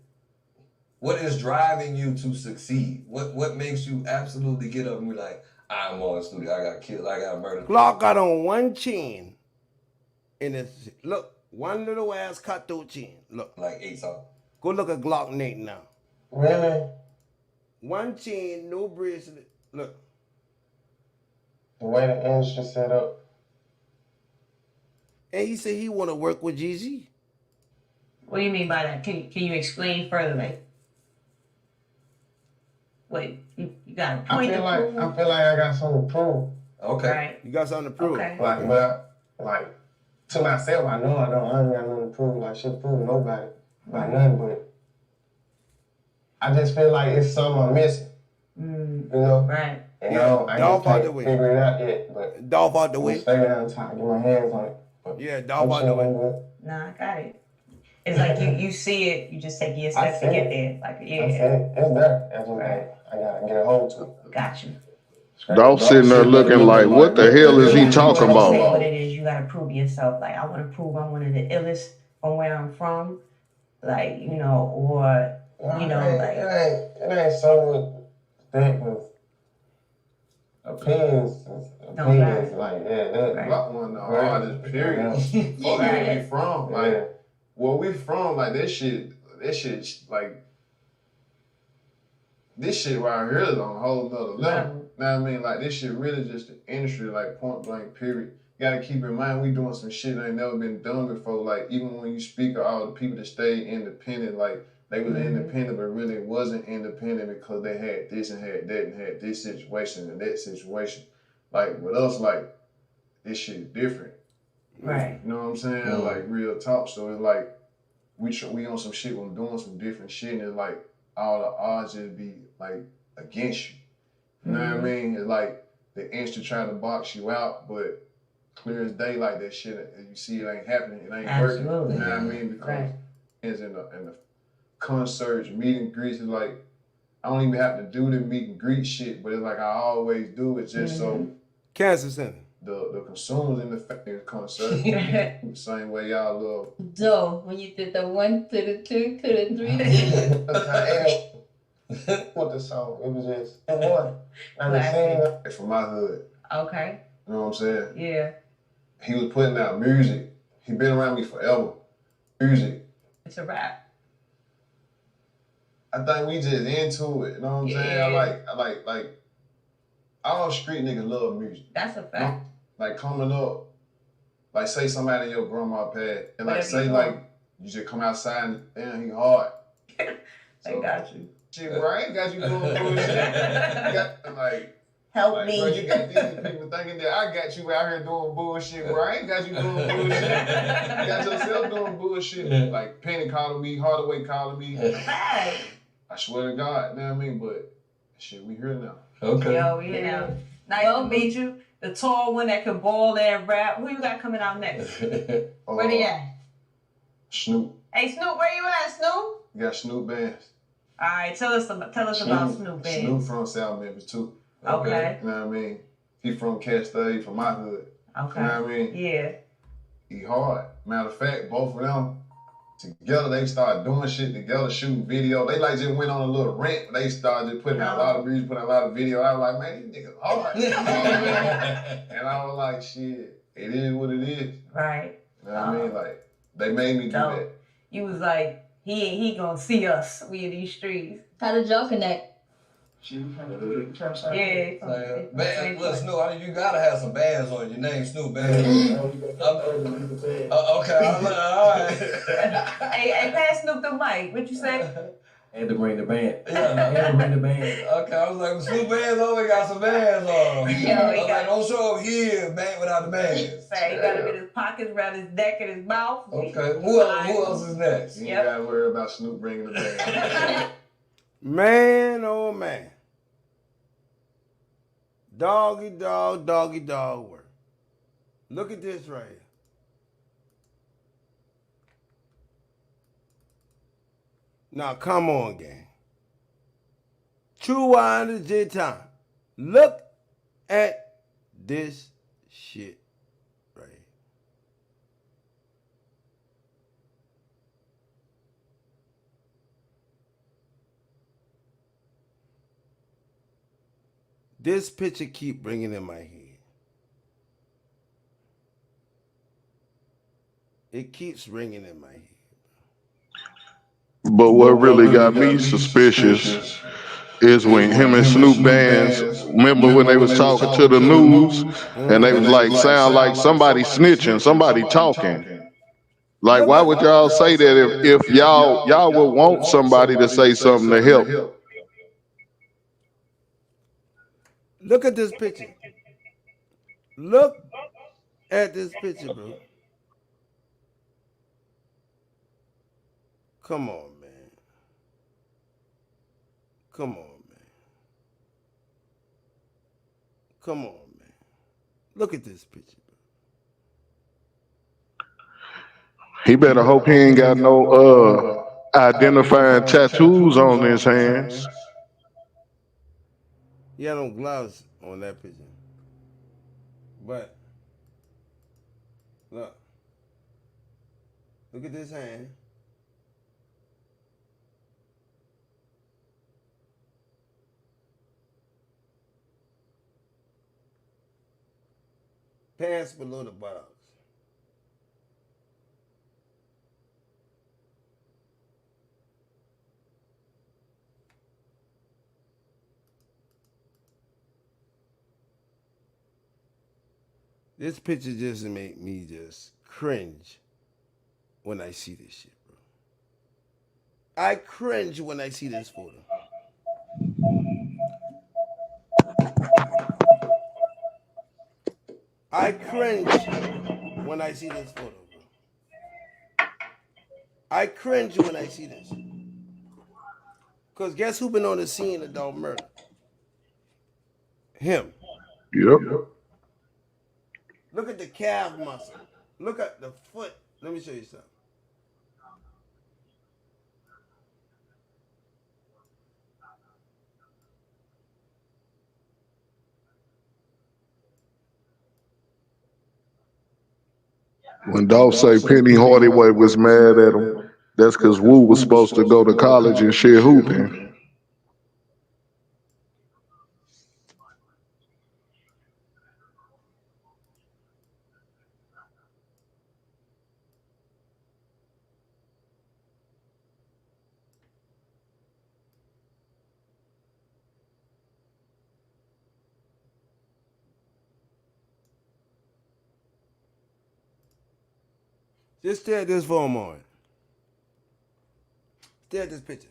What is driving you to succeed? What makes you absolutely get up and be like, I'm on the studio, I got killed, I got murdered? Glock got on one chain and it's one little ass cut through chain. Look. Like 8 songs. Go look at Glock Nate now. Really? One chain, no bracelet. Look. The way the industry set up. And he said he want to work with GZ. What do you mean by that? Can you explain further? Like, wait, you got a point to prove? I feel like I got something to prove. Okay. Right. You got something to prove. Okay. Like to myself, I know I ain't got nothing to prove. Like, shit to prove to nobody about nothing, but I just feel like it's something I'm missing. You know? Right. And I Dolph out the can't way. figure it out yet, but Dolph out the I'm way. stay down top, get my hands on it. Yeah, Dolph out the way. Nah, I got it. It's like you see it, you just take your steps to get there. Like, yeah. It's there. That's what I gotta get a hold to it. Got you. Dolph sitting there looking like, what the hell is he talking Say about? what it is, you gotta prove yourself. Like, I want to prove I'm one of the illest from where I'm from. Like, or like it ain't so thick with opinions. Like Glock one of the hardest period. Fuck where we from. Like where we from, like that shit like this shit right here is on a whole nother level. Know what I mean? Like this shit really just the industry, like point blank period. You gotta keep in mind we doing some shit that ain't never been done before. Like even when you speak of all the people that stay independent, like they was independent but really wasn't independent because they had this and had that and had this situation and that situation. Like with us, like this shit is different. Right. You know what I'm saying? Like real talk. So it's like we on some shit, we're doing some different shit, and it's like all the odds just be like against you. You know what I mean? It's like the industry trying to box you out, but clear as day, like that shit, you see it ain't happening, it ain't working. You know what I mean? Because it's in the concerts, meet and greets. It's like I don't even have to do the meet and greet shit, but it's like I always do it just so Cancer Center. the consumers in the concert, the same way y'all love. Joe, when you did the 1 to the 2 to the 3. What the song? It was just one. I just seen It's from my hood. Okay. You know what I'm saying? Yeah. He was putting out music. He been around me forever. Music. It's a rap. I think we just into it. You know what I'm saying? I like all street niggas love music. That's a fact. Like coming up, like say somebody in your grandma pad, and like say like you just come outside and damn he hard. I got you. Shit, bro, I ain't got you doing bullshit. You got like help me. Bro, you got these people thinking that I got you out here doing bullshit, bro. I ain't got you doing bullshit. You got yourself doing bullshit. Like Penny calling me, Hardaway calling me. I swear to God, you know what I mean? But shit, we here now. Okay. Yo, we here now. Nice to meet you. The tall one that can ball and rap. Who you got coming out next? Where they at? Snoop. Hey, Snoop, where you at, Snoop? You got Snoop Bands. All right, tell us about Snoop Bands. Snoop from South Memphis too. Okay. You know what I mean? He from Castade, from my hood. Okay. You know what I mean? Yeah. He hard. Matter of fact, both of them together, they started doing shit together, shooting video. They like just went on a little rant. They started just putting out a lot of music, putting out a lot of video. I was like, man, these niggas hard. And I was like, shit, it is what it is. Right. You know what I mean? Like, they made me do that. You was like, he gonna see us. We in these streets. How did y'all connect? Yeah. Man, look, Snoop, you gotta have some bands on your name, Snoop Bands. Okay, all right. Hey, pass Snoop the mic. What you say? Had to bring the band. Yeah, had to bring the band. Okay, I was like, Snoop Bands always got some bands on. I was like, don't show up here, band without the bands. Say, he gotta get his pockets around his neck and his mouth. Okay, who else is next? You ain't gotta worry about Snoop bringing the band. Man, oh man. Doggy dog work. Look at this right here. Now come on, gang. True wine is J time. Look at this shit right here. This picture keep ringing in my head. It keeps ringing in my head. But what really got me suspicious is when him and Snoop Bands, remember when they was talking to the news and they was like, sound like somebody snitching, somebody talking. Like, why would y'all say that if y'all would want somebody to say something to help? Look at this picture. Look at this picture, bro. Come on, man. Come on, man. Come on, man. Look at this picture, bro. He better hope he ain't got no identifying tattoos on his hands. He had no gloves on that picture. But, look. Look at this hand. Pants below the buttocks. This picture just make me just cringe when I see this shit, bro. I cringe when I see this photo. I cringe when I see this photo, bro. I cringe when I see this. Because guess who been on the scene of Dolph murder? Him. Yep. Look at the calf muscle. Look at the foot. Let me show you something. When Dolph say Penny Hardaway was mad at him, that's because Wu was supposed to go to college and shit hooping. Just stare at this for a moment. Stare at this picture.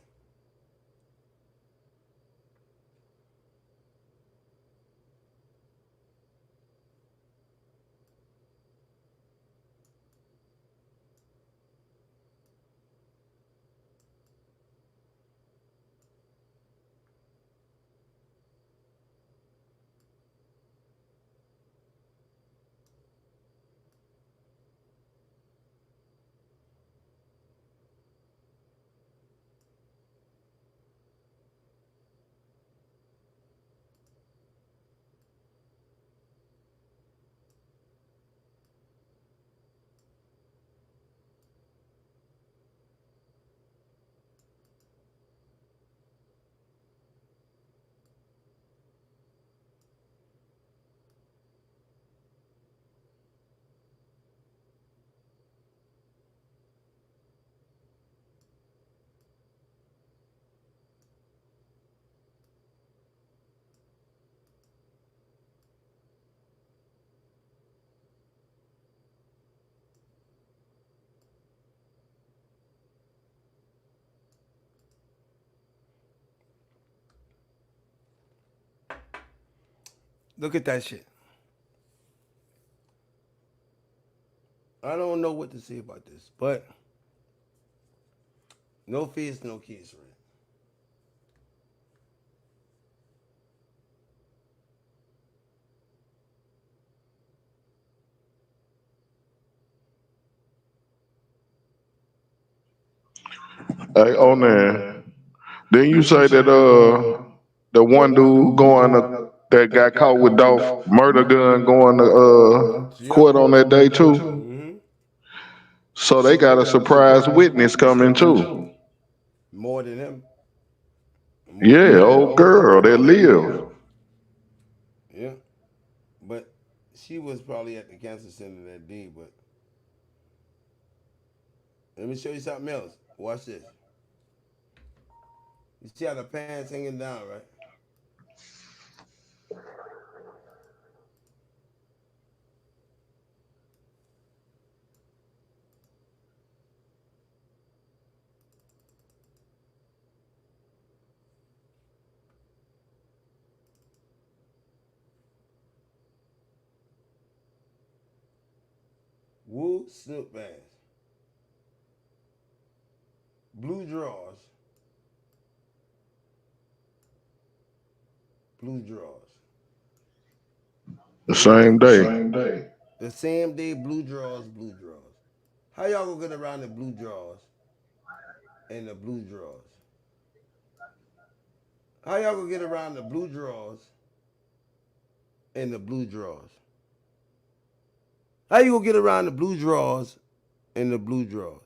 Look at that shit. I don't know what to say about this, but no face, no case, right? Hey, ONAN, didn't you say that the one dude that got caught with Dolph murder gun going to court on that day too? Mm-hmm. So they got a surprise witness coming too. More than him. Yeah, old girl that lived. Yeah. But she was probably at the cancer center that day, but let me show you something else. Watch this. You see how the pants hanging down, right? Wool Snoop pants. Blue drawers. Blue drawers. The same day. The same day, blue drawers, blue drawers. How y'all gonna get around the blue drawers and the blue drawers? How y'all gonna get around the blue drawers and the blue drawers? How you gonna get around the blue drawers and the blue drawers?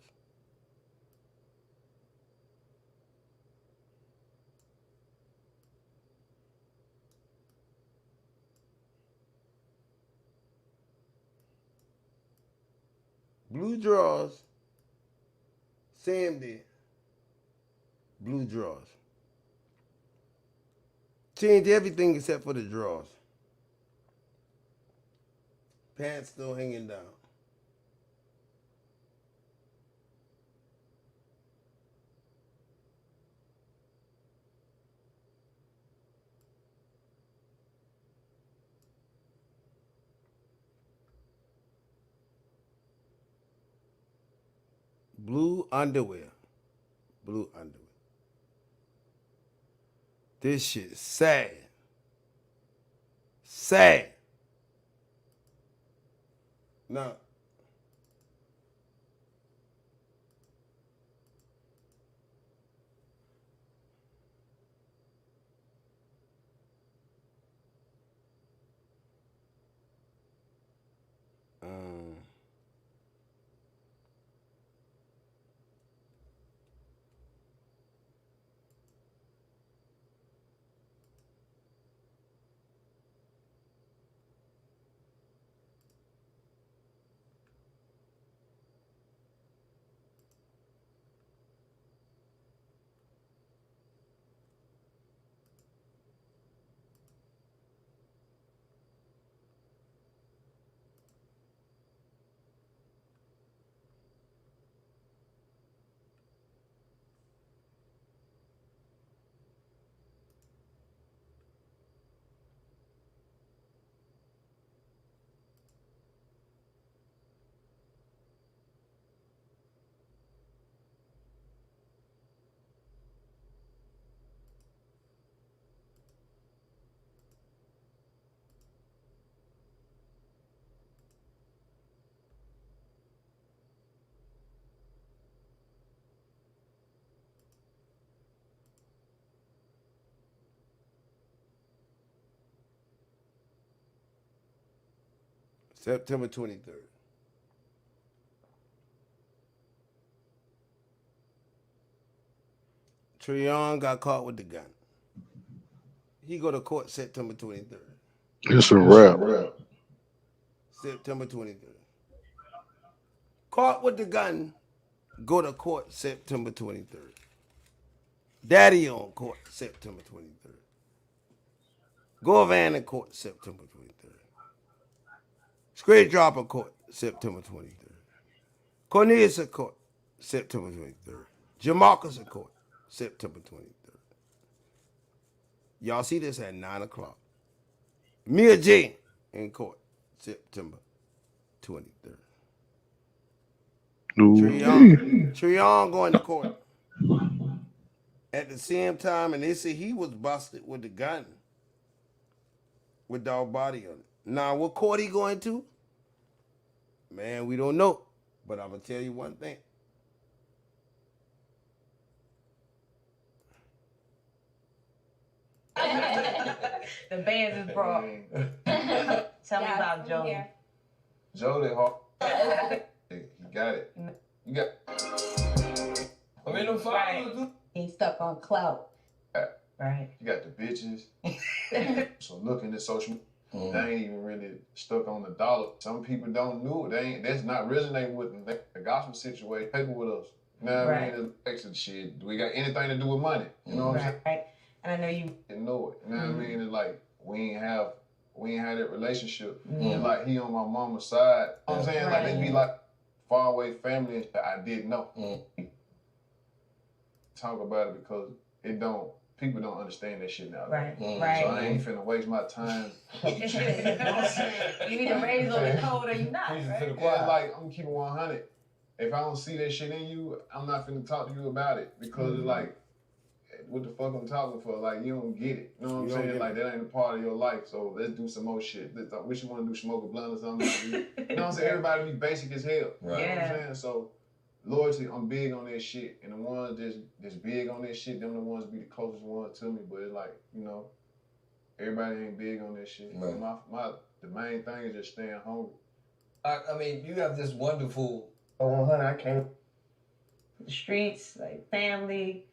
Blue drawers, same day, blue drawers. Change everything except for the drawers. Pants still hanging down. Blue underwear. Blue underwear. This shit is sad. Sad. Now, September 23rd. Treyon got caught with the gun. He go to court September 23rd. It's a wrap. September 23rd. Caught with the gun, go to court September 23rd. Daddy on court September 23rd. Govan in court September 23rd. Straight dropper court September 23rd. Cornelius in court September 23rd. Jamarcus in court September 23rd. Y'all see this at 9 o'clock. Mia Jane in court September 23rd. Treyon going to court at the same time, and they say he was busted with the gun with dog body on it. Now, what court he going to? Man, we don't know. But I'm going to tell you one thing. The bands is brought. Tell me about Joe. Joe, he got it. You got. I mean, them Right. He's stuck on clout. Right. You got the bitches. So looking at social media, they ain't even really stuck on the dollar. Some people don't know it. That's not resonating with them. The gospel situation, paper with us. You know what I mean? The extra shit. Do we got anything to do with money? You know what I'm saying? Right. And I know you know it. You know what I mean? It's like we ain't have that relationship. It's like he on my mama's side. You know what I'm saying? Like they be like far away family that I didn't know. Talk about it because people don't understand that shit now. Right. So I ain't finna waste my time. You need to raise on the code or you not, right? Yeah, like I'm keeping 100. If I don't see that shit in you, I'm not finna talk to you about it because it's like, what the fuck I'm talking for? Like you don't get it. You know what I'm saying? Like that ain't a part of your life. So let's do some more shit. What you want to do? Smoke a blunt or something? You know what I'm saying? Everybody be basic as hell. Right. You know what I'm saying? So loyalty, I'm big on that shit. And the ones that's big on that shit, them the ones be the closest ones to me. But it's like, you know, everybody ain't big on that shit. Right. The main thing is just staying hungry. I mean, you have this wonderful. 100, I can't. The streets, like family.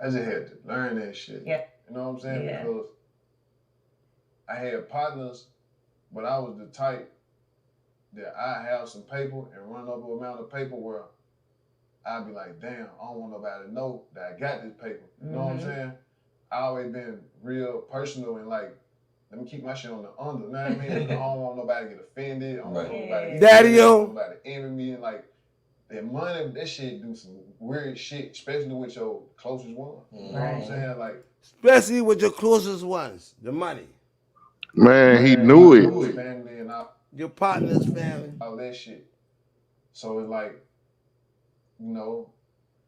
I just had to learn that shit. Yeah. You know what I'm saying? Yeah. Because I had partners, but I was the type that I have some paper and run up an amount of paper where I'd be like, damn, I don't want nobody to know that I got this paper. You know what I'm saying? I always been real personal and like, let me keep my shit on the under. You know what I mean? I don't want nobody to get offended. I don't want nobody to nobody to envy me. And like, that money, that shit do some weird shit, especially with your closest one. You know what I'm saying? Like, especially with your closest ones, the money. Man, he knew it. Family and all, your partner's family. All that shit. So it's like, you know,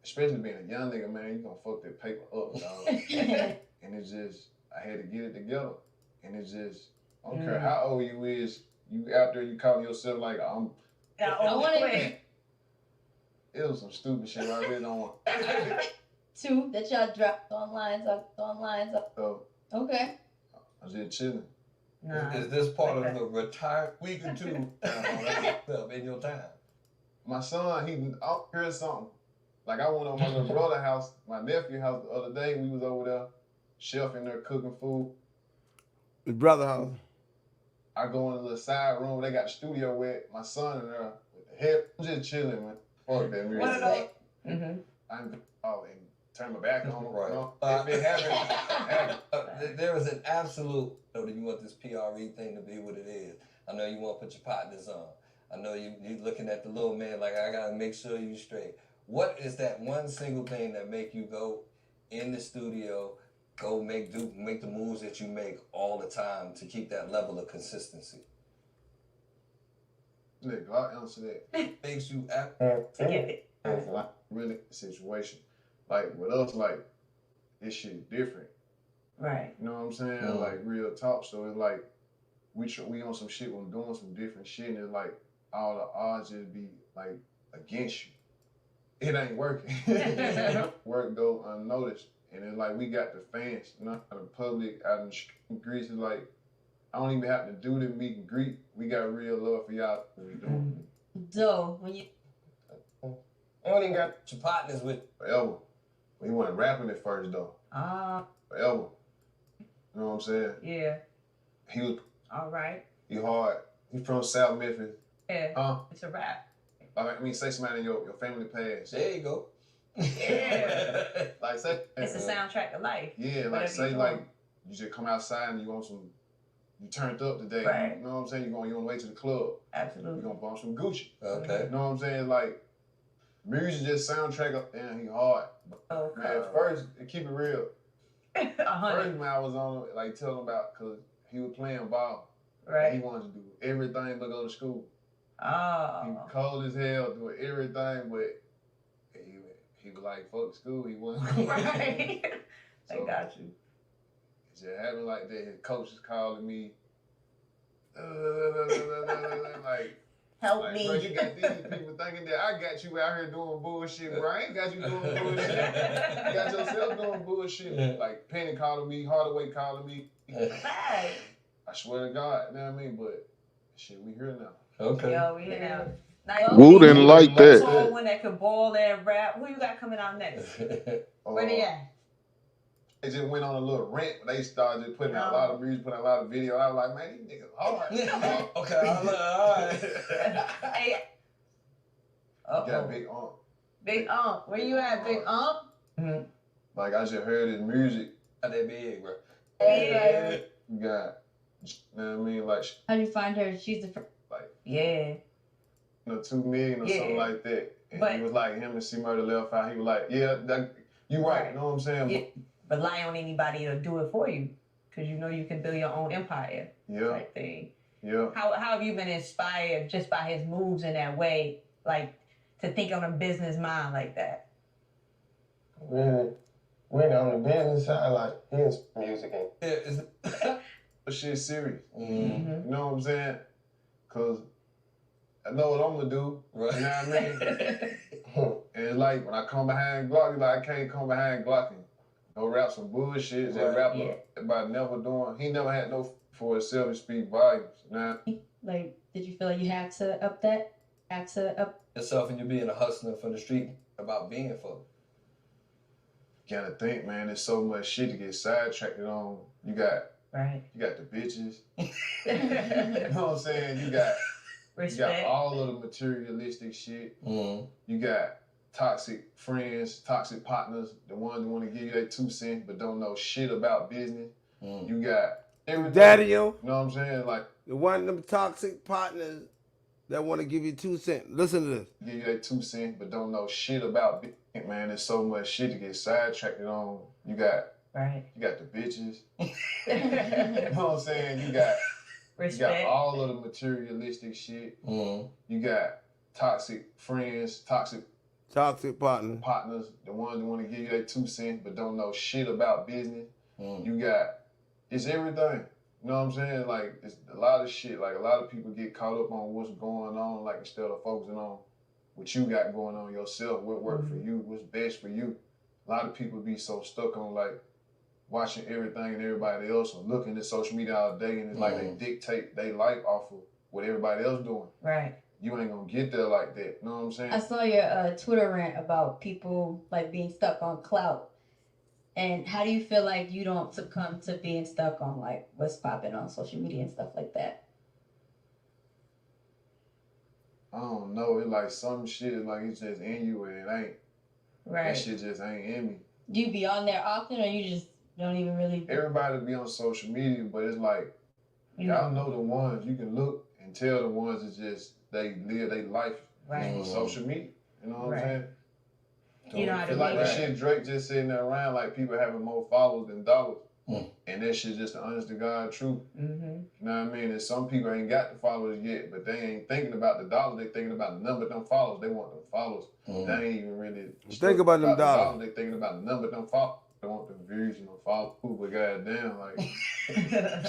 especially being a young nigga, man, you gonna fuck that paper up, dog. And it's just, I had to get it together. And it's just, I don't care how old you is, you out there, you calling yourself like, I'm. I want it. It was some stupid shit I really don't want. 2 that y'all dropped online. So, okay. I was just chilling. Is this part of the retired week or 2 in your time? My son, I heard something. Like I went on my little brother's house, my nephew's house the other day. We was over there, chef in there cooking food. His brother's house. I go in the little side room. They got the studio with my son in there with the head. I'm just chilling, man. Fuck that music. What are those? I'm and turn my back on. Right. You know? If it happens, there is an absolute. Do you want this PRE thing to be what it is? I know you want to put your partners on. I know you looking at the little man like I gotta make sure you straight. What is that one single thing that make you go in the studio, go make the moves that you make all the time to keep that level of consistency? Nigga, I'll answer that. Makes you really situation. Like with us, like this shit different. Right. You know what I'm saying? Like real talk. So it's like we on some shit, we're doing some different shit, and it's like all the odds just be like against you. It ain't working. Work go unnoticed. And it's like we got the fans, you know, out in public, out in the street. It's like I don't even have to do the meet and greet we got real love for y'all. What we doing. So when you You don't even got your partners with forever. He wasn't rapping at first though. Forever. You know what I'm saying? Yeah. He was. All right. He hard. He from South Memphis. Yeah. It's a rap. I mean, say somebody in your family past. There you go. Yeah. Like say. It's a soundtrack of life. Yeah, like say like you just come outside and you want some. You turned up today. Right. You know what I'm saying? You on the way to the club. Absolutely. You gonna bump some Gucci. Okay. You know what I'm saying? Like music just soundtrack up. Damn, he hard. Okay. Man, first keep it real. 100. First man I was on like telling about because he was playing ball. Right. He wanted to do everything but go to school. Oh. He was cold as hell, doing everything, but he was like, fuck school, he wasn't going. Right. So, I got you. It just happened like that. His coach is calling me, like, help me. Bro, you got these people thinking that I got you out here doing bullshit, bro. I ain't got you doing bullshit. You got yourself doing bullshit. Like, Penny calling me, Hardaway calling me. Right. I swear to God, you know what I mean? But shit, we here now. Okay. Yo, we here now. Who didn't like that? So one that could ball and rap. Who you got coming out next? Where they at? They just went on a little rant. They started just putting out a lot of music, putting out a lot of video. I was like, man, these niggas hard. Okay, all right. Hey. You got Big Ump. Big Ump. Where you at, Big Ump? Like, I just heard his music. Not that big, bro. Yeah. You got, you know what I mean? Like, How do you find her? She's the first. Like, yeah. 2 million or something like that. And but he was like, him and C Murder left out. He was like, yeah, you right. You know what I'm saying? Yeah. Rely on anybody to do it for you, because you know you can build your own empire. Yeah. Type thing. Yeah. How have you been inspired just by his moves in that way, like to think on a business mind like that? Really, on the business side, like his music and But shit serious. Mm-hmm. You know what I'm saying? Cause I know what I'm gonna do. Right. You know what I mean? And it's like when I come behind Glock, it's like I can't come behind Glock and go rap some bullshit. Just rap about never doing. He never had no for himself to speak volumes. Nah. Like, did you feel like you had to up that? Had to up yourself and you being a hustler from the street about being for. You gotta think, man. There's so much shit to get sidetracked on. You got the bitches. You know what I'm saying? You got all of the materialistic shit. Mm-hmm. You got toxic friends, toxic partners, the ones that want to give you their 2 cents but don't know shit about business. Mm-hmm. You got everything. Daddyo. You know what I'm saying? Like the one of them toxic partners that want to give you 2 cents. Listen to this. Give you their 2 cents but don't know shit about business. Man, there's so much shit to get sidetracked on. You got the bitches. You know what I'm saying? You got all of the materialistic shit. Mm-hmm. You got toxic friends, toxic partners, the ones that want to give you their 2 cents but don't know shit about business. Mm-hmm. You got, it's everything. You know what I'm saying? Like, it's a lot of shit. Like, a lot of people get caught up on what's going on, like, instead of focusing on what you got going on yourself, what worked for you, what's best for you. A lot of people be so stuck on, like, watching everything and everybody else or looking at social media all day, and it's like they dictate their life off of what everybody else doing. Right. You ain't gonna get there like that. You know what I'm saying? I saw your Twitter rant about people like being stuck on clout. And how do you feel like you don't succumb to being stuck on like what's popping on social media and stuff like that? I don't know. It's like some shit like it's just in you and it ain't. Right. That shit just ain't in me. Do you be on there often or you just don't even really? Everybody be on social media, but it's like y'all know the ones you can look and tell the ones that just they live their life on social media. You know what I'm saying? You know how to it's like the shit Drake just sitting there around like people having more followers than dollars. And that shit just the honest to God truth. Mm-hmm. You know what I mean? And some people ain't got the followers yet, but they ain't thinking about the dollars. They thinking about the number of them followers. They want them followers. They ain't even really think about them dollars. They thinking about the number of them followers. They want them views and them followers. But goddamn, like,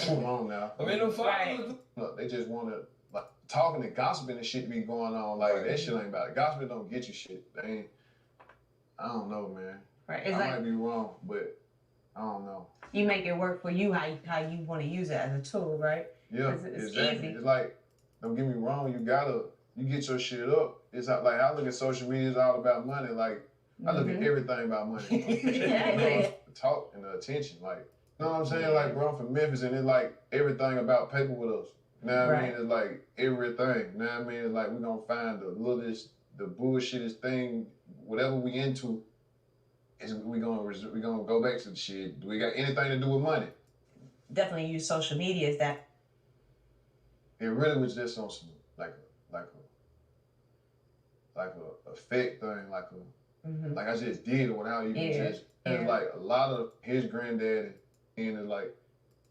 come on now. I mean, them followers. Look, they just want to like talking and gossiping and shit be going on. Like that shit ain't about it. Gossiping don't get you shit. They ain't. I don't know, man. Right. I It's might be wrong, but I don't know. You make it work for you how you want to use it as a tool, right? Yeah, It's exactly. easy. It's like Don't get me wrong, you get your shit up. It's not like I look at social media, it's all about money. Like I look at everything about money. You know, the talk and the attention. Like, you know what I'm saying? Like, bro, I'm from Memphis and it's like everything about paper with us. You know what I mean? It's like everything. You know what I mean? It's like we gonna find the littlest, the bullshittest thing, whatever we into, is we gonna go back to the shit. Do we got anything to do with money? Definitely use social media as that. It really was just on some like a fake thing, like I just did it without even just. It's like a lot of his granddaddy and it's like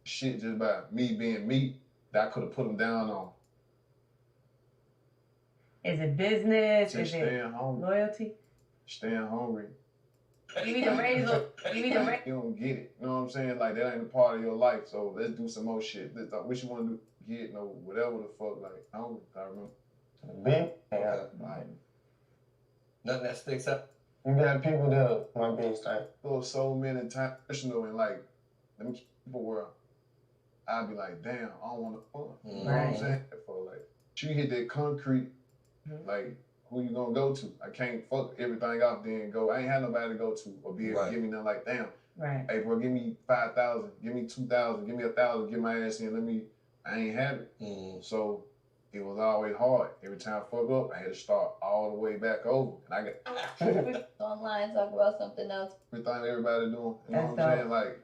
shit just by me being me that I could have put him down on. Is it business? Just Is it loyalty? Staying hungry. You need to raise up. You don't get it. You know what I'm saying? Like that ain't a part of your life. So let's do some more shit. What you want to do? Get whatever the fuck. Like hungry. I remember. Like nothing that sticks up. You got people that might be like so many times personal and like them people where I'd be like, damn, I don't want to fuck. You know what I'm saying? For like, you hit that concrete, like. Who you gonna go to? I can't fuck everything off then go. I ain't had nobody to go to or be able to give me nothing like, damn. Hey bro, give me 5,000, give me 2,000, give me 1,000, get my ass in, I ain't have it. So it was always hard. Every time I fuck up, I had to start all the way back over. And I got online talk about something else. everything everybody doing. You know what I'm saying? Like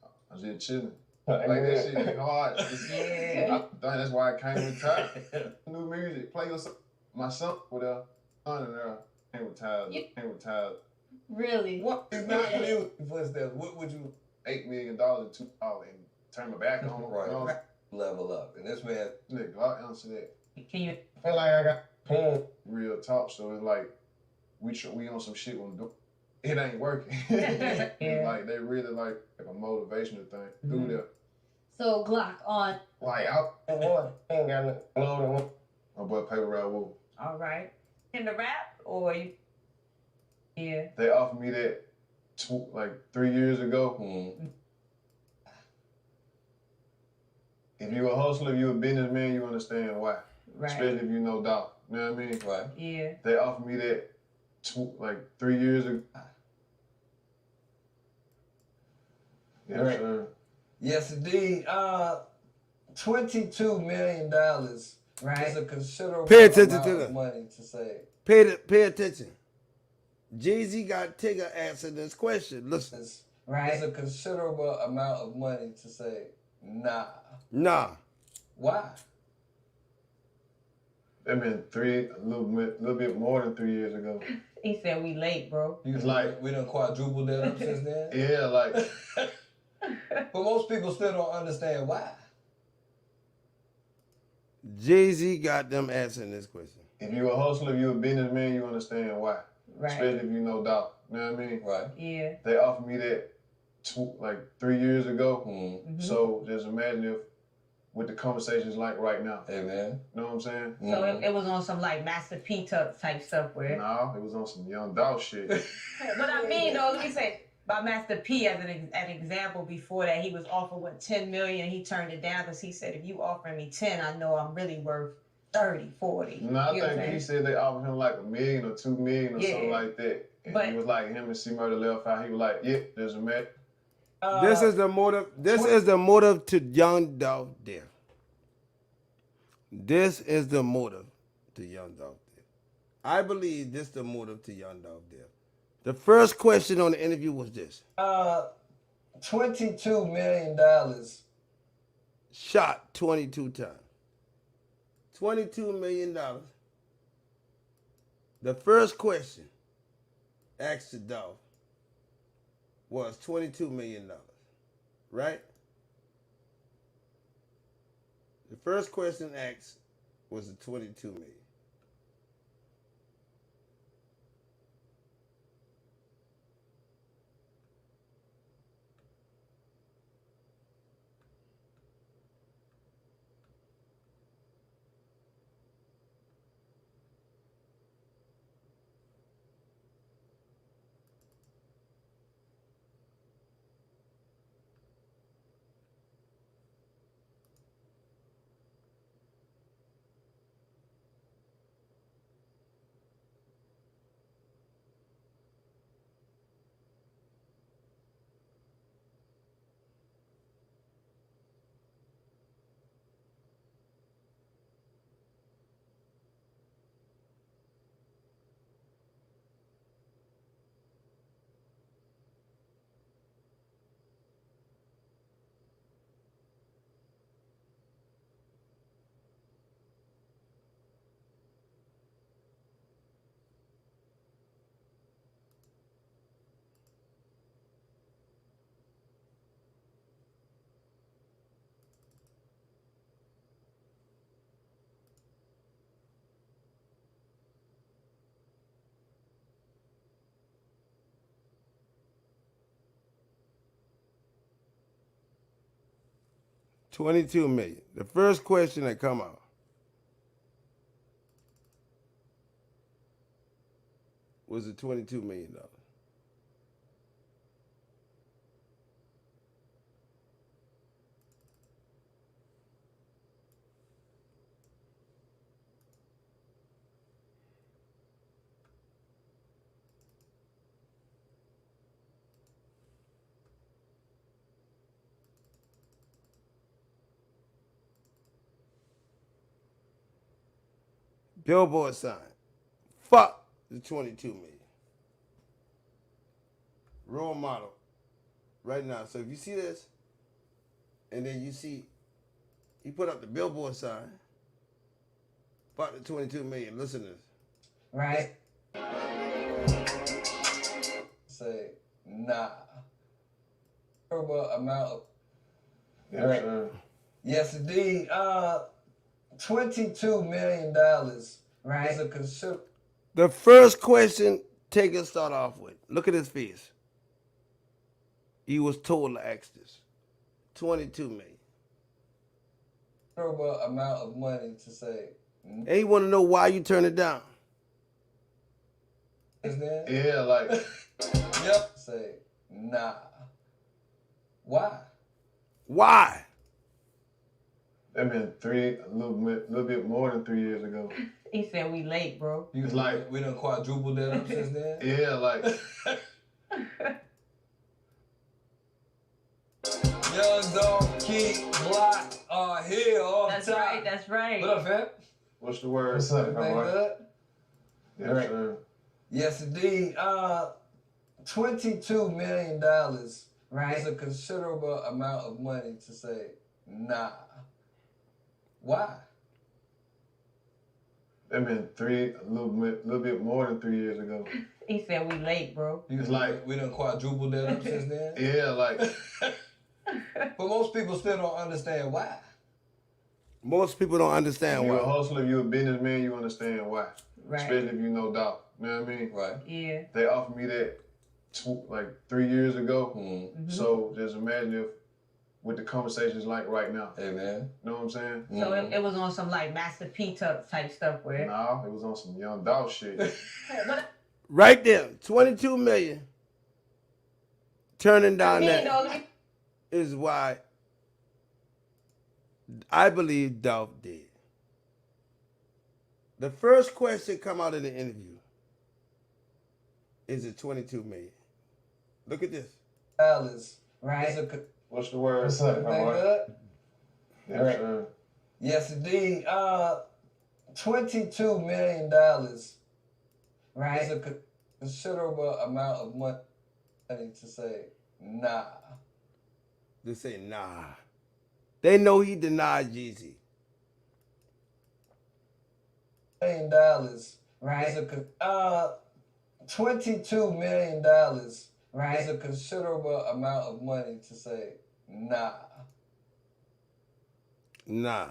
I was just chilling. Like that shit is hard. I think that's why I can't retire. New music, play yourself. My son with a son and there ain't retired. Really? What is not new footsteps? What would you $8 million and $2 and turn my back on? Right. Level up. And this man Glock answer that. Can you feel like I got pain? Real talk, so it's like we on some shit when it ain't working. It's like they really like a motivational thing. Do that. So Glock on like I ain't got no loading. My boy Paper Route Wolf. all right in the rap or you? Yeah. They offered me that 3 years ago. If you a hustler, if you a businessman, you understand why. Right. Especially if you know Dolph. You know what I mean? Right. Yeah. They offered me that 3 years ago. Yes, sir. Yes, indeed. $22 million. Right. It's a considerable Pay attention amount to of that. money to say. Pay attention. Jay-Z got Tigger answer this question. Listen. Right. It's a considerable amount of money to say, nah. Nah. Why? That been a little bit more than 3 years ago. He said we late, bro. It's like we done quadrupled that up since then. Yeah, like. But most people still don't understand why. Jay-Z got them answering this question. If you a hustler, if you a businessman, you understand why. Right. Especially if you know Dolph. You know what I mean? Right. Yeah. They offered me that 3 years ago. So just imagine if what the conversation's like right now. Hey man. You know what I'm saying? So it was on some like Master P type stuff where. No, it was on some young Dolph shit. But I mean though, let me say by Master P as an example before that, he was offered $10 million. He turned it down because he said, if you offering me 10, I know I'm really worth 30, 40. No, I think he said they offered him like $1 million or $2 million or something like that. And he was like, him and C-Murder left out. He was like, yeah, there's a match. This is the motive. This is the motive to young Dolph death. This is the motive to young Dolph death. I believe this is the motive to young Dolph death. The first question on the interview was this. $22 million. Shot 22 times. $22 million. The first question asked to Dolph was $22 million. Right? The first question asked was the $22 million. $22 million. The first question that come out was the $22 million. Billboard sign. Fuck the 22 million. Role model. Right now. So if you see this, and then you see, he put up the billboard sign. Fuck the 22 million. Listen to this. Right. Say, nah. Amount of. Yes, Right. sir. Yes, indeed. $22 million. Right. Is a consider. The first question Taker start off with. Look at his face. He was told to ask this. 22 million. Considerable amount of money to say. And he want to know why you turn it down. Is there? Yeah, like. Yep. Say, nah. Why? Why? That been a little bit more than 3 years ago. He said we late, bro. You was like, we done quadrupled that up since then? Yeah, like. Young Dolph, Key, Glock are here all the That's time. right, that's right. What up, fam? What's the word? What's up, Everything boy? good? Yes, Right. sir. Yes, indeed. $22 million Right. is a considerable amount of money to say, nah. Why? That been a little bit more than 3 years ago. He said we late, bro. You was like, we done quadrupled that up since then? Yeah, like. But most people still don't understand why. Most people don't understand If you're a why. hustler, if you're a businessman, you understand why. Right. Especially if you know Dolph. You know what I mean? Right. Yeah. They offered me that like 3 years ago. Mm-hmm. So just imagine if what the conversation's like right now. Hey, man. Know what I'm saying? So it was on some like Master P type stuff where. Nah, it was on some young Dolph shit. Right there. 22 million. Turning down Let that me is why I believe Dolph did. The first question come out in the interview is it 22 million. Look at this. Alice. Right. What's the word? What's up, Everything boy? good? Yes, sir. Yes, indeed. $22 million Right. is a considerable amount of money to say, nah. They say nah. They know he denied Jeezy. $1 million Right. is a $22 million Right. is a considerable amount of money to say, nah. Nah.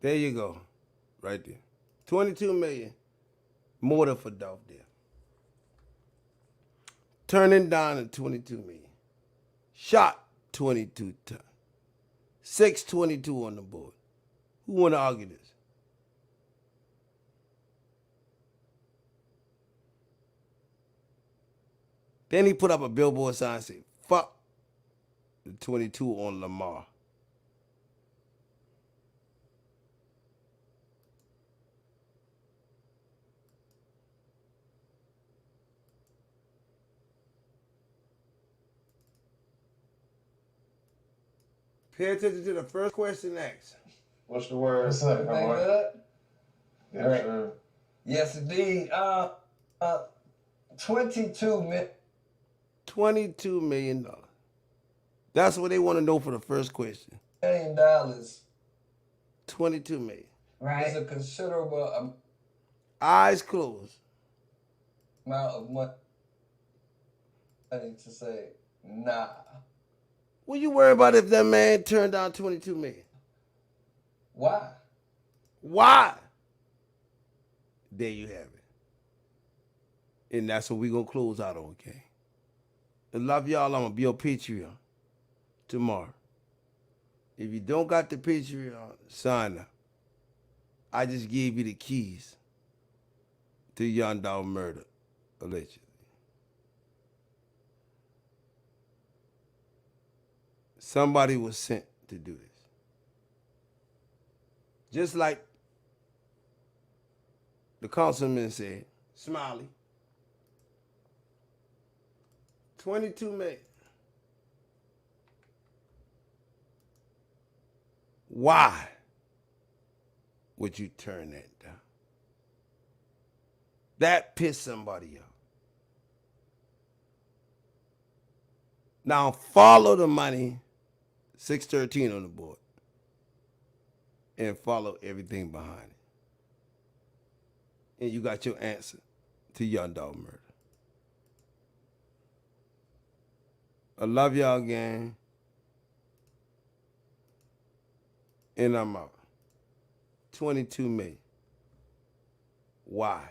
There you go. Right there. 22 million. More than for Dolph there. Turning down at 22 million. Shot 22 times. 622 on the board. Who want to argue this? Then he put up a billboard sign and said, fuck the 22 on Lamar. Pay attention to the first question next. What's the word? What's up, Everything boy? good? Yes, sir. Yes, indeed. $22 $22 million. That's what they want to know for the first question. $1 million 22 million. is a considerable Eyes closed. amount of money to say, nah. What you worry about if that man turned down 22 million? Why? Why? There you have it. And that's what we're going to close out on, okay? I love y'all. I'm going to be on Patreon tomorrow. If you don't got the Patreon, sign up. I just gave you the keys to Young Dolph murder, allegedly. Somebody was sent to do this. Just like the councilman said, Smiley, 22 million. Why would you turn that down? That pissed somebody off. Now follow the money, 613 on the board, and follow everything behind it. And you got your answer to Young Dolph murder. I love y'all, gang. And I'm out. 22 million. Why?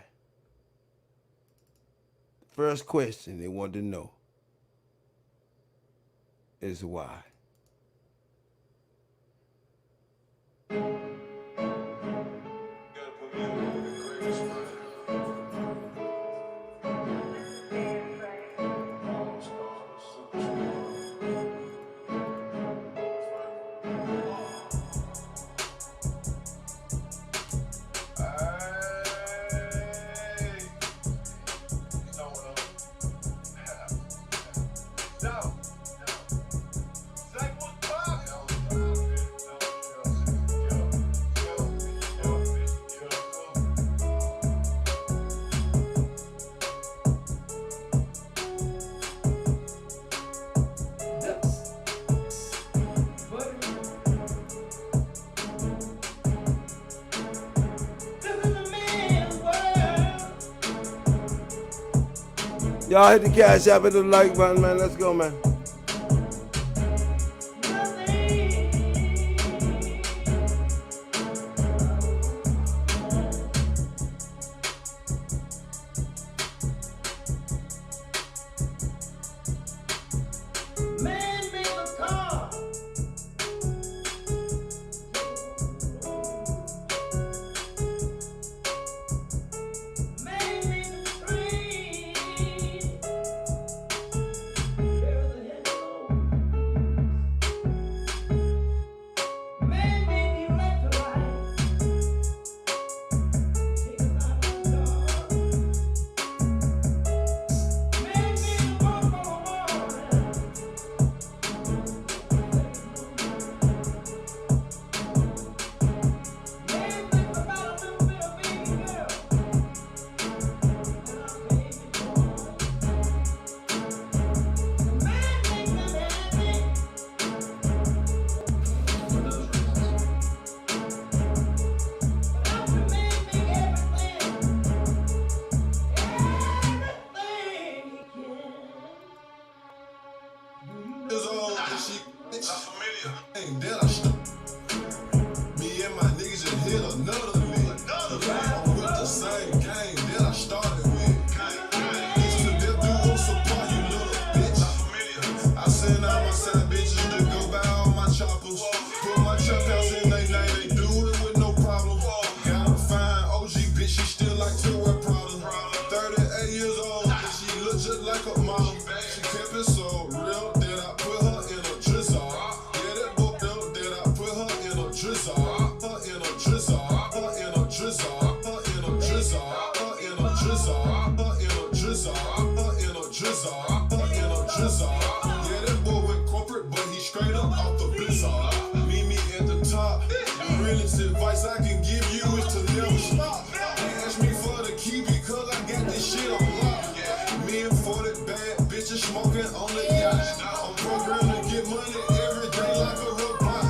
First question they wanted to know is why. Y'all hit the cash app and the like button, man. Let's go, man. Smoking on the yacht. I'm programmed to get money every day like a robot.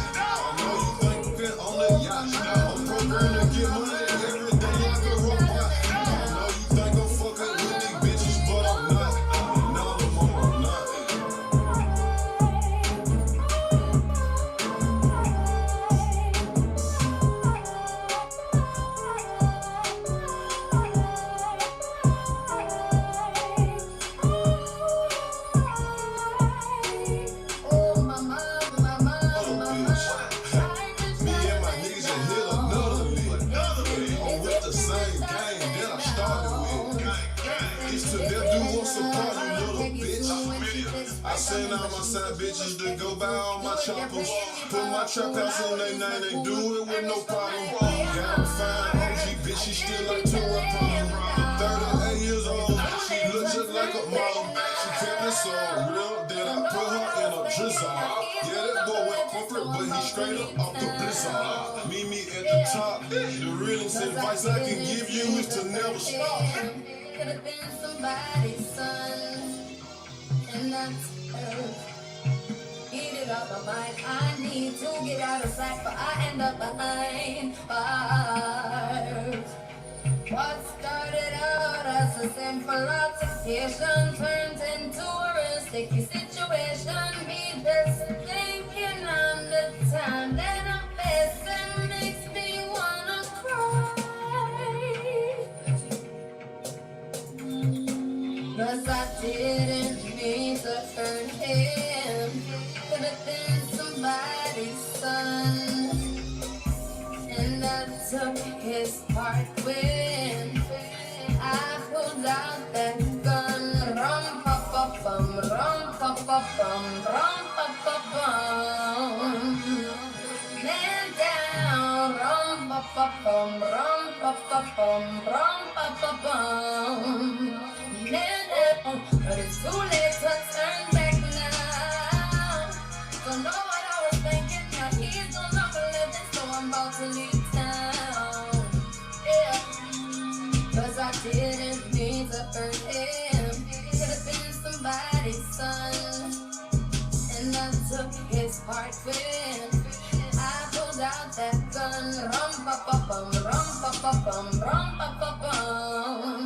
send all my side bitches to go buy all my choppers. Put my trap house in their name, they do it with no problem. Got a fine OG bitch, she still like to run from 38 years old, she look just like a model. She kept it so real, then I put her in a drizzle. Yeah, that boy went corporate, but he straight up off the blizzard. Meet me at the top, the realest advice I can give you is to never stop. Could have been somebody's son, and that's earth. Eat it up my mind. I need to get out of sight, but I end up behind bars. What started out as a simple altercation turns into a real sticky situation. Me just thinking on the time that I'm facing makes me wanna cry. 'Cause I didn't mean to hurt him. Could have been somebody's son, and I took his part when I pulled out that gun. Rum pa pa bum, rum pa pa bum, rum pa pa bum. Man down, rum pa pa bum, rum pa pa bum, rum pa pa bum. Man down, but it's too late to turn back now. Don't know what I was thinking, now he's no longer living, so I'm about to leave town. Yeah, 'cause I didn't mean to hurt him. Could have been somebody's son, and I took his part when I pulled out that gun. Rum pa pa bum, rum pa pa bum, rum pa pa bum.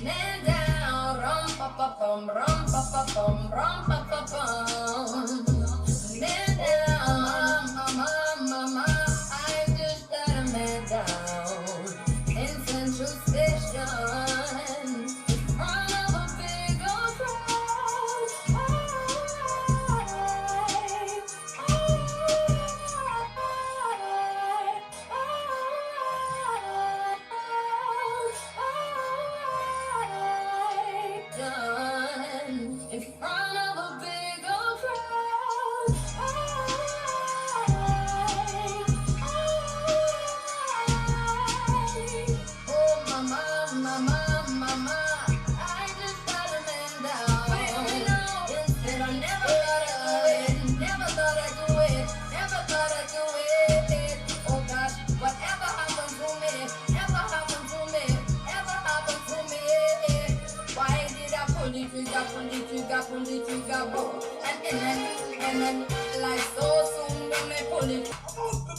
Man down, rum pa pa bum, rum pa pa bum, rum pa pa bum. Man down, mama, I just got a man down in Central Station in front of a big old crowd. In front of a big old crowd. Oh, mama, I just got a man down. Instead, I never thought I'd do it, never thought I'd do it, never thought I'd do it. Oh gosh, whatever happened to me, ever happened to me, ever happened to me. Why did I pull the trigger, whoa? And then, like so soon when they pull it. I'm off the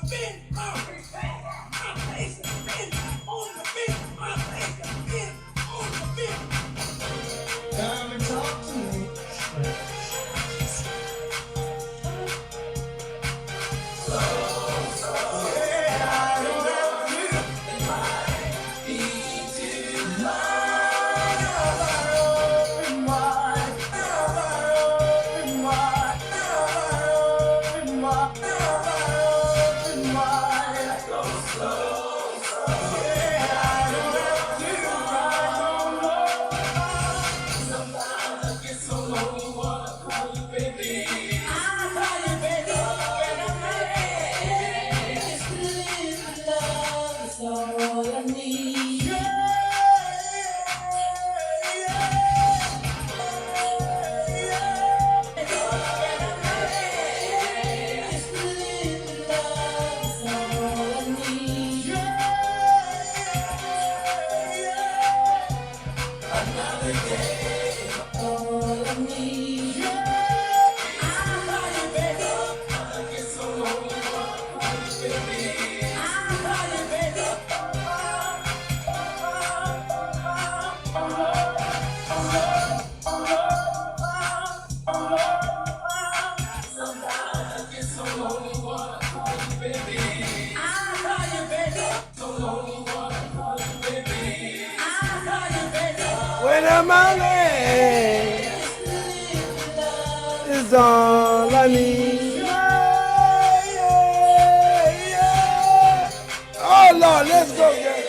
bin, my face, bin, on the bin, my face, bin, on the bin. Come and talk to me. When I'm out there, is all I need. Yeah. Oh Lord, let's go, guys.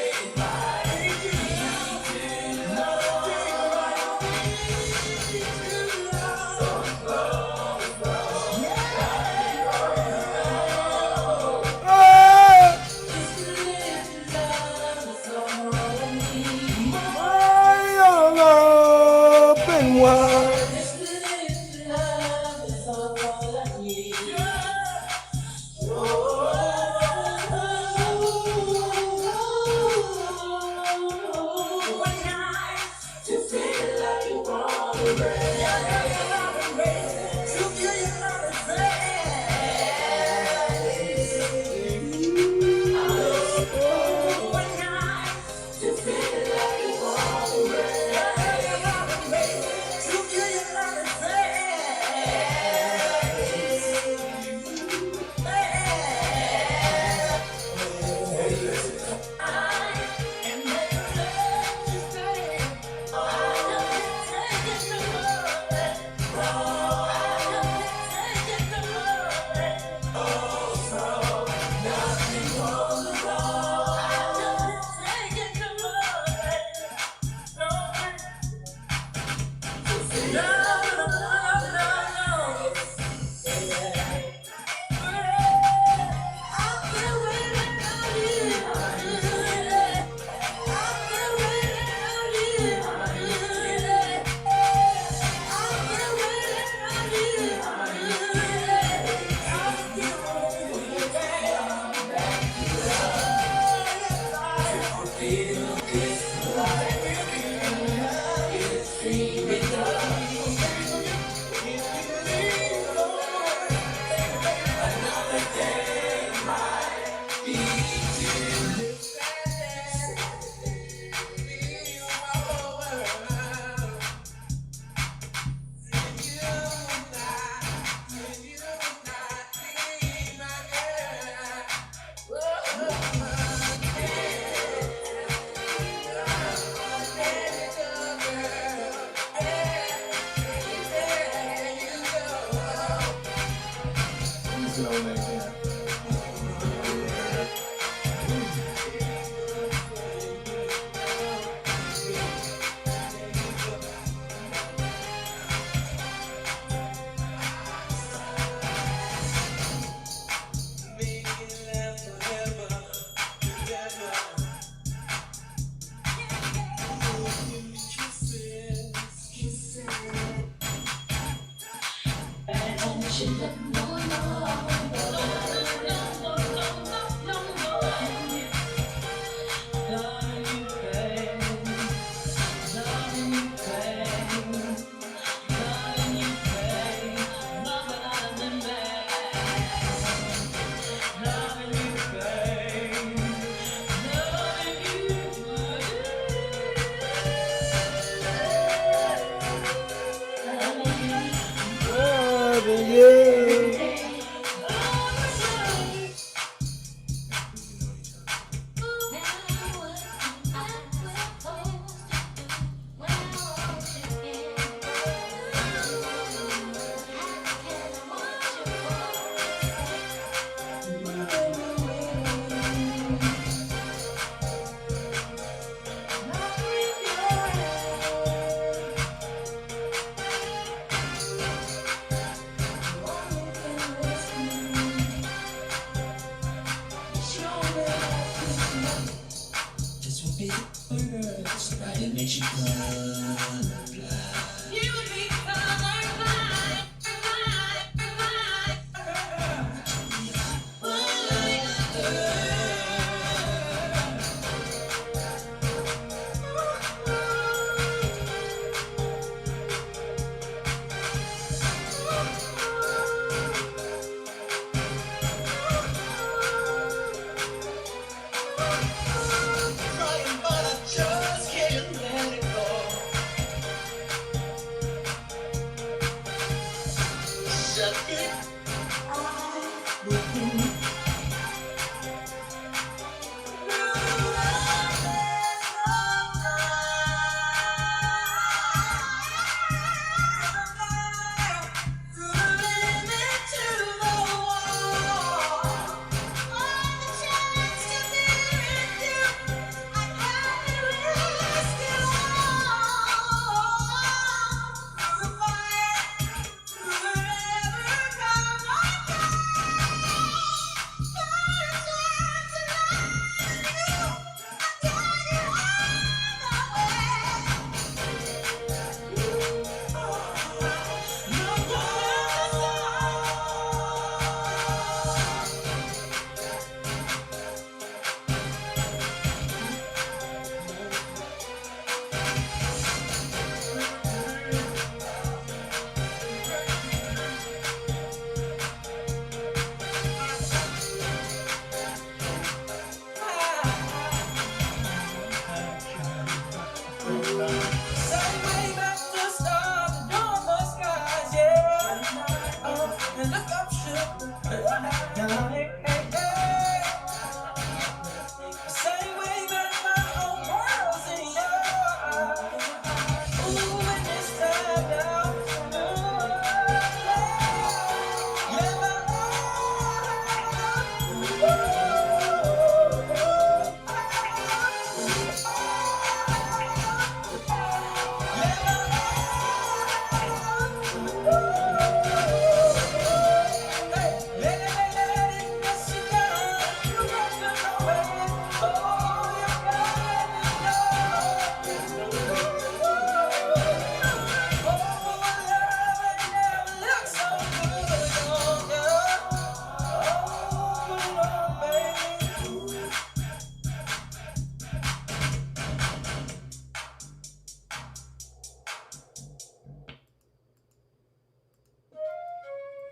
Shut